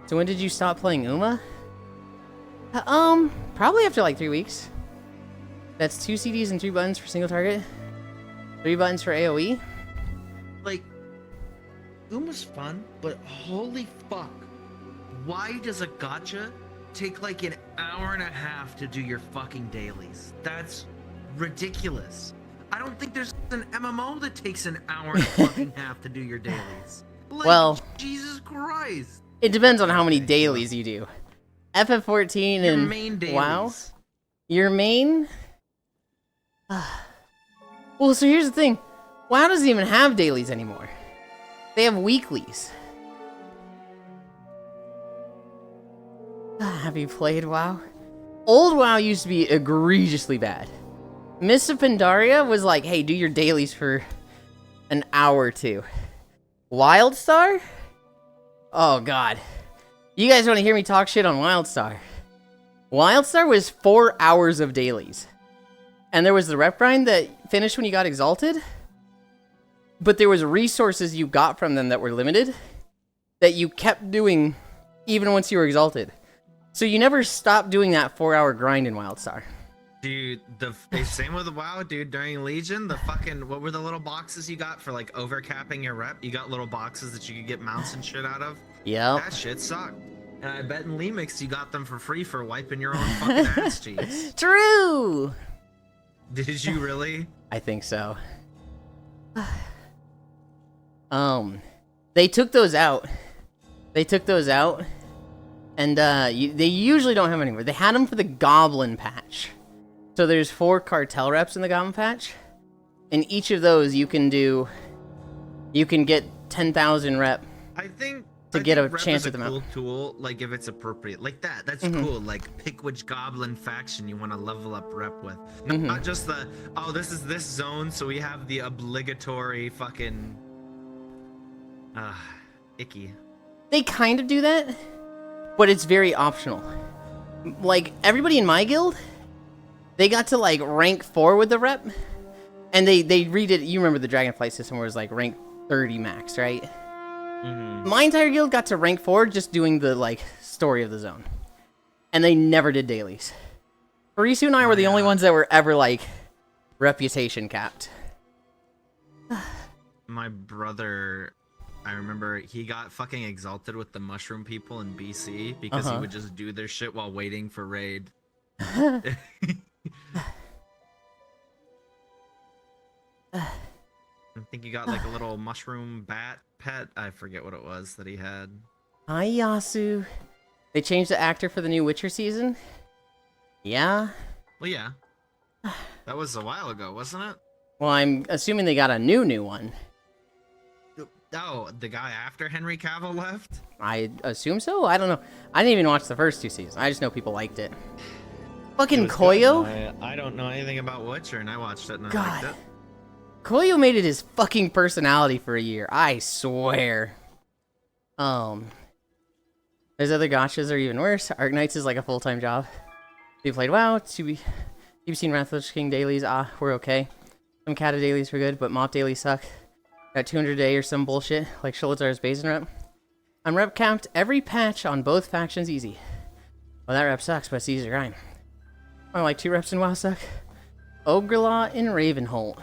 So when did you stop playing Uma? Probably after like 3 weeks. That's 2 CDs and 3 buttons for single target. 3 buttons for AoE. Like, Uma's fun, but holy fuck. Why does a gacha take like an hour and a half to do your fucking dailies? That's ridiculous. I don't think there's an MMO that takes an hour and a fucking half to do your dailies. Like, Well, Jesus Christ. it depends on how many dailies you do. FF14 Your and main dailies. WoW. Your main? Well, so here's the thing. WoW doesn't even have dailies anymore. They have weeklies. Have you played WoW? Old WoW used to be egregiously bad. Mists of Pandaria was like, hey, do your dailies for an hour or two. Wildstar? Oh, God. You guys want to hear me talk shit on Wildstar? Wildstar was 4 hours of dailies. And there was the rep grind that finished when you got exalted. But there was resources you got from them that were limited that you kept doing even once you were exalted. So you never stopped doing that 4-hour grind in Wildstar. Dude, the same with the WoW, dude. During Legion, the fucking, what were the little boxes you got for like overcapping your rep? You got little boxes that you could get mounts and shit out of. Yep. That shit sucked. And I bet in Lemix you got them for free for wiping your own fucking ass cheeks. True! Did you really? I think so. They took those out. And they usually don't have them anymore. They had them for the Goblin patch. So there's 4 cartel reps in the Goblin patch. And each of those you can get 10,000 rep. I think To get a rep chance is at the cool mount. tool, like if it's appropriate, like that. That's cool. Like pick which goblin faction you want to level up rep with, not just the this is this zone, so we have the obligatory fucking icky. They kind of do that, but it's very optional. Like everybody in my guild, they got to like rank 4 with the rep, and they redid. You remember the Dragonflight system where it was like rank 30 max, right? My entire guild got to rank 4 just doing the like story of the zone, and they never did dailies. Risu and I were the only ones that were ever like reputation capped. My brother, I remember he got fucking exalted with the mushroom people in BC because he would just do their shit while waiting for raid. I think he got like a little mushroom bat pet. I forget what it was that he had. Hi, Yasu. They changed the actor for the new Witcher season? Yeah? Well, yeah. That was a while ago, wasn't it? Well, I'm assuming they got a new one. Oh, the guy after Henry Cavill left? I assume so? I don't know. I didn't even watch the first 2 seasons. I just know people liked it. Fucking It was Koyo? good. I don't know anything about Witcher, and I watched it and I God. liked it. Koyo made it his fucking personality for a year. I swear. There's other gachas are even worse. Arknights is like a full-time job. We played WoW. You've seen Wrath of the King dailies. We're okay. Some kata dailies were good, but mop dailies suck. Got 200 a day or some bullshit, like Sholitzar's Basin rep. I'm rep capped every patch on both factions easy. Well, that rep sucks, but it's easy to grind. I like 2 reps in WoW suck. Ogrelaw in Ravenholt.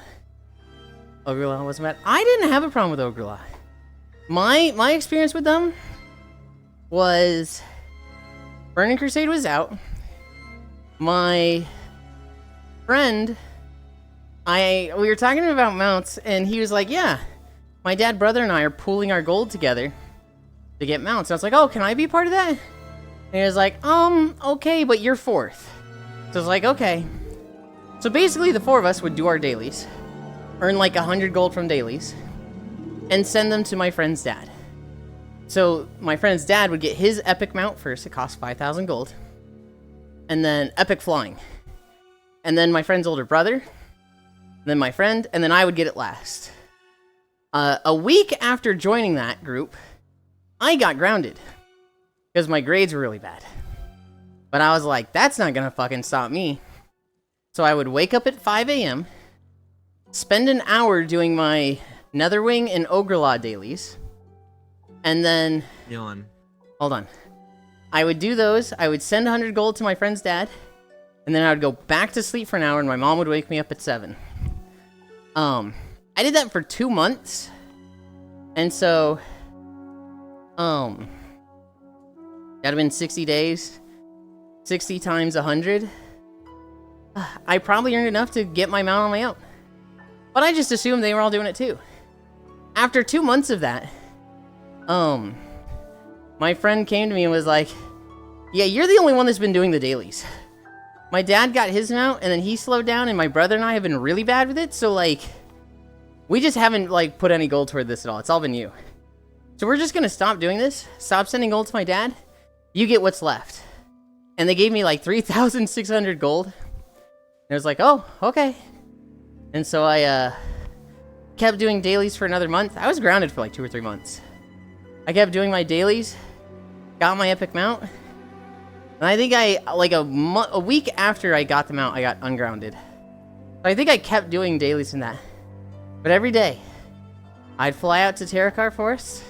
Ogrelaw wasn't bad. I didn't have a problem with Ogrelaw. My experience with them was Burning Crusade was out. My friend, we were talking about mounts, and he was like, yeah, my dad, brother, and I are pooling our gold together to get mounts. And I was like, oh, can I be part of that? And he was like, okay, but you're 4th. So I was like, okay. So basically, the 4 of us would do our dailies, earn like 100 gold from dailies, and send them to my friend's dad. So my friend's dad would get his epic mount first. It cost 5,000 gold. And then epic flying. And then my friend's older brother. Then my friend. And then I would get it last. A week after joining that group, I got grounded. Because my grades were really bad. But I was like, that's not gonna fucking stop me. So I would wake up at 5 a.m., spend an hour doing my Netherwing and Ogrelaw dailies, and then... Yulind. Hold on. I would do those, I would send 100 gold to my friend's dad, and then I would go back to sleep for an hour, and my mom would wake me up at 7. I did that for 2 months, and so... That'd have been 60 days. 60 times 100. I probably earned enough to get my mount on my own. But I just assumed they were all doing it too. After 2 months of that, my friend came to me and was like, yeah, you're the only one that's been doing the dailies. My dad got his mount and then he slowed down, and my brother and I have been really bad with it, so like, we just haven't like put any gold toward this at all. It's all been you. So we're just gonna stop doing this, stop sending gold to my dad, you get what's left. And they gave me like 3,600 gold. And I was like, oh, okay. And so I kept doing dailies for another month. I was grounded for like 2 or 3 months. I kept doing my dailies, got my epic mount, and I think like a week after I got the mount, I got ungrounded. So I think I kept doing dailies in that. But every day, I'd fly out to Terrakar Forest,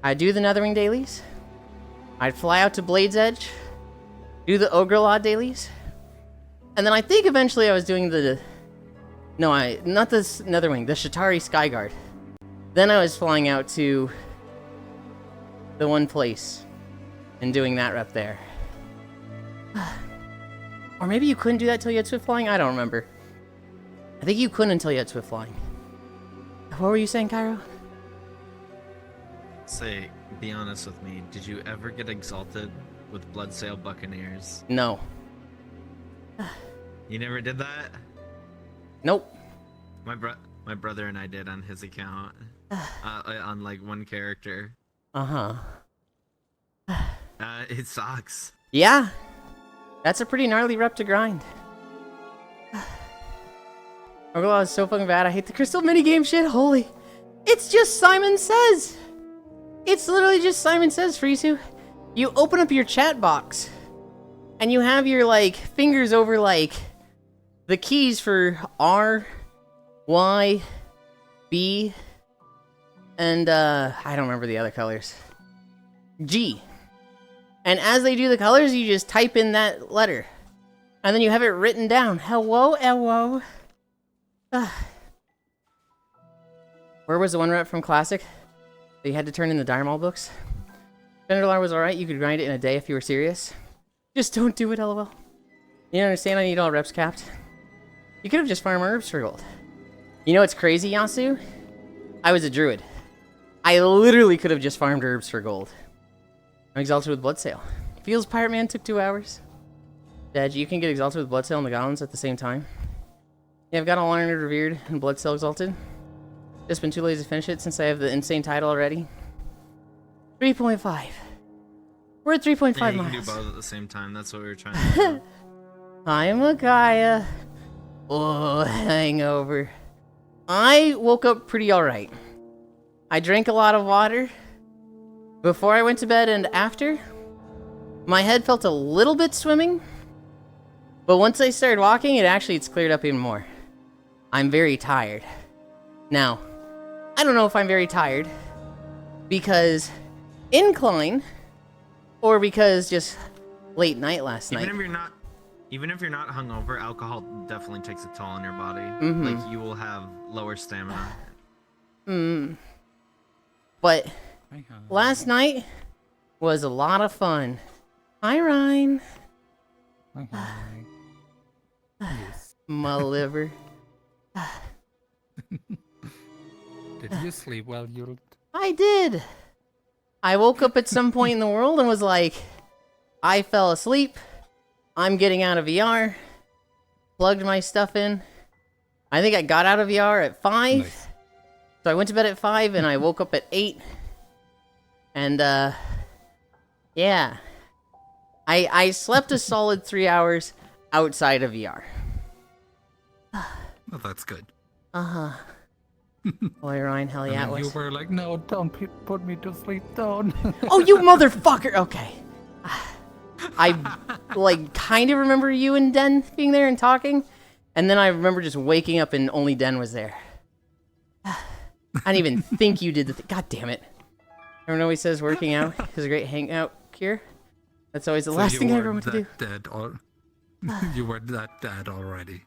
I'd do the Netherwing dailies, I'd fly out to Blade's Edge, do the Ogrelaw dailies, and then I think eventually I was doing the... No, not the Netherwing, the Shatari Skyguard. Then I was flying out to the one place and doing that rep there. Or maybe you couldn't do that till you had Swift Flying? I don't remember. I think you couldn't until you had Swift Flying. What were you saying, Cairo? Say, be honest with me. Did you ever get exalted with Bloodsail Buccaneers? No. You never did that? Nope. My brother and I did on his account. On like one character. Uh-huh. It sucks. Yeah. That's a pretty gnarly rep to grind. Ogrelaw is so fucking bad. I hate the crystal minigame shit. Holy. It's just Simon Says. It's literally just Simon Says, Frisu. You open up your chat box, and you have your, like, fingers over, like, the keys for R, Y, B, and, I don't remember the other colors. G. And as they do the colors, you just type in that letter. And then you have it written down. Hello, hello. Where was the one rep from Classic that you had to turn in the Diamond books? $10 was alright, you could grind it in a day if you were serious. Just don't do it, lol. You don't understand, I need all reps capped. You could have just farmed herbs for gold. You know what's crazy, Yasu? I was a druid. I literally could have just farmed herbs for gold. I'm exalted with Bloodsail. Feels Pirate Man took 2 hours. Dad, you can get exalted with Bloodsail and the Goblins at the same time. Yeah, I've got all honored, revered, and Bloodsail exalted. Just been too lazy to finish it since I have the insane title already. 3.5. We're at 3.5 Yeah, you miles. can do both at the same time. That's what we were trying to do. Hi, Makaya. Oh, hangover. I woke up pretty alright. I drank a lot of water before I went to bed and after. My head felt a little bit swimming, but once I started walking, it's cleared up even more. I'm very tired. Now, I don't know if I'm very tired because incline or because just late night last night. Even if you're not hungover, alcohol definitely takes a toll on your body. Mhm. Like you will have lower stamina. But last night was a lot of fun. Hi, Ryan. Yes. My liver. Did you sleep well, Yulind? I did. I woke up at some point in the world and was like, I fell asleep. I'm getting out of VR. Plugged my stuff in. I think I got out of VR at 5. Nice. So I went to bed at 5 and I woke up at 8. And, yeah. I slept a solid 3 hours outside of VR. Well, that's good. Uh-huh. Boy, Ryan, hell yeah, it And you was. were like, no, don't put me to sleep, don't. Oh, you motherfucker! Okay. I, like, kind of remember you and Den being there and talking. And then I remember just waking up and only Den was there. I didn't even think you did the thing. God damn it. Everyone always says working out is a great hangout cure. That's always the last thing I ever want to do. You were that dead already.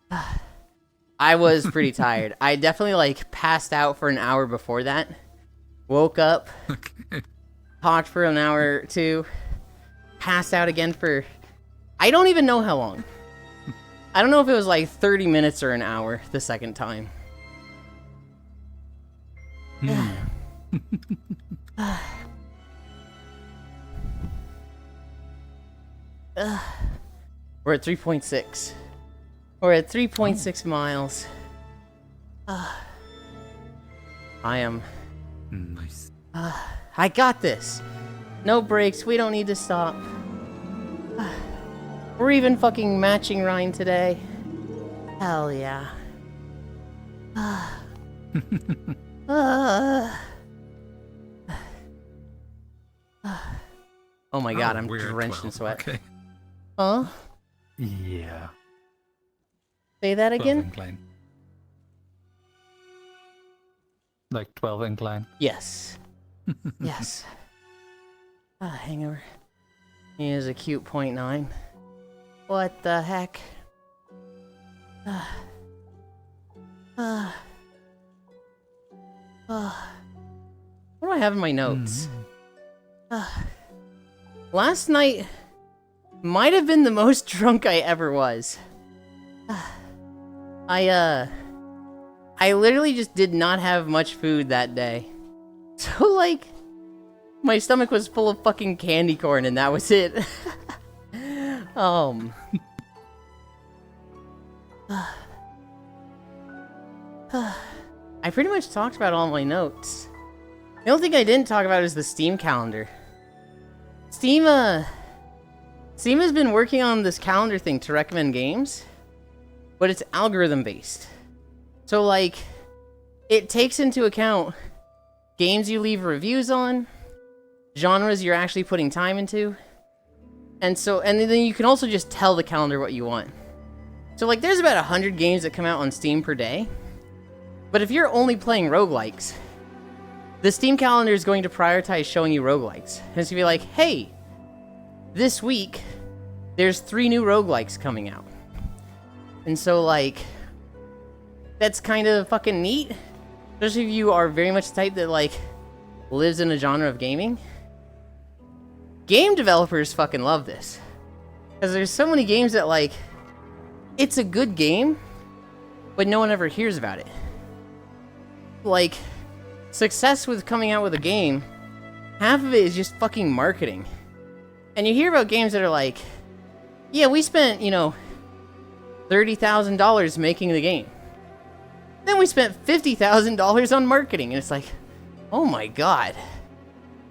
I was pretty tired. I definitely, like, passed out for an hour before that. Woke up. Okay. Talked for an hour or two. Passed out again for... I don't even know how long. I don't know if it was like 30 minutes or an hour the second time. We're at 3.6. We're at 3.6 miles. I am... Nice. I got this. No breaks. We don't need to stop. We're even fucking matching Ryan today. Hell yeah. Oh my god, I'm we're drenched in 12, sweat. Okay. Huh? Yeah. Say that 12 again? incline. Like 12 incline. Yes. Yes. Hangover. He is a cute 0.9. What the heck? What do I have in my notes? Last night might have been the most drunk I ever was. I literally just did not have much food that day. So, like, my stomach was full of fucking candy corn and that was it. I pretty much talked about all my notes. The only thing I didn't talk about is the Steam calendar. Steam has been working on this calendar thing to recommend games, but it's algorithm based. So, like, it takes into account games you leave reviews on, genres you're actually putting time into, and then you can also just tell the calendar what you want. So, like, there's about 100 games that come out on Steam per day, but if you're only playing roguelikes, the Steam calendar is going to prioritize showing you roguelikes. And it's going to be like, hey, this week, there's 3 new roguelikes coming out. And so, like, that's kind of fucking neat. Especially if you are very much the type that, like, lives in a genre of gaming. Game developers fucking love this. Because there's so many games that, like, it's a good game, but no one ever hears about it. Like, success with coming out with a game, half of it is just fucking marketing. And you hear about games that are like, yeah, we spent, you know, $30,000 making the game. Then we spent $50,000 on marketing, and it's like, oh my god,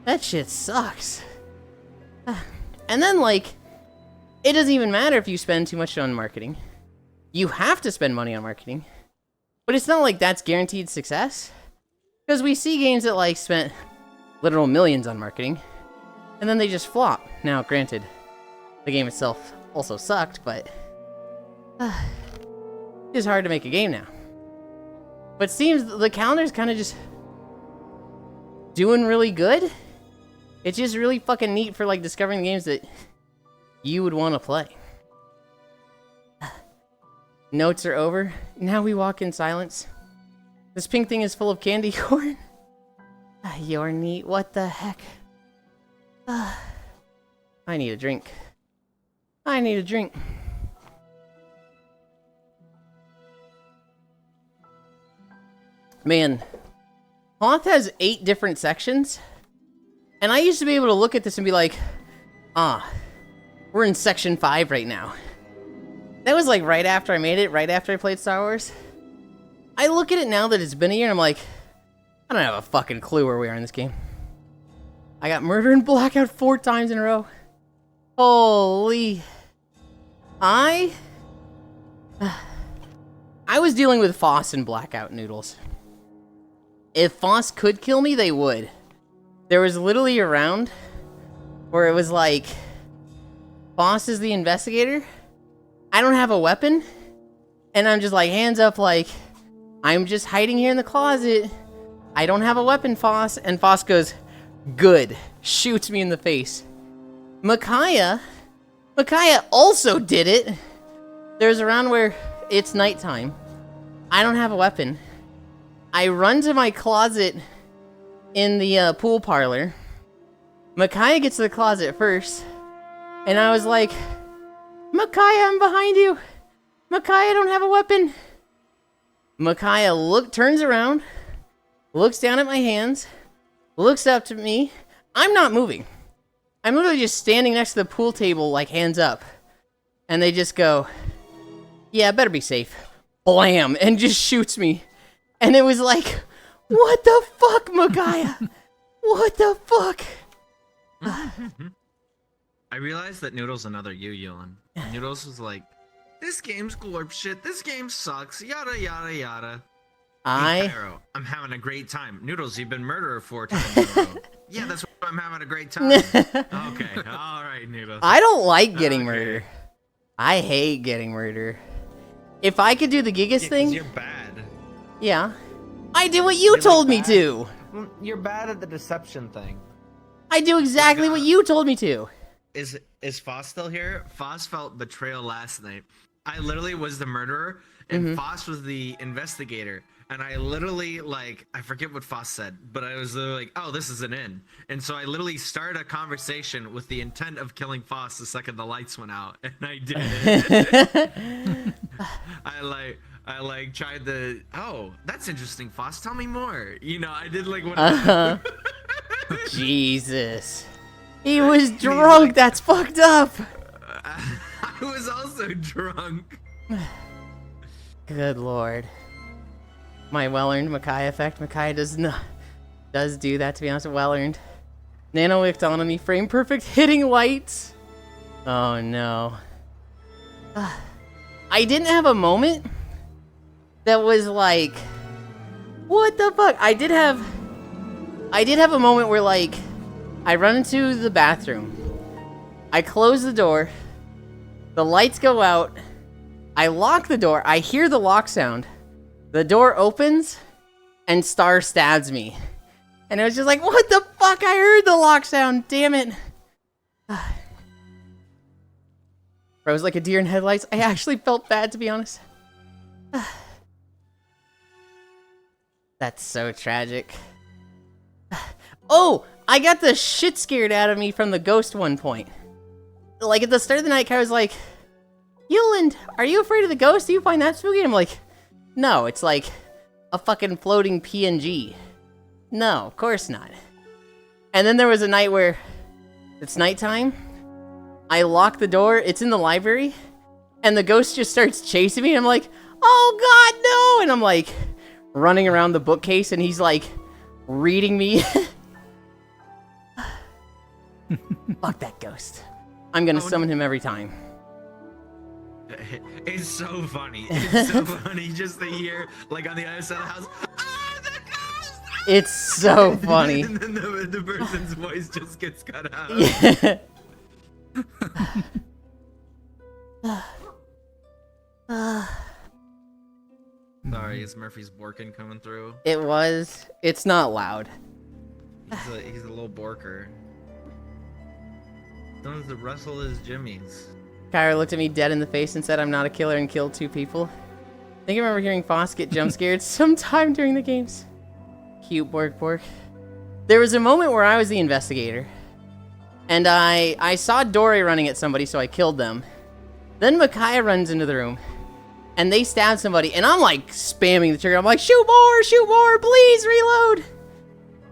that shit sucks. And then, like, it doesn't even matter if you spend too much on marketing. You have to spend money on marketing. But it's not like that's guaranteed success. Because we see games that, like, spent literal millions on marketing, and then they just flop. Now, granted, the game itself also sucked, but it's hard to make a game now. But seems the calendar's kind of just doing really good. It's just really fucking neat for like discovering games that you would want to play. Notes are over. Now we walk in silence. This pink thing is full of candy corn. You're neat. What the heck? I need a drink. I need a drink. Man, Hoth has 8 different sections. And I used to be able to look at this and be like, we're in section 5 right now. That was like right after I made it, right after I played Star Wars. I look at it now that it's been a year and I'm like, I don't have a fucking clue where we are in this game. I got murder and blackout 4 times in a row. Holy. I was dealing with Foss and blackout noodles. If Foss could kill me, they would. There was literally a round where it was like, Foss is the investigator. I don't have a weapon. And I'm just like, hands up, like, I'm just hiding here in the closet. I don't have a weapon, Foss. And Foss goes, good. Shoots me in the face. Micaiah also did it. There's a round where it's nighttime. I don't have a weapon. I run to my closet in the pool parlor. Micaiah gets to the closet first. And I was like, Micaiah, I'm behind you. Micaiah, I don't have a weapon. Micaiah turns around, looks down at my hands, looks up to me. I'm not moving. I'm literally just standing next to the pool table, like hands up. And they just go, yeah, better be safe. Blam! And just shoots me. And it was like, what the fuck, Micaiah? What the fuck? I realized that Noodle's another you, Yulind. Noodles was like, this game's glorp shit, this game sucks, yada yada yada. Hey, Pyro, I'm having a great time. Noodles, you've been murderer 4 times in a row. Yeah, that's why I'm having a great time. Okay, alright, Noodles. I don't like getting murder. I hate getting murder. If I could do the Gigas thing... You're bad. Yeah. I do what you told me to. You're bad at the deception thing. I do exactly what you told me to. Is Foss still here? Foss felt betrayal last night. I literally was the murderer, and Foss was the investigator. And I literally, like, I forget what Foss said, but I was literally like, oh, this is an in. And so I literally started a conversation with the intent of killing Foss the second the lights went out. And I did it. I like tried to, oh, that's interesting, Foss. Tell me more. You know, I did like what Jesus. He was drunk. That's fucked up. I was also drunk. Good lord. My well-earned Micaiah effect. Micaiah does do that, to be honest. Well-earned. Nano economy, frame perfect, hitting lights. Oh no. I didn't have a moment that was like, what the fuck? I did have a moment where, like, I run into the bathroom. I close the door. The lights go out. I lock the door. I hear the lock sound. The door opens, and Star stabs me. And it was just like, what the fuck? I heard the lock sound. Damn it. Froze like a deer in headlights. I actually felt bad, to be honest. That's so tragic. Oh, I got the shit scared out of me from the ghost one point. Like, at the start of the night, I was like, Yulind, are you afraid of the ghost? Do you find that spooky? And I'm like, no, it's like a fucking floating PNG. No, of course not. And then there was a night where it's nighttime. I lock the door. It's in the library. And the ghost just starts chasing me. And I'm like, oh god, no! And I'm like running around the bookcase and he's like reading me. Fuck that ghost. I'm gonna summon him every time. It's so funny. It's so funny just to hear, like, on the other side of the house, ah, the ghost! Ah! It's so funny. And then the person's voice just gets cut out. Yeah. Sorry, it's Murphy's Borkin coming through. It was. It's not loud. He's a little Borker. Someone's the Russell is Jimmy's. Kyra looked at me dead in the face and said I'm not a killer and killed 2 people. I think I remember hearing Foss get jump scared sometime during the games. Cute Bork Bork. There was a moment where I was the investigator. And I saw Dory running at somebody, so I killed them. Then Micaiah runs into the room. And they stab somebody, and I'm like spamming the trigger. I'm like, shoot more, please reload.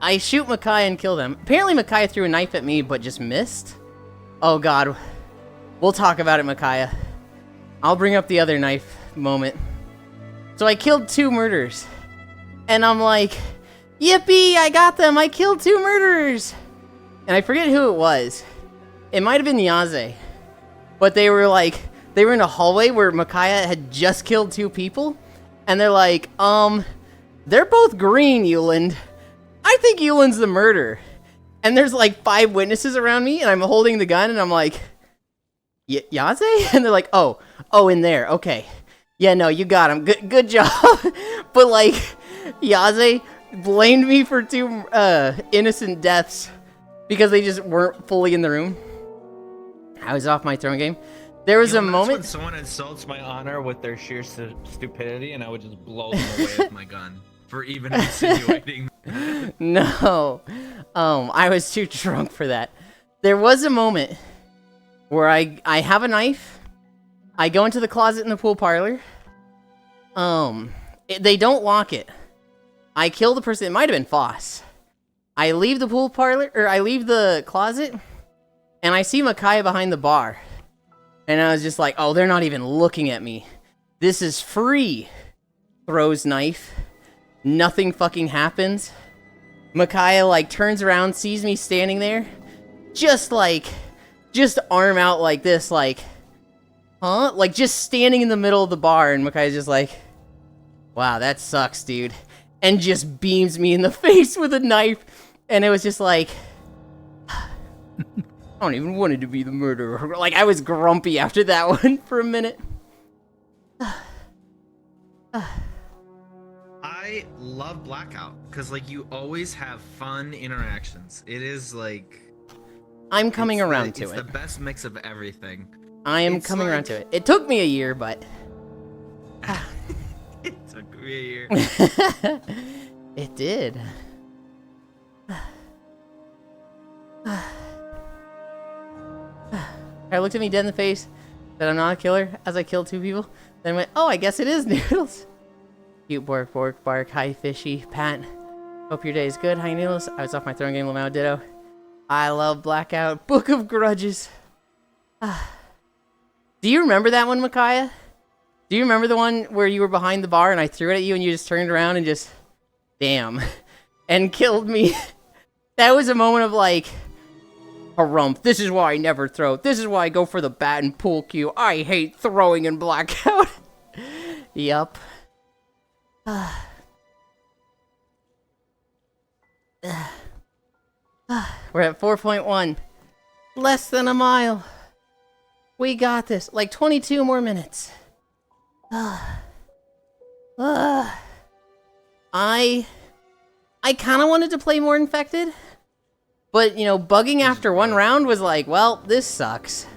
I shoot Micaiah and kill them. Apparently Micaiah threw a knife at me, but just missed. Oh god. We'll talk about it, Micaiah. I'll bring up the other knife moment. So I killed 2 murderers. And I'm like, yippee, I got them. I killed 2 murderers. And I forget who it was. It might have been Yaze. But they were like, they were in a hallway where Micaiah had just killed 2 people. And they're like, they're both green, Yulind. I think Yulind's the murderer. And there's like 5 witnesses around me, and I'm holding the gun, and I'm like, Yaze? And they're like, oh, in there, okay. Yeah, no, you got him. Good job. But like, Yaze blamed me for 2 innocent deaths because they just weren't fully in the room. I was off my throwing game. There was a moment when someone insults my honor with their sheer stupidity, and I would just blow them away with my gun for even insinuating. No. I was too drunk for that. There was a moment where I have a knife. I go into the closet in the pool parlor. They don't lock it. I kill the person. It might have been Foss. I leave the pool parlor, or I leave the closet, and I see Micaiah behind the bar. And I was just like, oh, they're not even looking at me. This is free. Throws knife. Nothing fucking happens. Micaiah, like, turns around, sees me standing there. Just arm out like this, like, huh? Like, just standing in the middle of the bar. And Micaiah's just like, wow, that sucks, dude. And just beams me in the face with a knife. And it was just like, I don't even want to be the murderer. Like, I was grumpy after that one for a minute. I love Blackout because like you always have fun interactions. It is like I'm coming around to it's it. the best mix of everything. I am coming around to it. It took me a year, but It took me a year. it did. I looked at me dead in the face, said I'm not a killer, as I killed 2 people. Then went, oh, I guess it is Noodles. Cute Bork Bork Bark, hi Fishy, Pat. Hope your day is good, hi Noodles. I was off my throwing game, Lamau Ditto. I love Blackout, Book of Grudges. Do you remember that one, Micaiah? Do you remember the one where you were behind the bar and I threw it at you and you just turned around and just, damn, and killed me? That was a moment of like, harump, this is why I never throw. This is why I go for the bat and pool cue. I hate throwing in Blackout. Yup. We're at 4.1. Less than a mile. We got this. Like 22 more minutes. I kind of wanted to play more Infected. But, you know, bugging after 1 round was like, well, this sucks.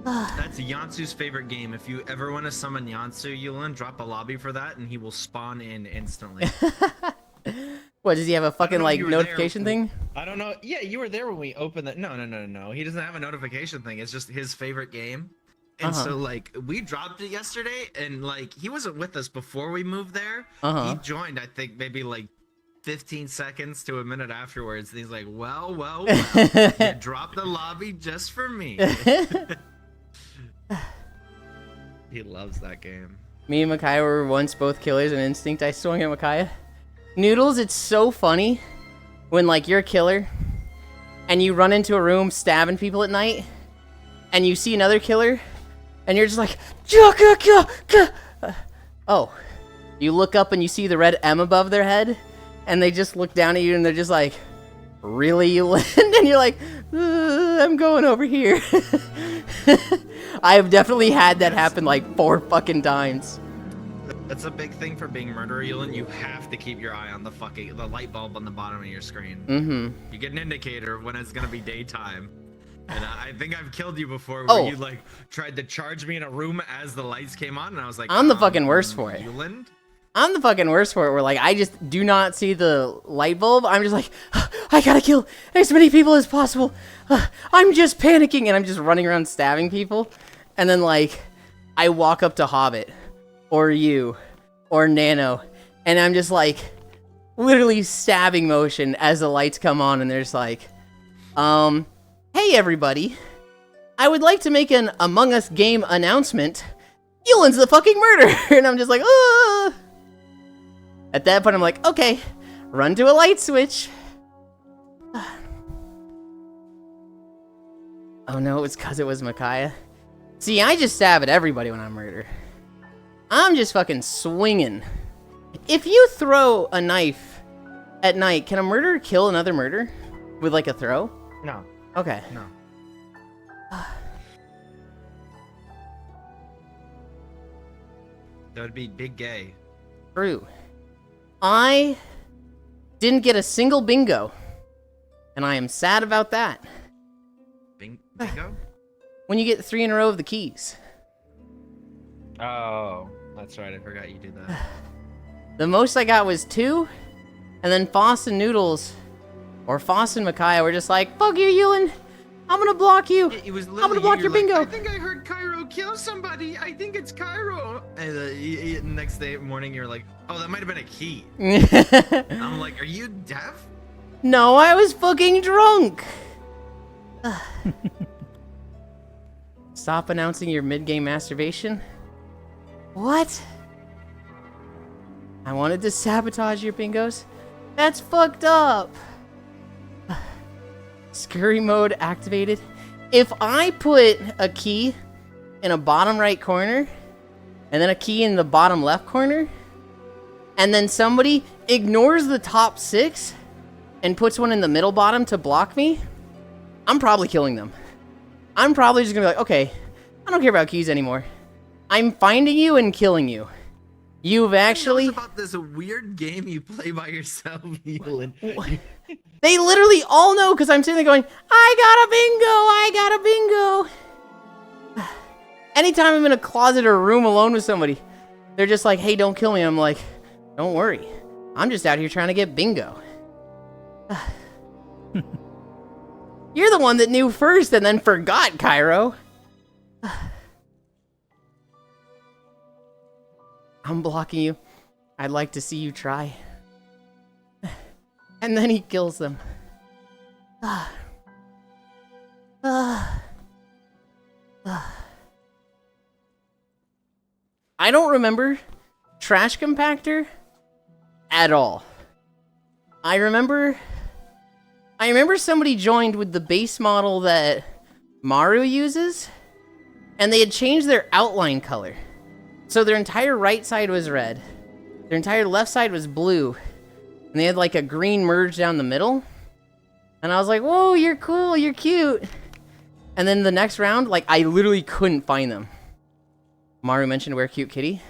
That's Yansu's favorite game. If you ever want to summon Yansu, Yulind, drop a lobby for that and he will spawn in instantly. What, does he have a fucking, like, you were notification there. thing? I don't know. Yeah, you were there when we opened that. No. He doesn't have a notification thing. It's just his favorite game. And so, like, we dropped it yesterday, and, like, he wasn't with us before we moved there. He joined, I think, maybe, like, 15 seconds to a minute afterwards. And he's like, well, you dropped the lobby just for me. He loves that game. Me and Micaiah were once both killers in Instinct. I swung at Micaiah. Noodles, it's so funny when, like, you're a killer and you run into a room stabbing people at night and you see another killer and you're just like, oh, you look up and you see the red M above their head and they just look down at you and they're just like, really, Yulind? And you're like, I'm going over here. I have definitely had that happen like 4 fucking times. That's a big thing for being murderer, Yulind. You have to keep your eye on the light bulb on the bottom of your screen. Mm-hmm. You get an indicator of when it's gonna be daytime. And I think I've killed you before Oh. where you like tried to charge me in a room as the lights came on, and I was like, I'm the fucking worst for it. Yulind? I'm the fucking worst for it, where like I just do not see the light bulb. I'm just like, I gotta kill as many people as possible. I'm just panicking and I'm just running around stabbing people. And then like, I walk up to Hobbit, or you, or Nano, and I'm just like, literally stabbing motion as the lights come on, and there's like, hey everybody, I would like to make an Among Us game announcement. Yulind's the fucking murderer, and I'm just like, ah. At that point, I'm like, okay, run to a light switch. Oh no, it was because it was Micaiah. See, I just stab at everybody when I murder. I'm just fucking swinging. If you throw a knife at night, can a murderer kill another murderer with like a throw? No. Okay. No. That would be big gay. True. I didn't get a single bingo, and I am sad about that. Bingo? When you get 3 in a row of the keys. Oh, that's right. I forgot you did that. The most I got was 2, and then Foss and Noodles, or Foss and Micaiah were just like, fuck you, Yulind. I'm gonna block you. It was I'm gonna block your bingo. I think I heard Cairo kill somebody. I think it's Cairo. And next morning, you're like, oh, that might have been a key. I'm like, are you deaf? No, I was fucking drunk. Stop announcing your mid-game masturbation. What? I wanted to sabotage your bingos? That's fucked up. Scurry mode activated. If I put a key in a bottom right corner, and then a key in the bottom left corner, and then somebody ignores the top 6 and puts one in the middle bottom to block me, I'm probably killing them. I'm probably just gonna be like, okay, I don't care about keys anymore. I'm finding you and killing you. You've actually... Who knows about this weird game you play by yourself, Yulind? They literally all know, because I'm sitting there going, I got a bingo. Anytime I'm in a closet or a room alone with somebody, they're just like, hey, don't kill me. I'm like, don't worry. I'm just out here trying to get bingo. You're the one that knew first and then forgot, Cairo. I'm blocking you. I'd like to see you try. And then he kills them. I don't remember trash compactor at all. I remember somebody joined with the base model that Maru uses, and they had changed their outline color. So their entire right side was red, their entire left side was blue, and they had like a green merge down the middle. And I was like, whoa, you're cool, you're cute. And then the next round, like, I literally couldn't find them. Maru mentioned Where Cute Kitty.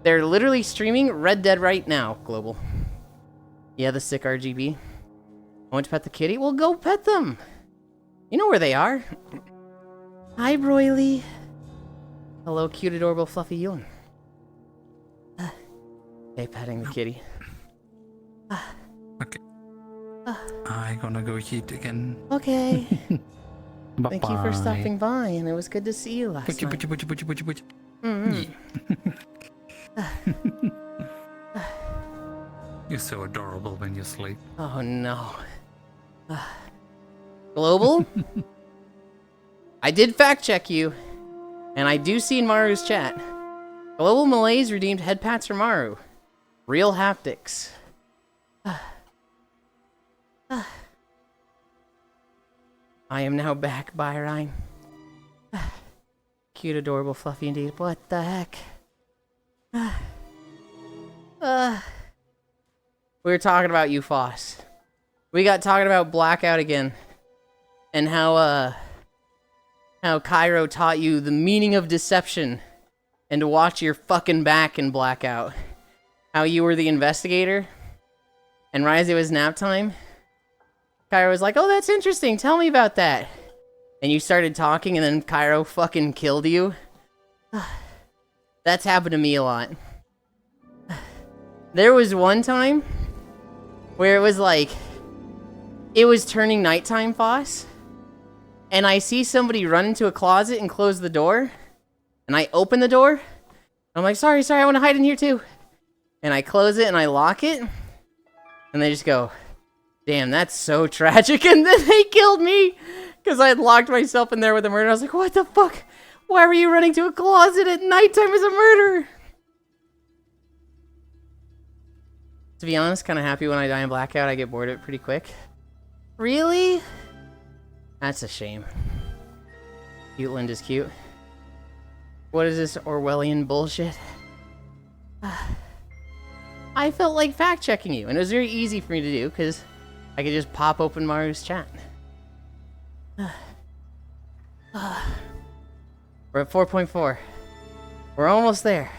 They're literally streaming Red Dead right now, Global. Yeah, the sick RGB. I want to pet the kitty? Well, go pet them. You know where they are. Hi, Broily. Hello, cute, adorable, fluffy Yulind. Hey, petting the kitty. Okay. I gonna go eat again. Okay. Bye-bye. Thank you for stopping by, and it was good to see you last night. Mm-hmm. You're so adorable when you sleep. Oh no. Global? I did fact check you, and I do see in Maru's chat. Global Malays redeemed head pats for Maru. Real haptics. I am now back, Byron. Cute, adorable, fluffy indeed. What the heck? We were talking about you, Foss. We got talking about Blackout again. And how Cairo taught you the meaning of deception and to watch your fucking back and blackout. How you were the investigator, and right as it was nap time, Cairo was like, oh, that's interesting, tell me about that. And you started talking, and then Cairo fucking killed you. That's happened to me a lot. There was one time where it was like, it was turning nighttime, Foss, and I see somebody run into a closet and close the door, and I open the door. I'm like, sorry, I want to hide in here too. And I close it and I lock it, and they just go, damn, that's so tragic. And then they killed me because I had locked myself in there with a murder. I was like, what the fuck? Why were you running to a closet at nighttime as a murderer? To be honest, kind of happy when I die in blackout. I get bored of it pretty quick. Really? That's a shame. Yulind is cute. What is this Orwellian bullshit? I felt like fact-checking you, and it was very easy for me to do, because I could just pop open Maru's chat. We're at 4.4. We're almost there.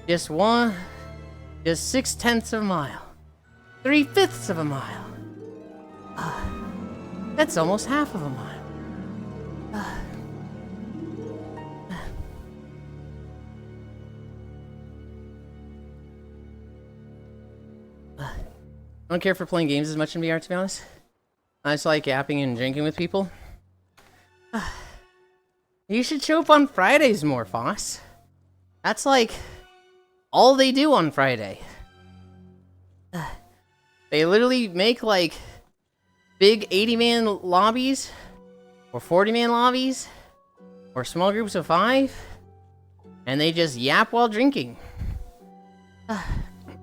Just 6/10 of a mile. 3/5 of a mile. That's almost half of a mile. I don't care for playing games as much in VR, to be honest. I just like yapping and drinking with people. You should show up on Fridays more, Foss. That's like all they do on Friday. They literally make like big 80-man lobbies, or 40-man lobbies, or small groups of 5, and they just yap while drinking.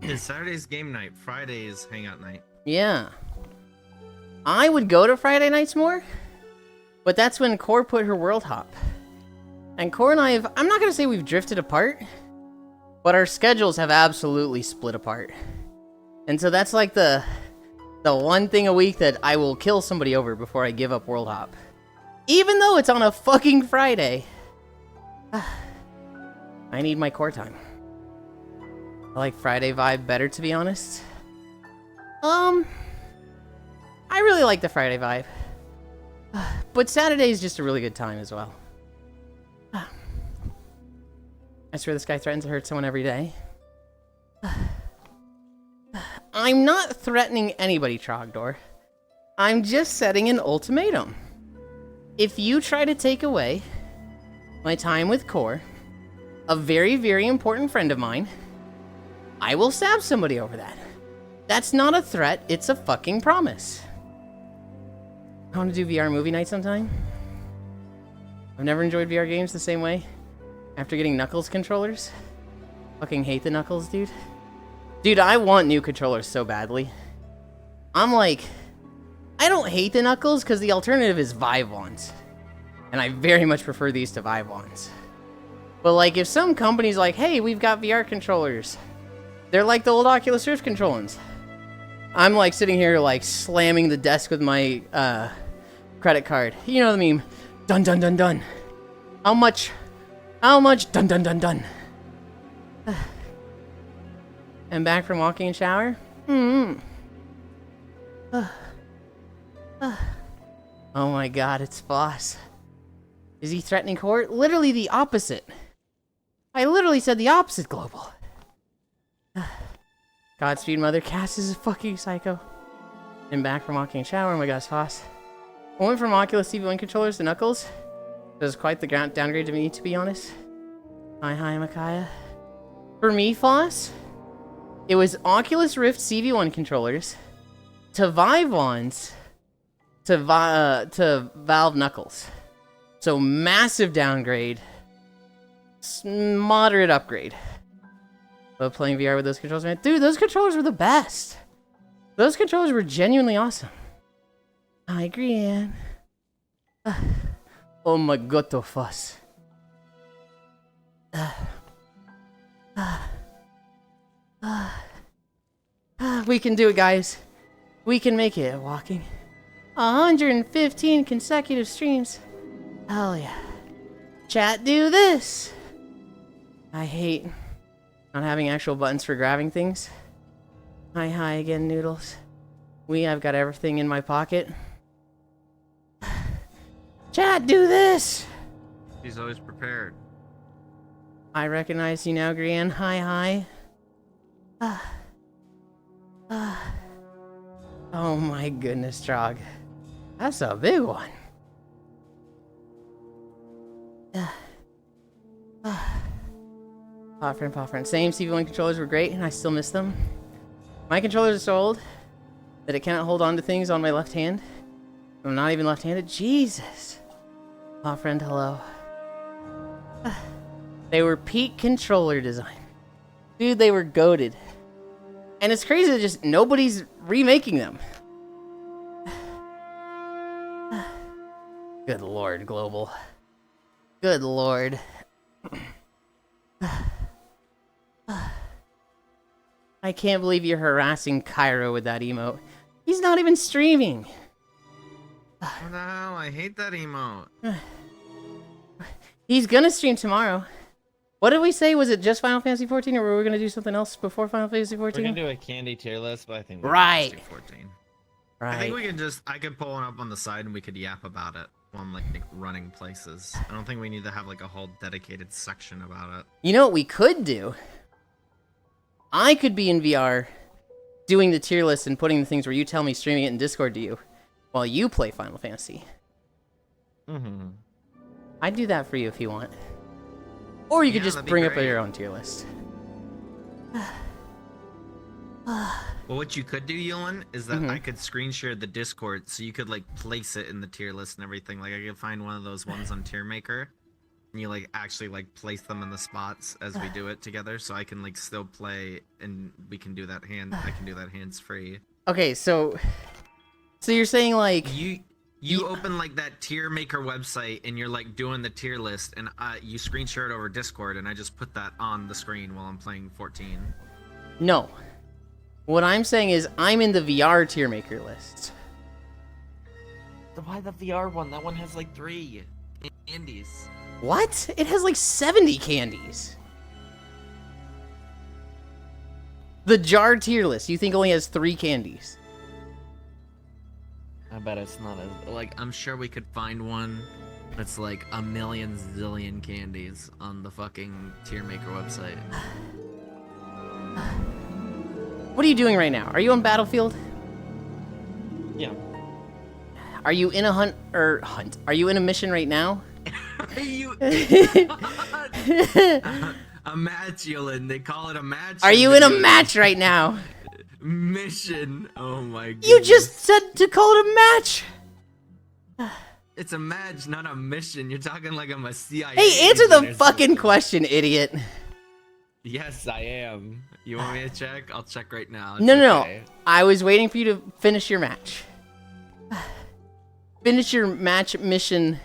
It's Saturday's game night, Friday's hangout night. Yeah. I would go to Friday nights more, but that's when Core put her world hop. And Core and I have, I'm not going to say we've drifted apart, but our schedules have absolutely split apart. And so that's like the one thing a week that I will kill somebody over before I give up world hop. Even though it's on a fucking Friday. I need my Core time. I like Friday vibe better, to be honest. I really like the Friday vibe. But Saturday is just a really good time as well. I swear this guy threatens to hurt someone every day. I'm not threatening anybody, Trogdor. I'm just setting an ultimatum. If you try to take away my time with Core, a very, very important friend of mine, I will stab somebody over that. That's not a threat, it's a fucking promise. I want to do VR movie night sometime. I've never enjoyed VR games the same way after getting Knuckles controllers. Fucking hate the Knuckles, dude. Dude, I want new controllers so badly. I'm like, I don't hate the Knuckles because the alternative is Vive ones. And I very much prefer these to Vive ones. But like, if some company's like, hey, we've got VR controllers. They're like the old Oculus Rift controllers. I'm like sitting here like slamming the desk with my credit card. You know the meme. Dun dun dun dun. How much? How much? Dun dun dun dun. And back from walking and shower? Oh my god, it's Boss. Is he threatening court? Literally the opposite. I literally said the opposite, Global. Godspeed, Mother. Cass is a fucking psycho. And back from walking and shower. Oh my gosh, Foss. I went from Oculus TV1 controllers to Knuckles. It was quite the downgrade to me, to be honest. Hi, Micaiah. For me, Foss, it was Oculus Rift CV1 controllers to Vive ones to Valve Knuckles. So massive downgrade, moderate upgrade. But playing VR with those controllers, man, dude, those controllers were the best. Those controllers were genuinely awesome. I agree, Ann. Oh my god, Fuss. We can do it, guys. We can make it walking. 115 consecutive streams. Hell yeah. Chat, do this. I hate not having actual buttons for grabbing things. Hi again, Noodles. I've got everything in my pocket. Chat, do this! He's always prepared. I recognize you now, Grian. Hi. Oh my goodness, Trog. That's a big one. Pop friend. Same CV1 controllers were great, and I still miss them. My controllers are so old that it cannot hold on to things on my left hand. I'm not even left-handed. Jesus. Pop friend, hello. They were peak controller design. Dude, they were goated. And it's crazy that just nobody's remaking them. Good lord, Global. Good lord. I can't believe you're harassing Cairo with that emote. He's not even streaming. What the hell? I hate that emote. He's gonna stream tomorrow. What did we say? Was it just Final Fantasy 14, or were we gonna do something else before Final Fantasy 14? We're gonna do a candy tier list, but I think Right. Let's do 14. Right. I think we can I could pull one up on the side and we could yap about it while I'm like running places. I don't think we need to have like a whole dedicated section about it. You know what we could do? I could be in VR doing the tier list and putting the things where you tell me, streaming it in Discord to you while you play Final Fantasy. Mm-hmm. I'd do that for you if you want. Or you could Yeah, just that'd be bring up great. your own tier list. Well, what you could do, Yulind, is that Mhm. I could screen share the Discord so you could like place it in the tier list and everything. Like I could find one of those ones on Tier Maker and you like actually like place them in the spots as we do it together, so I can like still play and we can do that I can do that hands free. Okay, so you're saying like You open like that tier maker website and you're like doing the tier list and you screen share it over Discord and I just put that on the screen while I'm playing 14. no. What I'm saying is I'm in the VR tier maker list. Why the VR one? That one has like 3 candies. What? It has like 70 candies. The jar tier list, you think only has 3 candies? I bet it's not as Like I'm sure we could find one that's like a million zillion candies on the fucking tier maker website. What are you doing right now? Are you on Battlefield? yeah. Are you in a hunt? Are you in a mission right now? Are you a match, Yulind? They call it a match. Are you in a match right now? Mission? Oh my god. You just said to call it a match. It's a match, not a mission. You're talking like I'm a CIA. Hey, answer agent the or fucking something. question, idiot. Yes, I am. You want me to check? I'll check right now. No. Okay. I was waiting for you to finish your match. Finish your match mission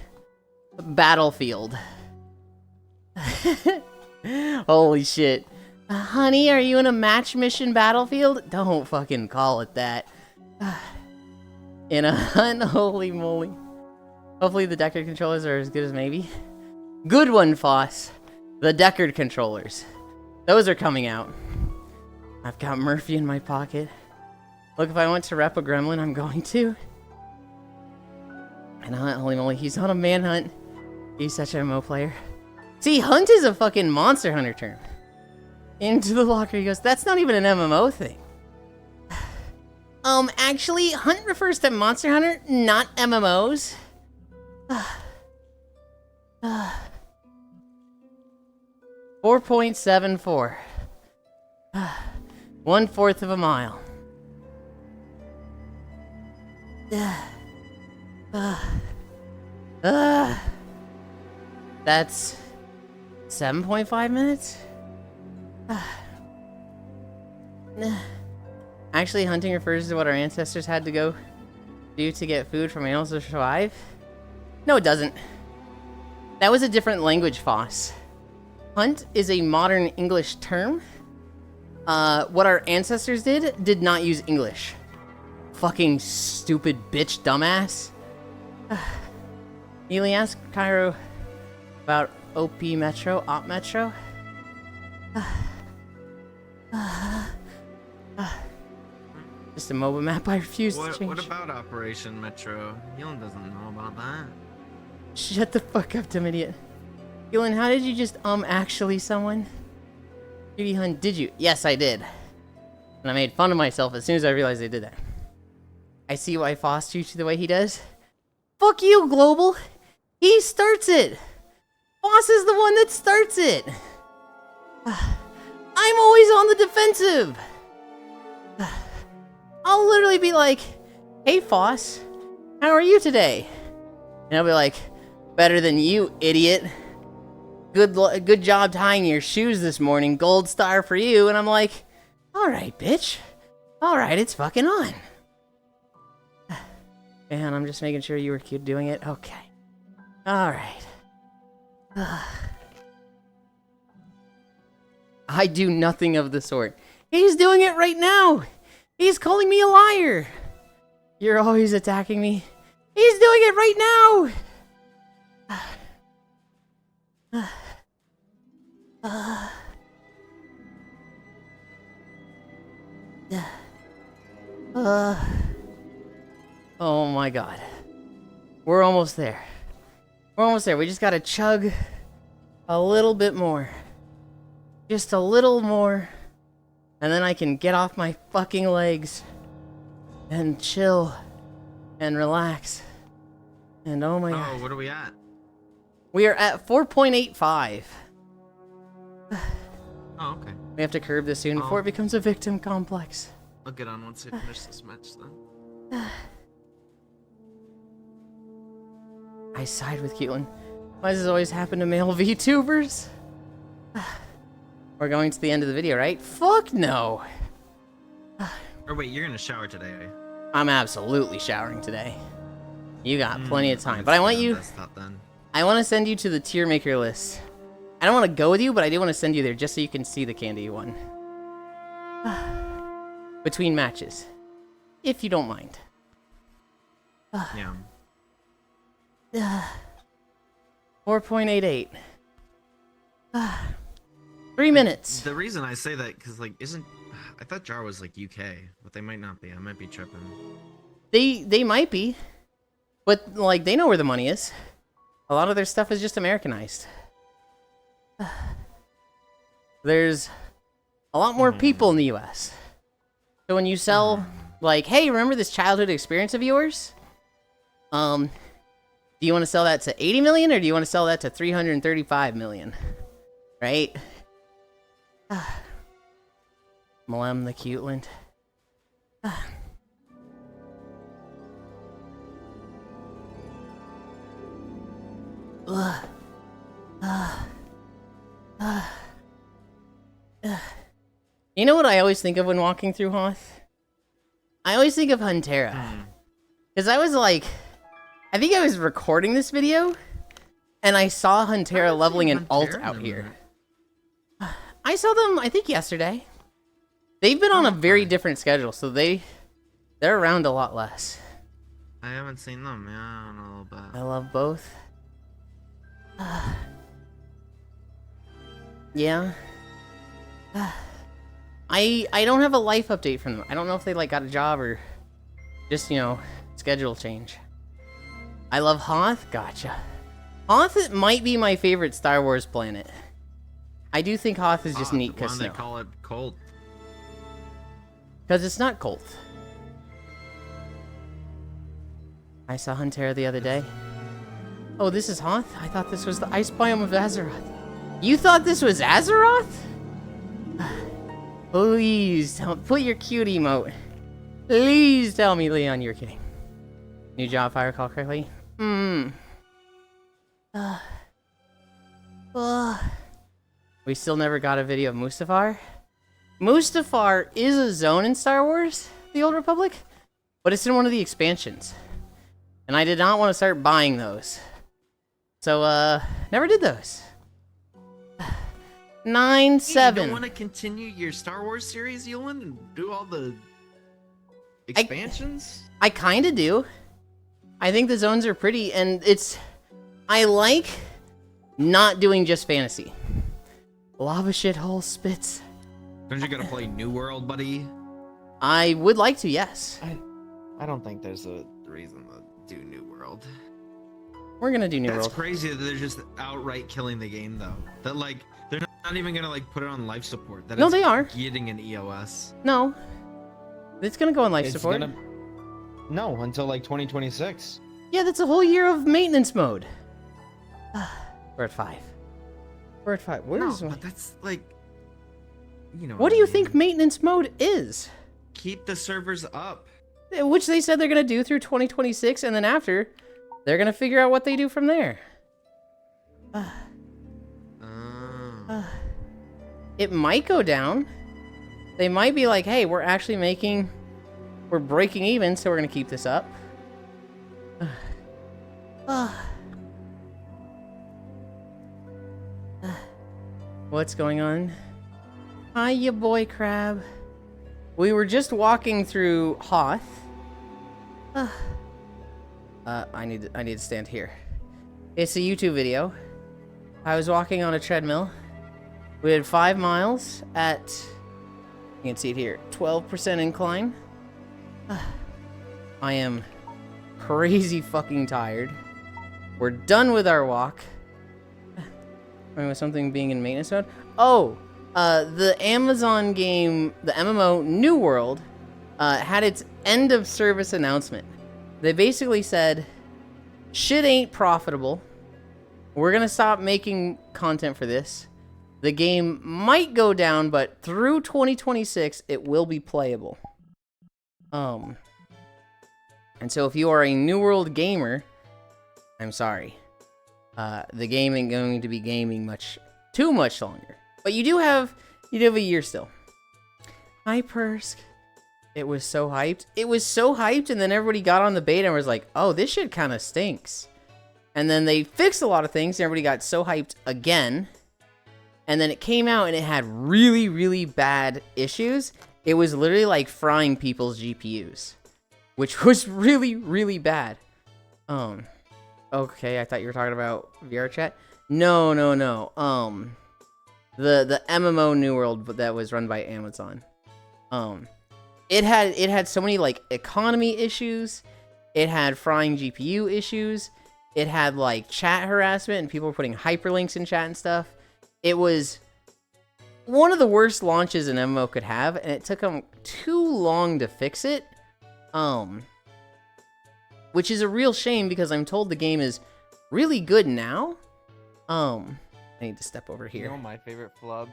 Battlefield. Holy shit. Honey, are you in a match mission Battlefield? Don't fucking call it that. In a hunt? Holy moly. Hopefully the Deckard controllers are as good as maybe. Good one, Foss. The Deckard controllers. Those are coming out. I've got Murphy in my pocket. Look, if I want to rep a gremlin, I'm going to. And hunt, holy moly, he's on a manhunt. He's such an MMO player. See, hunt is a fucking Monster Hunter term. Into the locker, he goes, that's not even an MMO thing. Actually, hunt refers to Monster Hunter, not MMOs. 4.74. 1/4 of a mile. That's 7.5 minutes? Actually, hunting refers to what our ancestors had to go do to get food from animals to survive? No, it doesn't. That was a different language, Foss. Hunt is a modern English term. What our ancestors did not use English. Fucking stupid bitch dumbass. Neely asked Cairo about Op Metro. Just a MOBA map I refuse to What change. about Operation Metro? Yulind doesn't know about that. Shut the fuck up, dumb idiot. Yulind, how did you just actually someone? Cutie Hunt, did you? Yes, I did. And I made fun of myself as soon as I realized I did that. I see why Foss treats you the way he does. Fuck you, Global! He starts it! Foss is the one that starts it! I'm always on the defensive! I'll literally be like, hey Foss, how are you today? And I'll be like, better than you, idiot. Good job tying your shoes this morning, gold star for you. And I'm like, alright, bitch. Alright, it's fucking on. And I'm just making sure you were cute doing it. Okay. Alright. I do nothing of the sort. He's doing it right now! He's calling me a liar! You're always attacking me. He's doing it right now! Oh my god. We're almost there. We're almost there. We just gotta chug a little bit more. Just a little more. And then I can get off my fucking legs. And chill. And relax. And oh my god. Oh, what are we at? We are at 4.85. Oh, okay. We have to curb this soon before it becomes a victim complex. I'll get on once I finish this match then. I side with Keelan. Why does this always happen to male VTubers? We're going to the end of the video, right? Fuck no! Or wait, you're gonna shower today, eh? I'm absolutely showering today. You got plenty of time. But I want you... Then. I want to send you to the tier maker list. I don't want to go with you, but I do want to send you there just so you can see the candy one. Between matches. If you don't mind. Yeah. 4.88. 3 minutes. The reason I say that, because, like, I thought Jar was, like, UK, but they might not be. I might be tripping. They might be. But, like, they know where the money is. A lot of their stuff is just Americanized. There's a lot more people in the US. So when you sell, like, hey, remember this childhood experience of yours? Do you want to sell that to 80 million or do you want to sell that to 335 million? Right? Mlem the Cuteland. You know what I always think of when walking through Hoth? I always think of Huntera. Because I was like... I think I was recording this video, and I saw Huntera leveling an alt out here. I saw them, I think, yesterday. They've been on a very different schedule, so they're around a lot less. I haven't seen them, yeah, in a little bit. I love both. Yeah. I don't have a life update from them. I don't know if they like got a job or just, you know, schedule change. I love Hoth. Gotcha. Hoth might be my favorite Star Wars planet. I do think Hoth is just neat because they call it Colt. Because it's not Colt. I saw Huntera the other day. Oh, this is Hoth? I thought this was the ice biome of Azeroth. You thought this was Azeroth? Please, don't put your cute emote. Please tell me, Leon, you're kidding. New job, if I recall correctly. We still never got a video of Mustafar. Mustafar is a zone in Star Wars, The Old Republic, but it's in one of the expansions. And I did not want to start buying those. So, never did those. 9-7. You don't want to continue your Star Wars series, Yulind, and do all the expansions? I kind of do. I think the zones are pretty, and I like not doing just fantasy. Lava shithole spits. Don't you gotta play New World, buddy? I would like to, yes. I don't think there's a Reason to do New World. We're gonna do New That's World. crazy that they're just outright killing the game, though. That like they're not even gonna like put it on life support. That No, it's they are. getting an EOS. No. It's gonna go on life support. No, until like 2026. Yeah, that's a whole year of maintenance mode. We're at 5. We're at 5. Where's No, but that's like, you know. what do I you mean. think maintenance mode is? Keep the servers up. Which they said they're gonna do through 2026, and then after, they're gonna figure out what they do from there. It might go down. They might be like, hey, we're breaking even, so we're gonna keep this up. What's going on? Hi, ya boy crab. We were just walking through Hoth. I need to stand here. It's a YouTube video. I was walking on a treadmill. We had 5 miles at, you can see it here, 12% incline. I am crazy fucking tired. We're done with our walk. With something being in maintenance mode. Oh, the Amazon game, the MMO New World, had its end of service announcement. They basically said, shit ain't profitable. We're gonna stop making content for this. The game might go down, but through 2026, it will be playable. And so if you are a New World gamer, I'm sorry. The game ain't going to be gaming too much longer. But you do have a year still. Hi, Persk. It was so hyped. It was so hyped, and then everybody got on the beta and was like, oh, this shit kind of stinks. And then they fixed a lot of things, and everybody got so hyped again. And then it came out, and it had really, really bad issues. It was literally like frying people's GPUs, which was really, really bad. Okay, I thought you were talking about VR chat. No. The MMO New World that was run by Amazon. It had so many like economy issues. It had frying GPU issues. It had like chat harassment and people were putting hyperlinks in chat and stuff. It was one of the worst launches an MMO could have, and it took them too long to fix it. Which is a real shame because I'm told the game is really good now. I need to step over here. You know my favorite flub?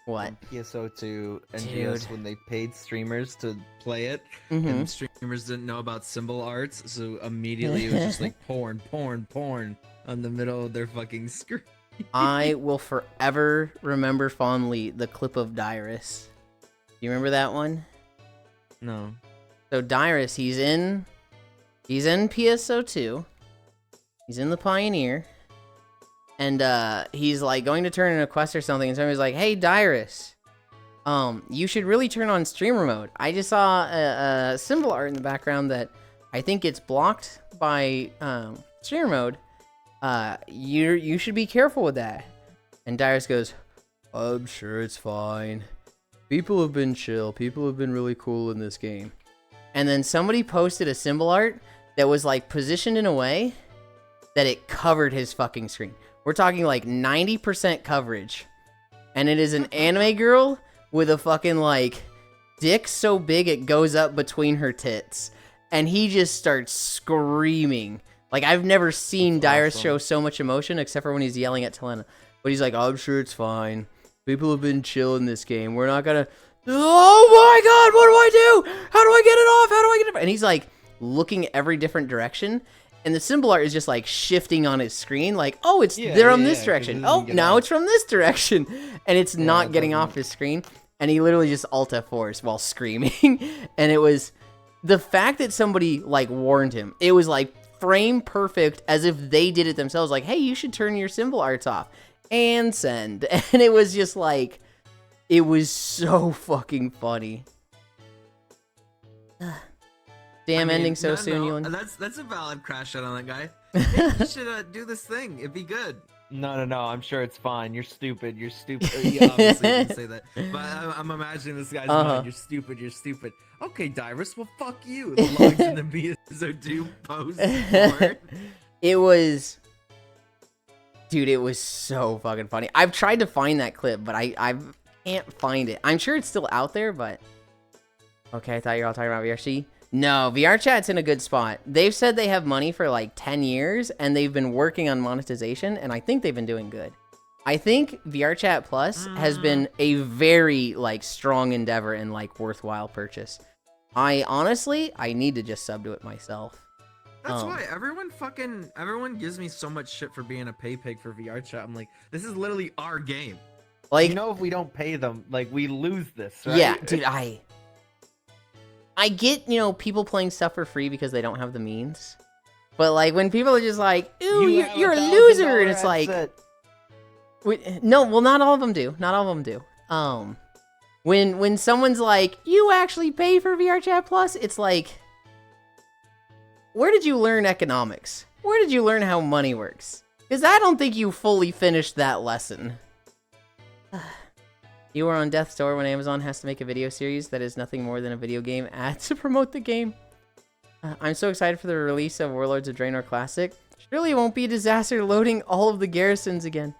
What? PSO2 and Dude. GS when they paid streamers to Play it, Mm-hmm. and streamers didn't know about symbol arts, so immediately it was just like porn on the middle of their fucking screen. I will forever remember fondly the clip of Dyrus. You remember that one? No. So Dyrus, he's in PSO2. He's in the Pioneer. And he's like going to turn in a quest or something, and somebody's like, "Hey, Dyrus, you should really turn on streamer mode. I just saw a symbol art in the background that I think it's blocked by streamer mode. You should be careful with that." And Dyrus goes, "I'm sure it's fine. People have been chill. People have been really cool in this game." And then somebody posted a symbol art that was like positioned in a way that it covered his fucking screen. We're talking like 90% coverage. And it is an anime girl with a fucking like dick so big it goes up between her tits. And he just starts screaming. Like, I've never seen Dyrus awesome. show so much emotion except for when he's yelling at Telena. But he's like, "I'm sure it's fine. People have been chill in this game. We're not gonna... Oh my god, what do I do? How do I get it off? How do I get it off?" And he's like looking every different direction. And the symbol art is just like shifting on his screen. Like, oh, they're on this 'cause direction. it Oh, doesn't get now off. it's from this direction. And it's not it getting doesn't. off his screen. And he literally just Alt F4s while screaming. And it was the fact that somebody like warned him. It was like frame perfect as if they did it themselves. Like, "Hey, you should turn your symbol arts off." And send. And it was just like, it was so fucking funny. Damn, I mean, ending so no, soon, no, Yulind. That's a valid crash out on that guy. Hey, you should do this thing. It'd be good. No. I'm sure it's fine. You're stupid. You're stupid. Yeah, obviously you didn't say that. But I'm imagining this guy's Uh-huh. mind. You're stupid. You're stupid. Okay, Dyrus. Well, fuck you. The logs in the BSO2 post. Lord. It was, dude, it was so fucking funny. I've tried to find that clip, but I can't find it. I'm sure it's still out there, but okay. I thought you were all talking about VRC. No, VR chat's in a good spot. They've said they have money for like 10 years, and they've been working on monetization, and I think they've been doing good. I think VR Chat Plus has been a very like strong endeavor and like worthwhile purchase. I honestly need to just sub to it myself. That's why everyone gives me so much shit for being a pay pig for VR chat. I'm like, this is literally our game. Like, You know, if we don't pay them, like, we lose this, right? yeah, dude, I get, you know, people playing stuff for free because they don't have the means. But like when people are just like, "Ooh, you're a loser," and it's like, no, well, not all of them do. Not all of them do. When someone's like, "You actually pay for VR Chat Plus," it's like, where did you learn economics? Where did you learn how money works? Because I don't think you fully finished that lesson. You were on death's door when Amazon has to make a video series that is nothing more than a video game ad to promote the game. I'm so excited for the release of Warlords of Draenor Classic. Surely it won't be a disaster loading all of the garrisons again.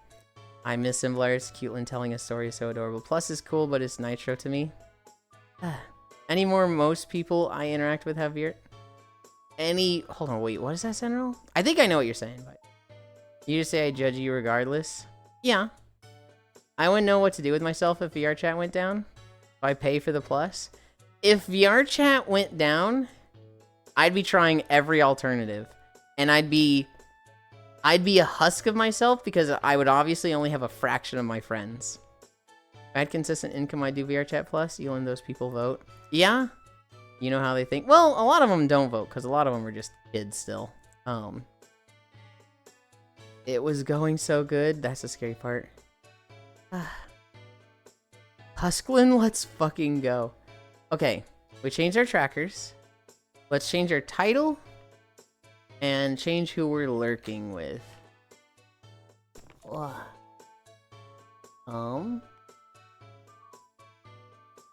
I miss Simblars. Yulind telling a story is so adorable. Plus is cool, but it's Nitro to me. Any more most people I interact with have VR? Hold on, wait, what is that, Sentinel? I think I know what you're saying, but you just say I judge you regardless? Yeah. I wouldn't know what to do with myself if VR chat went down. If I pay for the plus. If VR chat went down, I'd be trying every alternative. And I'd be a husk of myself because I would obviously only have a fraction of my friends. If I had consistent income, I'd do VR chat plus. You and those people vote. Yeah. You know how they think. Well, a lot of them don't vote because a lot of them are just kids still. It was going so good. That's the scary part. Husklin, let's fucking go. Okay, we changed our trackers. Let's change our title and change who we're lurking with.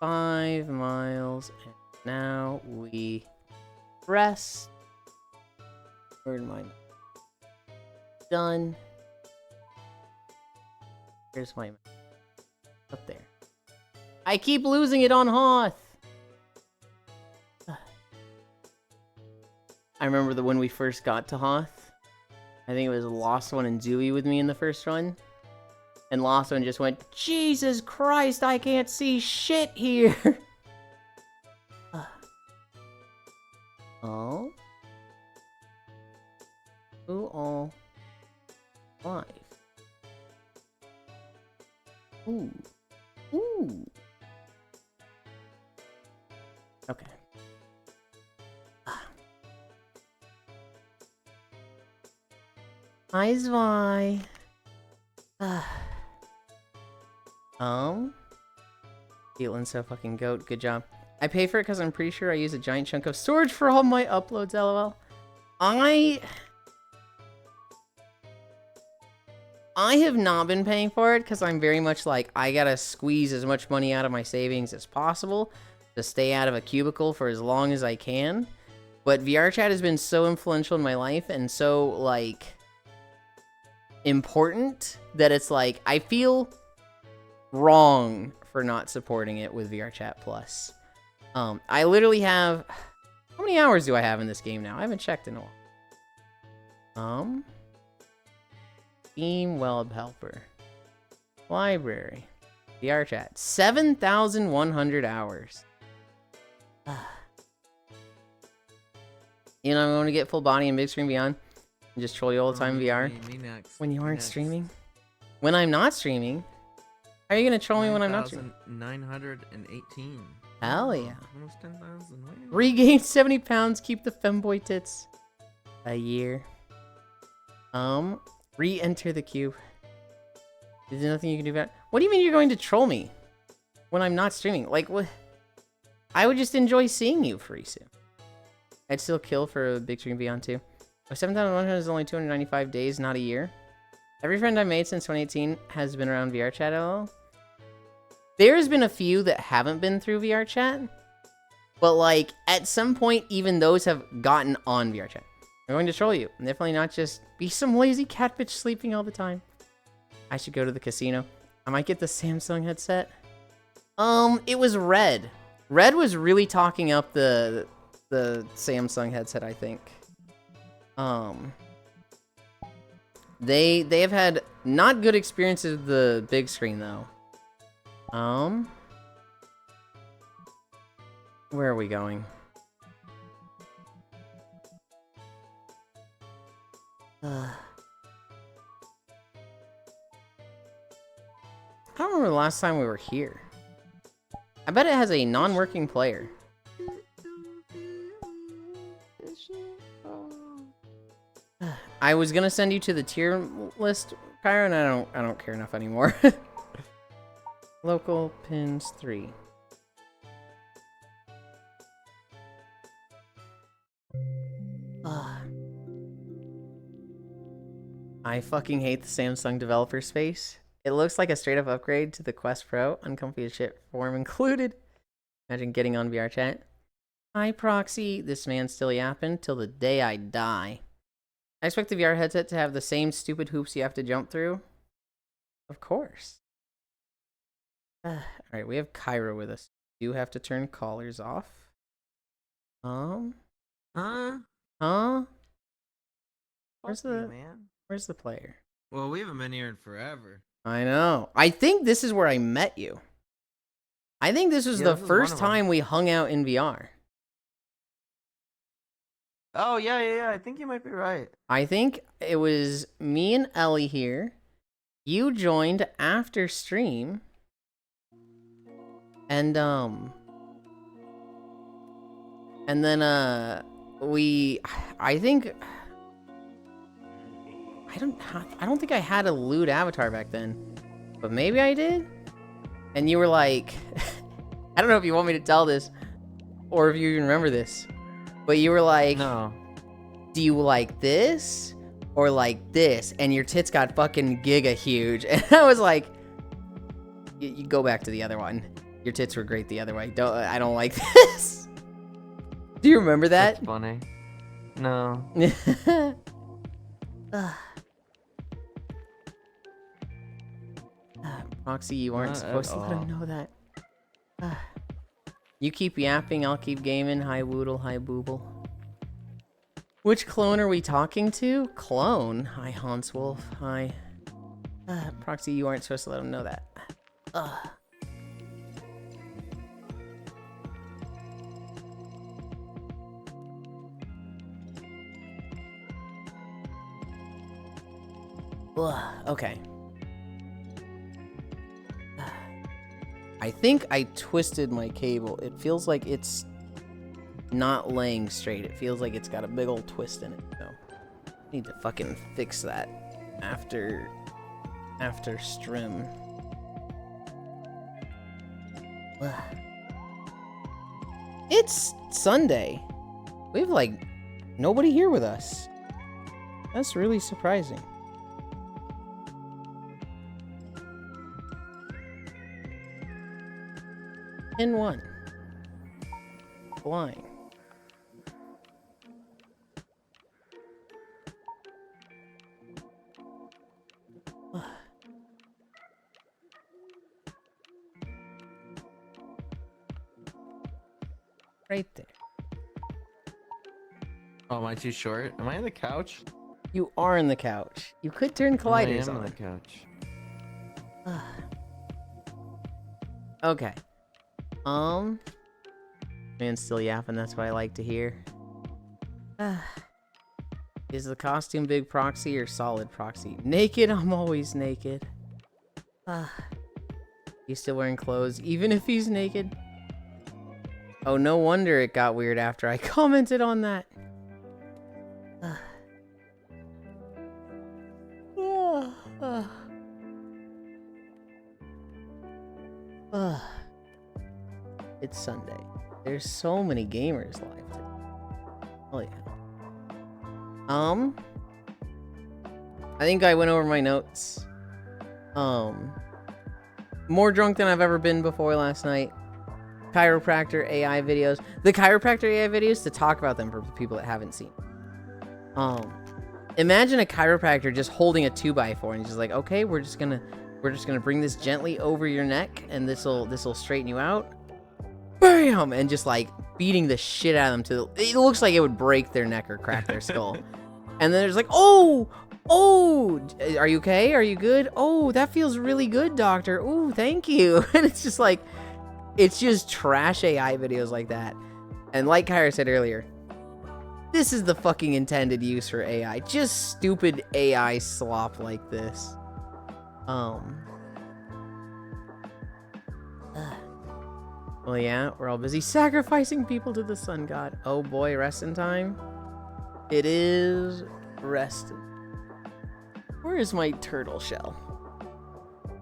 5 miles, and now we rest. Where'd my done? Here's my up there. I keep losing it on Hoth. I remember when we first got to Hoth. I think it was Lost One and Dewey with me in the first run. And Lost One just went, Jesus Christ, I can't see shit here. Oh. Who all live? Ooh. Ooh. Okay. Hi, Zvi. Yulind so fucking goat. Good job. I pay for it because I'm pretty sure I use a giant chunk of storage for all my uploads, lol. I have not been paying for it because I'm very much like, I gotta squeeze as much money out of my savings as possible to stay out of a cubicle for as long as I can. But VR chat has been so influential in my life and so, like, important that it's like, I feel wrong for not supporting it with VR chat plus. I literally have, how many hours do I have in this game now? I haven't checked in a while. Team Web Helper. Library. VR chat. 7,100 hours. You know, I'm going to get full body and big screen beyond and just troll you all the time in VR. Me next. When you Me aren't next. streaming? When I'm not streaming? How are you going to troll me when I'm not streaming? 9,918. Hell yeah. Almost 10,000. Regain 70 pounds, keep the femboy tits. A year. Re-enter the cube. Is there nothing you can do about it? What do you mean you're going to troll me? When I'm not streaming? Like, what? I would just enjoy seeing you, Farisu. I'd still kill for a big screen beyond too. Oh, 7,100 is only 295 days, not a year. Every friend I made since 2018 has been around VR chat. LOL. There's been a few that haven't been through VR chat, but like at some point, even those have gotten on VR chat. They're going to troll you, and definitely not just be some lazy cat bitch sleeping all the time. I should go to the casino. I might get the Samsung headset. It was Red. Red was really talking up the Samsung headset, I think. They have had not good experiences with the big screen though. Where are we going? I don't remember the last time we were here. I bet it has a non-working player. I was gonna send you to the tier list, Kyra, and I don't care enough anymore. Local pins 3. I fucking hate the Samsung developer space. It looks like a straight up upgrade to the Quest Pro, uncomfy as shit form included. Imagine getting on VR chat. Hi Proxy, this man's still yapping till the day I die. I expect the VR headset to have the same stupid hoops you have to jump through. Of course. Alright, we have Kyra with us. You have to turn callers off. Huh? Where's Fuck you, the man? Where's the player? Well, we haven't been here in forever. I know. I think this is where I met you. I think this was Yeah, the this is one first of 'em. time we hung out in VR. Oh yeah. I think you might be right. I think it was me and Ellie here. You joined after stream. And then I think I don't think I had a lewd avatar back then. But maybe I did? And you were like I don't know if you want me to tell this or if you even remember this. But you were like, No. do you like this or like this? And your tits got fucking giga huge. And I was like, you go back to the other one. Your tits were great the other way. I don't like this. Do you remember that? That's funny. No. Proxy, you aren't Not supposed at to let him all. know that. You keep yapping, I'll keep gaming. Hi Woodle, hi Booble. Which clone are we talking to? Clone. Hi Hans Wolf. Hi. Proxy, you aren't supposed to let him know that. Okay. I think I twisted my cable. It feels like it's not laying straight. It feels like it's got a big old twist in it. So I need to fucking fix that after stream. It's Sunday. We have like nobody here with us. That's really surprising. In one. Flying. Right there. Oh, am I too short? Am I on the couch? You are in the couch. You could turn colliders I am on. on the couch. Okay. Man's still yapping, that's what I like to hear. Is the costume big proxy or solid proxy? Naked, I'm always naked. He's still wearing clothes, even if he's naked. Oh, no wonder it got weird after I commented on that. It's Sunday. There's so many gamers live today. Oh yeah. I think I went over my notes. More drunk than I've ever been before last night. Chiropractor AI videos. The chiropractor AI videos, to talk about them for people that haven't seen. Imagine a chiropractor just holding a 2x4 and just like, okay, we're just gonna bring this gently over your neck and this'll straighten you out. Bam! And just like beating the shit out of them till it looks like it would break their neck or crack their skull. And then there's like, oh, are you okay? Are you good? Oh, that feels really good, doctor. Oh, thank you. And it's just like, it's just trash AI videos like that. And like Kyra said earlier, this is the fucking intended use for AI. Just stupid AI slop like this. Well, yeah, we're all busy sacrificing people to the sun god. Oh boy, resting time. It is resting. Where is my turtle shell?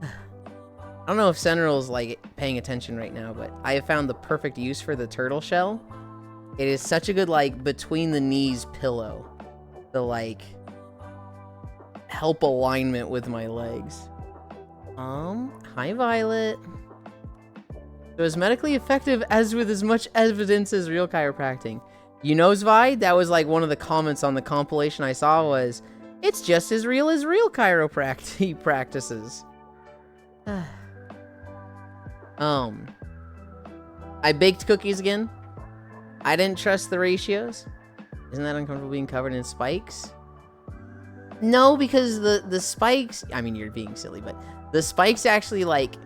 I don't know if Sentinel's like paying attention right now, but I have found the perfect use for the turtle shell. It is such a good like between the knees pillow to like help alignment with my legs. Hi Violet. So as medically effective as with as much evidence as real chiropractic. You know, Zvi, that was like one of the comments on the compilation I saw was, it's just as real chiropractic practices. I baked cookies again. I didn't trust the ratios. Isn't that uncomfortable being covered in spikes? No, because the spikes, I mean, you're being silly, but the spikes actually like,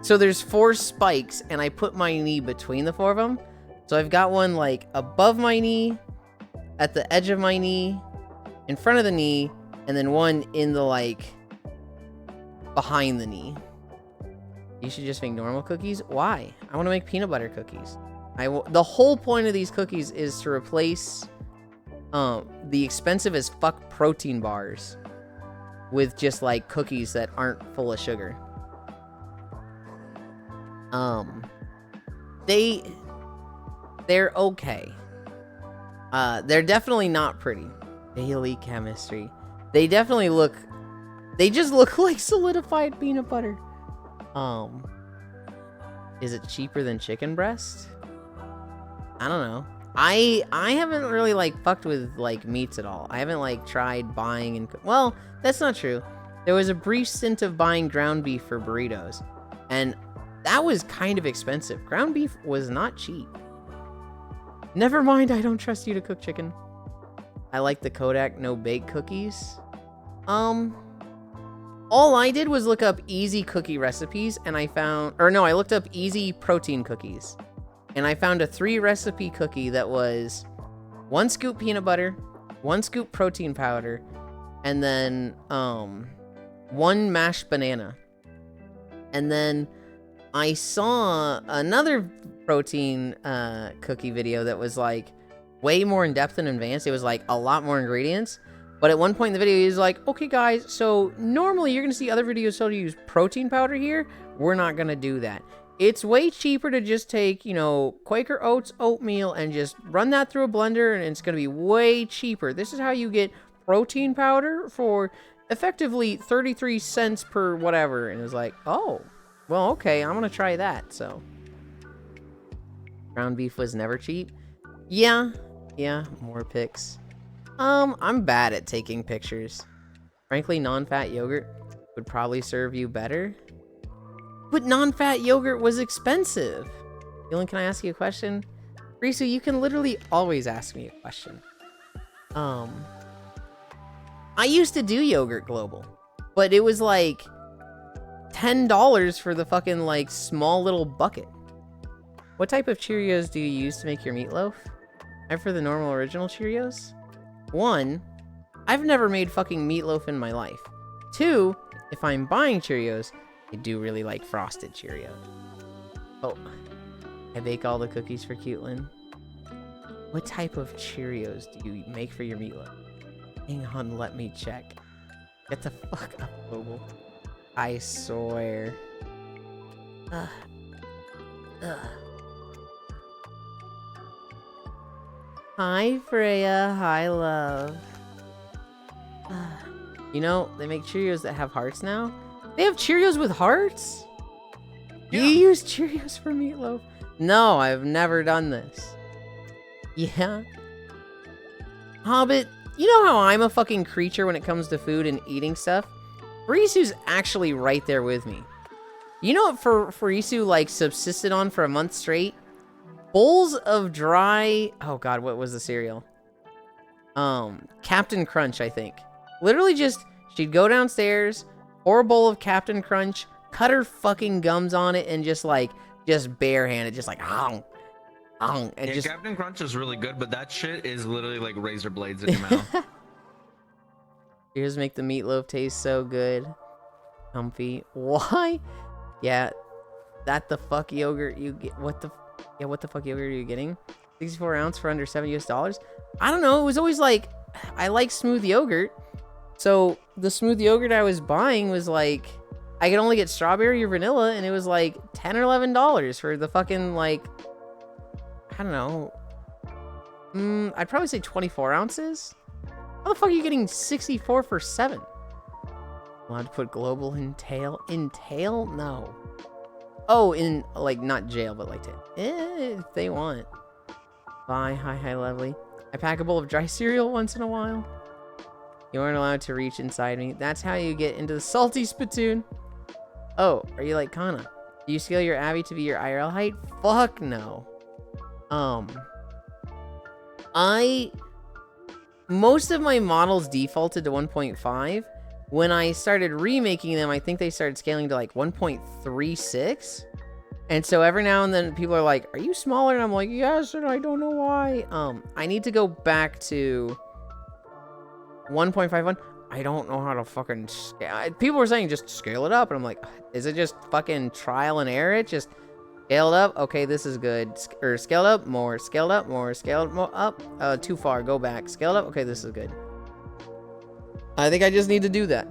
so there's 4 spikes and I put my knee between the 4 of them. So I've got one like above my knee, at the edge of my knee, in front of the knee, and then one in the like behind the knee. You should just make normal cookies. Why? I want to make peanut butter cookies. The whole point of these cookies is to replace the expensive as fuck protein bars with just like cookies that aren't full of sugar. They're okay. They're definitely not pretty. Daily chemistry. They just look like solidified peanut butter. Is it cheaper than chicken breast? I don't know. I haven't really like fucked with like meats at all. I haven't like tried buying and well, that's not true. There was a brief stint of buying ground beef for burritos, and that was kind of expensive. Ground beef was not cheap. Never mind, I don't trust you to cook chicken. I like the Kodak no bake cookies. All I did was look up easy cookie recipes and I looked up easy protein cookies. And I found a 3 recipe cookie that was 1 scoop peanut butter, 1 scoop protein powder, and then 1 mashed banana. And then I saw another protein cookie video that was like way more in depth and advanced. It was like a lot more ingredients. But at one point in the video, he's like, okay, guys, so normally you're going to see other videos tell you to use protein powder here. We're not going to do that. It's way cheaper to just take, you know, Quaker Oats oatmeal and just run that through a blender, and it's going to be way cheaper. This is how you get protein powder for effectively 33 cents per whatever. And it was like, oh, well, okay, I'm going to try that. So ground beef was never cheap. Yeah, more pics. I'm bad at taking pictures. Frankly, non-fat yogurt would probably serve you better. But non-fat yogurt was expensive. Yulind, can I ask you a question? Risu, you can literally always ask me a question. I used to do Yogurt Global, but it was like $10 for the fucking like small little bucket. What type of Cheerios do you use to make your meatloaf? I'm for the normal original Cheerios. 1, I've never made fucking meatloaf in my life. 2, if I'm buying Cheerios, I do really like frosted Cheerios. Oh, I bake all the cookies for Cutelin. What type of Cheerios do you make for your meatloaf? Hang on, let me check. Get the fuck up, Global. I swear. Ugh. Hi, Freya. Hi, love. You know, they make Cheerios that have hearts now. They have Cheerios with hearts? Yeah. You use Cheerios for meatloaf? No, I've never done this. Yeah. Hobbit, you know how I'm a fucking creature when it comes to food and eating stuff? Farisu's actually right there with me. You know what Farisu, like, subsisted on for a month straight? Bowls of dry... Oh, God, what was the cereal? Captain Crunch, I think. Literally just, she'd go downstairs, pour a bowl of Captain Crunch, cut her fucking gums on it, and just, like, just barehanded, just like, hong, hong, and Yeah, just... Captain Crunch is really good, but that shit is literally like razor blades in your mouth. Cheers make the meatloaf taste so good. Comfy. Why? Yeah, that the fuck yogurt you get. What the fuck yogurt are you getting? 64 ounce for under $7 US. I don't know. It was always like, I like smooth yogurt. So the smooth yogurt I was buying was like, I could only get strawberry or vanilla, and it was like $10 or $11 for the fucking, like, I don't know. I'd probably say 24 ounces. How the fuck are you getting 64 for 7? Allowed to put global in tail? In tail? No. Oh, in, like, not jail, but like tail. If they want. Bye, hi, lovely. I pack a bowl of dry cereal once in a while. You aren't allowed to reach inside me. That's how you get into the salty spittoon. Oh, are you like Kana? Do you scale your Abby to be your IRL height? Fuck no. Most of my models defaulted to 1.5. When I started remaking them, I think they started scaling to like 1.36. And so every now and then people are like, are you smaller? And I'm like, yes, and I don't know why. I need to go back to 1.51. I don't know how to fucking scale. People were saying just scale it up. And I'm like, is it just fucking trial and error? It just scale it up. Okay, this is good. Or scale it up more. Scale it up more. Scale it more up. Too far. Go back. Scale it up. Okay, this is good. I think I just need to do that.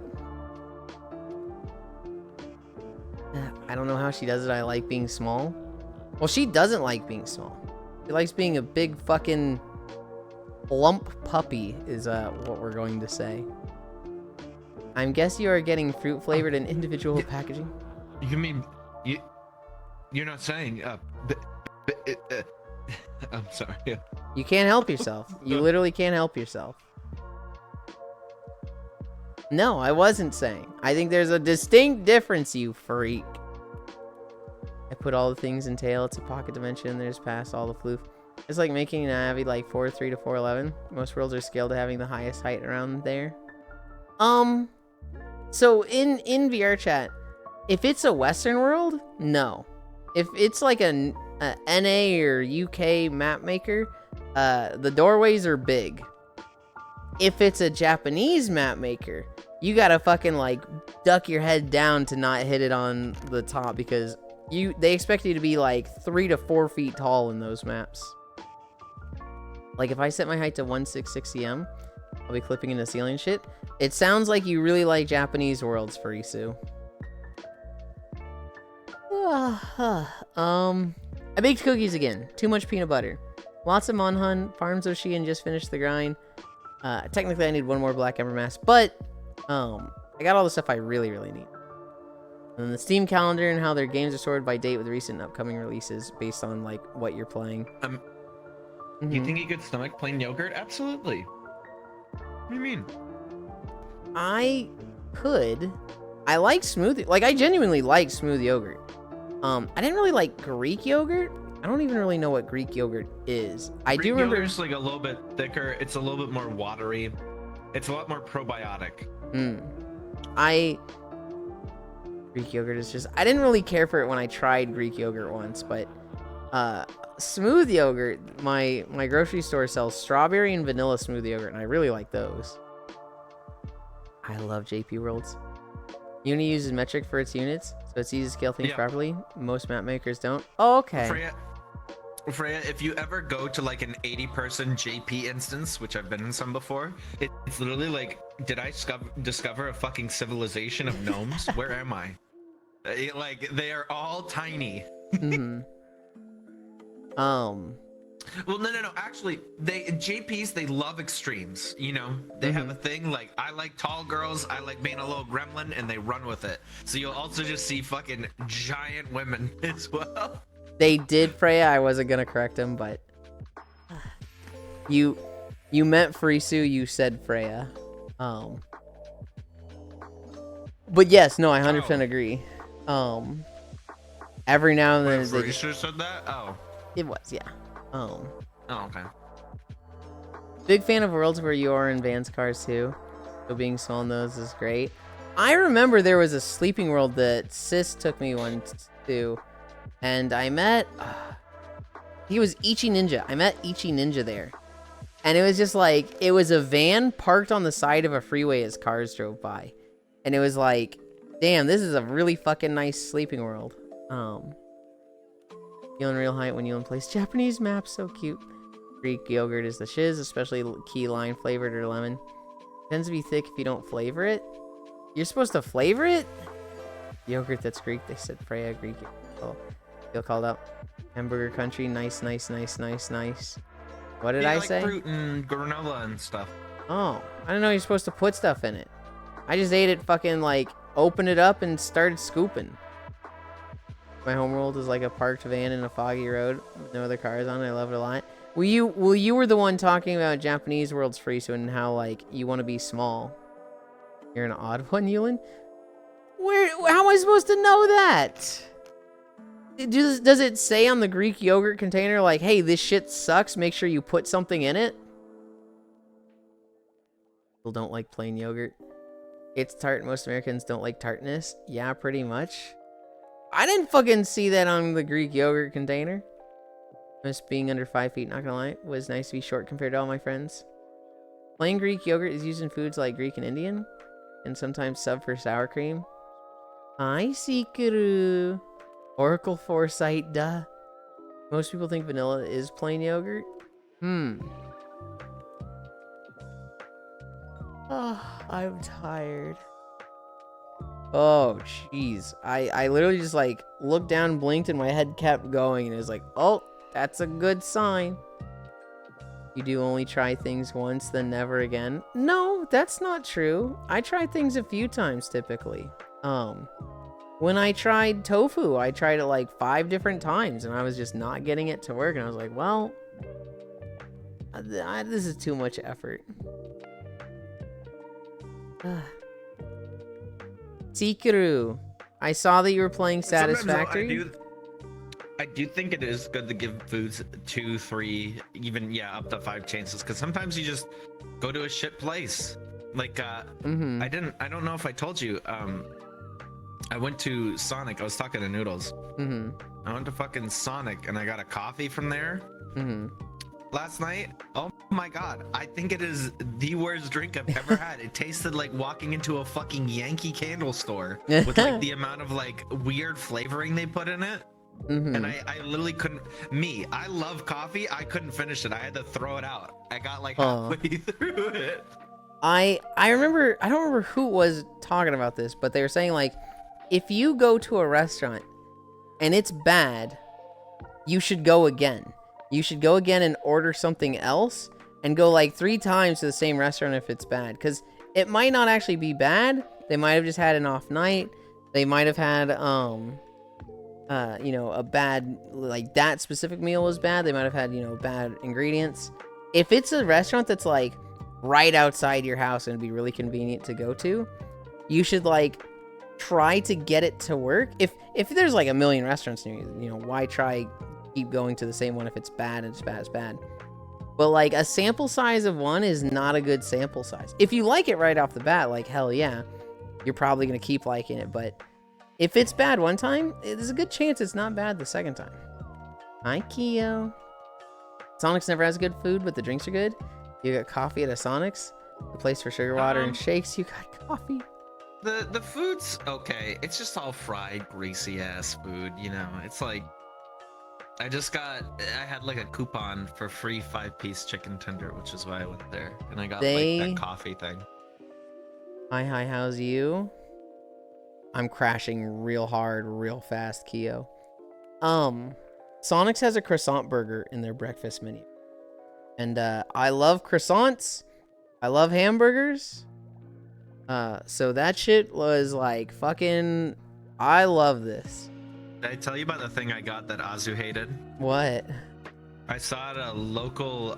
I don't know how she does it. I like being small. Well, she doesn't like being small. She likes being a big fucking plump puppy is what we're going to say. I guess you are getting fruit flavored and individual packaging. You mean you're not saying I'm sorry. You can't help yourself. You literally can't help yourself. No, I wasn't saying. I think there's a distinct difference, you freak. I put all the things in tail. It's a pocket dimension. There's past all the floof. It's like making an Abby like 4'3" to 4'11". Most worlds are scaled to having the highest height around there. So in VR chat, if it's a Western world, no. If it's like a NA or UK map maker, the doorways are big. If it's a Japanese map maker, you gotta fucking like duck your head down to not hit it on the top because they expect you to be like 3 to 4 feet tall in those maps. Like if I set my height to 166 cm, I'll be clipping into ceiling shit. It sounds like you really like Japanese worlds, Furisu. I baked cookies again. Too much peanut butter. Lots of Monhun. Farms of Shein just finished the grind. Technically I need one more Black Ember Mask, but I got all the stuff I really need. And then the Steam calendar and how their games are sorted by date with recent and upcoming releases based on like what you're playing. You think you could stomach plain yogurt? Absolutely. What do you mean? I could. I like smoothie. Like I genuinely like smooth yogurt. I didn't really like Greek yogurt. I don't even really know what Greek yogurt is. I do remember it's like a little bit thicker. It's a little bit more watery. It's a lot more probiotic. Greek yogurt is just... I didn't really care for it when I tried Greek yogurt once, but smooth yogurt, my grocery store sells strawberry and vanilla smooth yogurt, and I really like those. I love JP Worlds. Uni uses metric for its units, so it's easy to scale things properly. Most map makers don't. Oh, okay. Freya, if you ever go to like an 80-person JP instance, which I've been in some before, it's literally like, did I discover a fucking civilization of gnomes? Where am I? Like, they are all tiny. Well, no. Actually, they JPs they love extremes. You know, they have a thing like I like tall girls, I like being a little gremlin, and they run with it. So you'll also just see fucking giant women as well. They did Freya. I wasn't gonna correct him, but you meant Frisu. You said Freya. But yes, no, I 100% agree. Every now and then Wait, they you should have said that. Oh. it was, yeah. Oh, okay. Big fan of worlds where you are in Van's cars too. So being small in those is great. I remember there was a sleeping world that Sis took me once to, and I met. He was Ichi Ninja. I met Ichi Ninja there, and it was just like it was a van parked on the side of a freeway as cars drove by, and it was like, damn, this is a really fucking nice sleeping world. Feeling real hype when Yulind plays Japanese maps, so cute. Greek yogurt is the shiz, especially key lime flavored or lemon. Tends to be thick if you don't flavor it. You're supposed to flavor it? Yogurt that's Greek, they said Freya, Greek. Oh, feel called out. Hamburger country, nice. What did I like say? Fruit and granola and stuff. Oh, I didn't know you're supposed to put stuff in it. I just ate it fucking like, opened it up and started scooping. My homeworld is like a parked van in a foggy road with no other cars on it. I love it a lot. You were the one talking about Japanese worlds Frisu and how like you want to be small. You're an odd one, Yulind. How am I supposed to know that? Does it say on the Greek yogurt container like, hey, this shit sucks, make sure you put something in it? People don't like plain yogurt. It's tart. Most Americans don't like tartness. Yeah, pretty much. I didn't fucking see that on the Greek yogurt container. Miss being under 5 feet, not gonna lie. It was nice to be short compared to all my friends. Plain Greek yogurt is used in foods like Greek and Indian, and sometimes sub for sour cream. Hi, Sikuru. Oracle Foresight, duh. Most people think vanilla is plain yogurt. Oh, I'm tired. Oh, jeez. I literally just, like, looked down, blinked, and my head kept going, and it was like, oh, that's a good sign. You do only try things once, then never again. No, that's not true. I try things a few times, typically. When I tried tofu, I tried it, like, 5 different times, and I was just not getting it to work, and I was like, well, this is too much effort. Sikuru, I saw that you were playing Satisfactory. I do think it is good to give foods 2, 3, even up to 5 chances, because sometimes you just go to a shit place. Like I don't know if I told you. I went to Sonic. I was talking to Noodles. I went to fucking Sonic and I got a coffee from there. Last night. Oh my god, I think it is the worst drink I've ever had. It tasted like walking into a fucking Yankee Candle store with like the amount of like weird flavoring they put in it. And I literally couldn't. I love coffee. I couldn't finish it. I had to throw it out. I got like halfway through it. I remember, I don't remember who was talking about this, but they were saying like, if you go to a restaurant and it's bad, you should go again. You should go again and order something else and go like 3 times to the same restaurant if it's bad. Because it might not actually be bad. They might have just had an off night. They might have had, you know, a bad, like that specific meal was bad. They might have had, you know, bad ingredients. If it's a restaurant that's like right outside your house and it'd be really convenient to go to, you should like try to get it to work. If there's like a million restaurants near you, you know, why keep going to the same one if it's bad and it's bad. But like a sample size of one is not a good sample size. If you like it right off the bat, like hell yeah, you're probably gonna keep liking it. But if it's bad one time, there's a good chance it's not bad the second time. Hi, Keo. Sonic's never has good food, but the drinks are good. You got coffee at a Sonic's, the place for sugar water and shakes. You got coffee. The food's okay. It's just all fried, greasy ass food. You know, it's like. I had like a coupon for free 5-piece chicken tender, which is why I went there. And I got like that coffee thing. Hi, how's you? I'm crashing real hard, real fast, Keo. Sonic's has a croissant burger in their breakfast menu. And I love croissants. I love hamburgers. So that shit was like fucking... I love this. Did I tell you about the thing I got that Azu hated? What? I saw it at a local,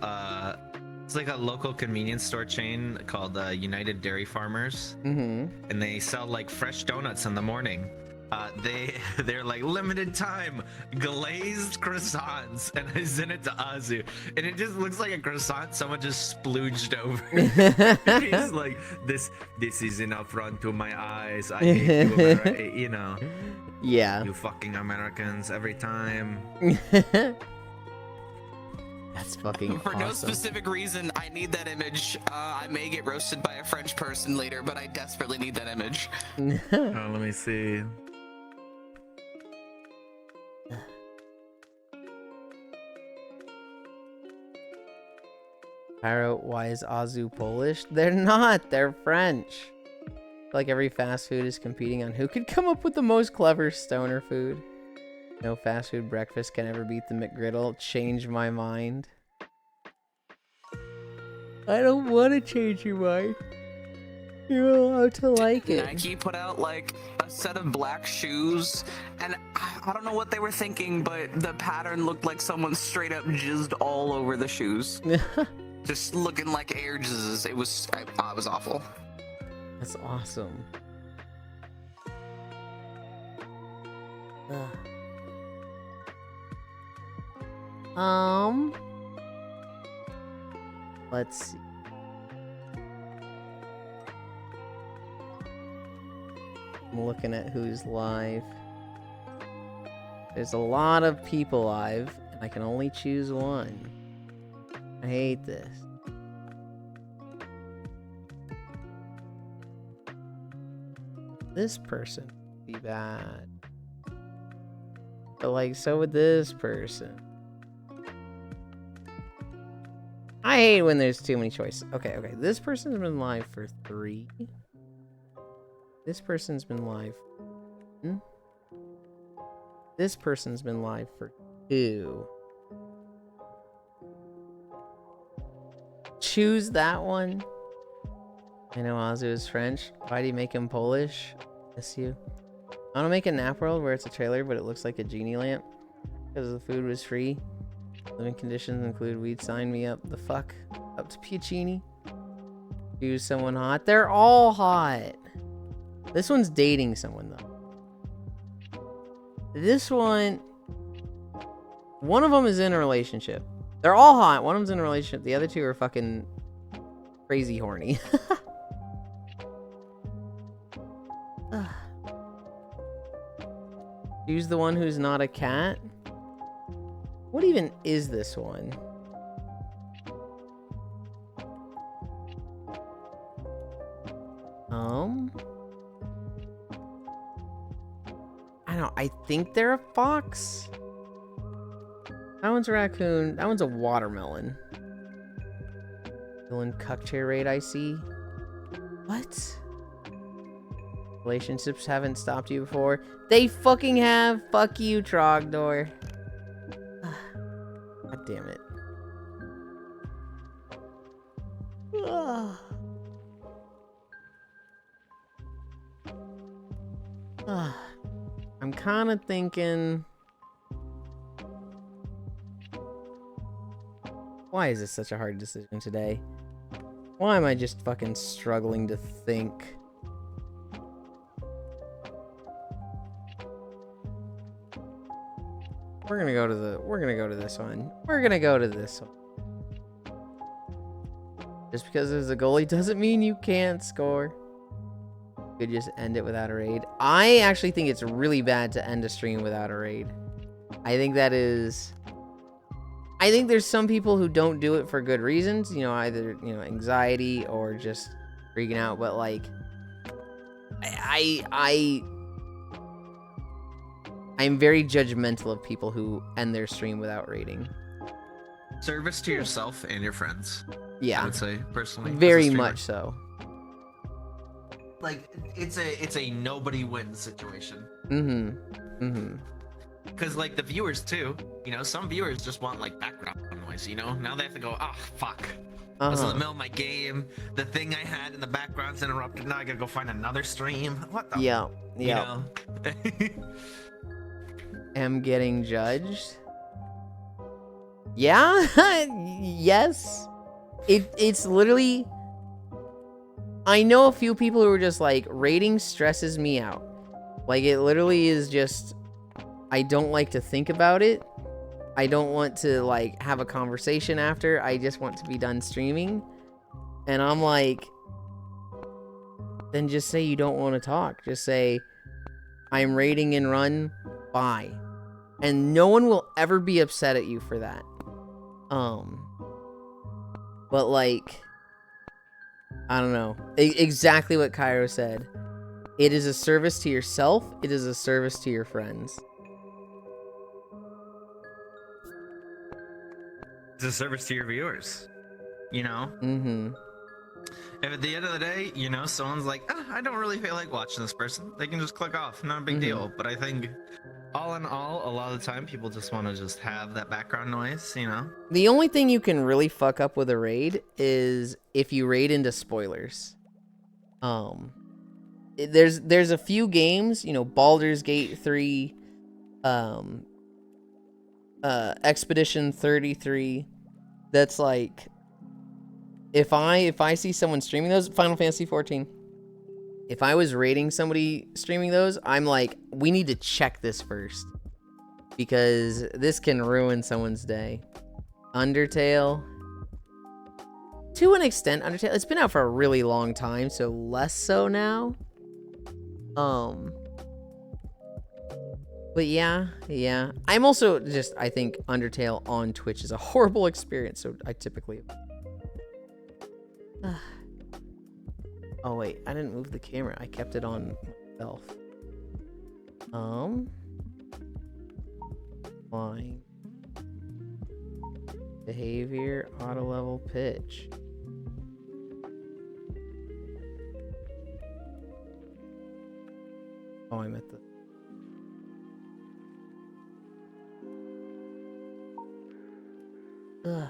it's like a local convenience store chain called United Dairy Farmers. Mm-hmm. And they sell like fresh donuts in the morning. They're like limited time glazed croissants, and I sent it to Azu, and it just looks like a croissant someone just splooged over. He's like, this is an affront to my eyes. I hate you, you know. Yeah. You fucking Americans every time. That's fucking For awesome. no specific reason, I need that image. I may get roasted by a French person later, but I desperately need that image. Oh, let me see. Pyro, why is Azu Polish? They're not. They're French. Like every fast food is competing on who could come up with the most clever stoner food. No fast food breakfast can ever beat the McGriddle. Change my mind. I don't want to change your mind. You're allowed to like it. Nike put out like a set of black shoes, and I don't know what they were thinking, but the pattern looked like someone straight up jizzed all over the shoes. Just looking like air jizzes. It was awful. That's awesome. Let's see. I'm looking at who's live. There's a lot of people live, and I can only choose one. I hate this. This person would be bad. But like, so would this person. I hate when there's too many choices. Okay. This person's been live for 3. This person's been live. This person's been live for 2. Choose that one. I know Azu is French. Why do you make him Polish? Miss you. I want to make a nap world where it's a trailer, but it looks like a genie lamp. Because the food was free. Living conditions include weed. Sign me up. The fuck? Up to Piacini. Choose someone hot. They're all hot. This one's dating someone, though. This one... One of them is in a relationship. They're all hot. One of them's in a relationship. The other 2 are fucking crazy horny. Choose the one who's not a cat. What even is this one? I don't know. I think they're a fox. That one's a raccoon. That one's a watermelon. Yulind cuck chair raid I see. What? Relationships haven't stopped you before. They fucking have. Fuck you, Trogdor. God damn it. I'm kind of thinking... Why is this such a hard decision today? Why am I just fucking struggling to think? We're gonna go to this one. We're gonna go to this one. Just because there's a goalie doesn't mean you can't score. You could just end it without a raid. I actually think it's really bad to end a stream without a raid. I think that is... I think there's some people who don't do it for good reasons, you know, either, you know, anxiety or just freaking out, but like I'm very judgmental of people who end their stream without rating. Service to yourself and your friends. Yeah. I would say personally. as a Very streamer. much so. Like it's a nobody wins situation. Because like the viewers too, you know, some viewers just want like background noise, you know. Now they have to go, oh fuck. I was in the middle of my game. The thing I had in the background's interrupted. Now I gotta go find another stream. What the? Yeah. You Yeah. know? Am getting judged. Yeah. Yes. It's literally. I know a few people who are just like, rating stresses me out. Like, it literally is just, I don't like to think about it. I don't want to, like, have a conversation after. I just want to be done streaming. And I'm like, then just say you don't want to talk. Just say, I'm rating and run, bye. And no one will ever be upset at you for that. But, like, I don't know. Exactly what Cairo said. It is a service to yourself. It is a service to your friends. It's a service to your viewers. You know? Mm-hmm. If at the end of the day, you know, someone's like, I don't really feel like watching this person, they can just click off. Not a big deal. But I think all in all, a lot of the time people just want to just have that background noise, you know? The only thing you can really fuck up with a raid is if you raid into spoilers. There's a few games, you know, Baldur's Gate 3, Expedition 33, that's like, if I see someone streaming those, Final Fantasy 14, if I was rating somebody streaming those, I'm like, we need to check this first, because this can ruin someone's day. Undertale, to an extent, Undertale, it's been out for a really long time, so less so now. But yeah. I'm also just, I think Undertale on Twitch is a horrible experience, so I typically... Oh wait, I didn't move the camera. I kept it on myself. Flying. Behavior, auto level, pitch. Oh, I'm at the... Ugh.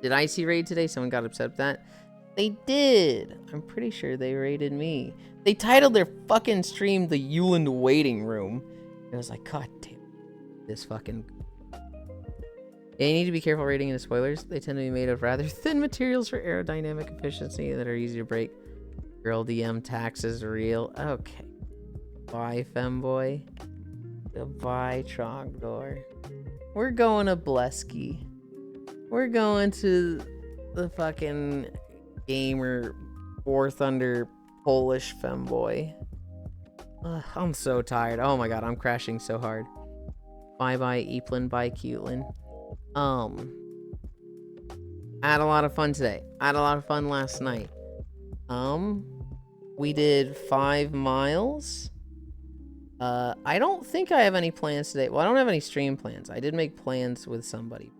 Did I see raid today? Someone got upset with that. They did. I'm pretty sure they raided me. They titled their fucking stream the Yulind waiting room. And I was like, God damn, this fucking... Yeah, you need to be careful raiding into spoilers. They tend to be made of rather thin materials for aerodynamic efficiency that are easy to break. Girl DM taxes real. Okay. Bye, femboy. Goodbye, Trogdor. We're going to Bleski. We're going to the fucking gamer War Thunder Polish femboy. I'm so tired. Oh my god, I'm crashing so hard. Bye-bye, Eplin. Bye, Cutelin. I had a lot of fun today. I had a lot of fun last night. We did 5 miles. I don't think I have any plans today. Well, I don't have any stream plans. I did make plans with somebody.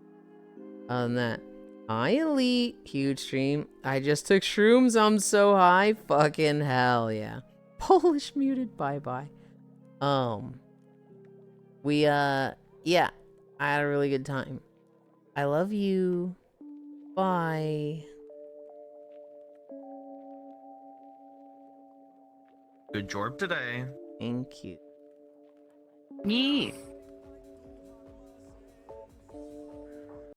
Other than that, hi, Elite. Huge stream. I just took shrooms. I'm so high. Fucking hell yeah. Polish muted. Bye-bye. Yeah. I had a really good time. I love you. Bye. Good job today. Thank you. Yeah.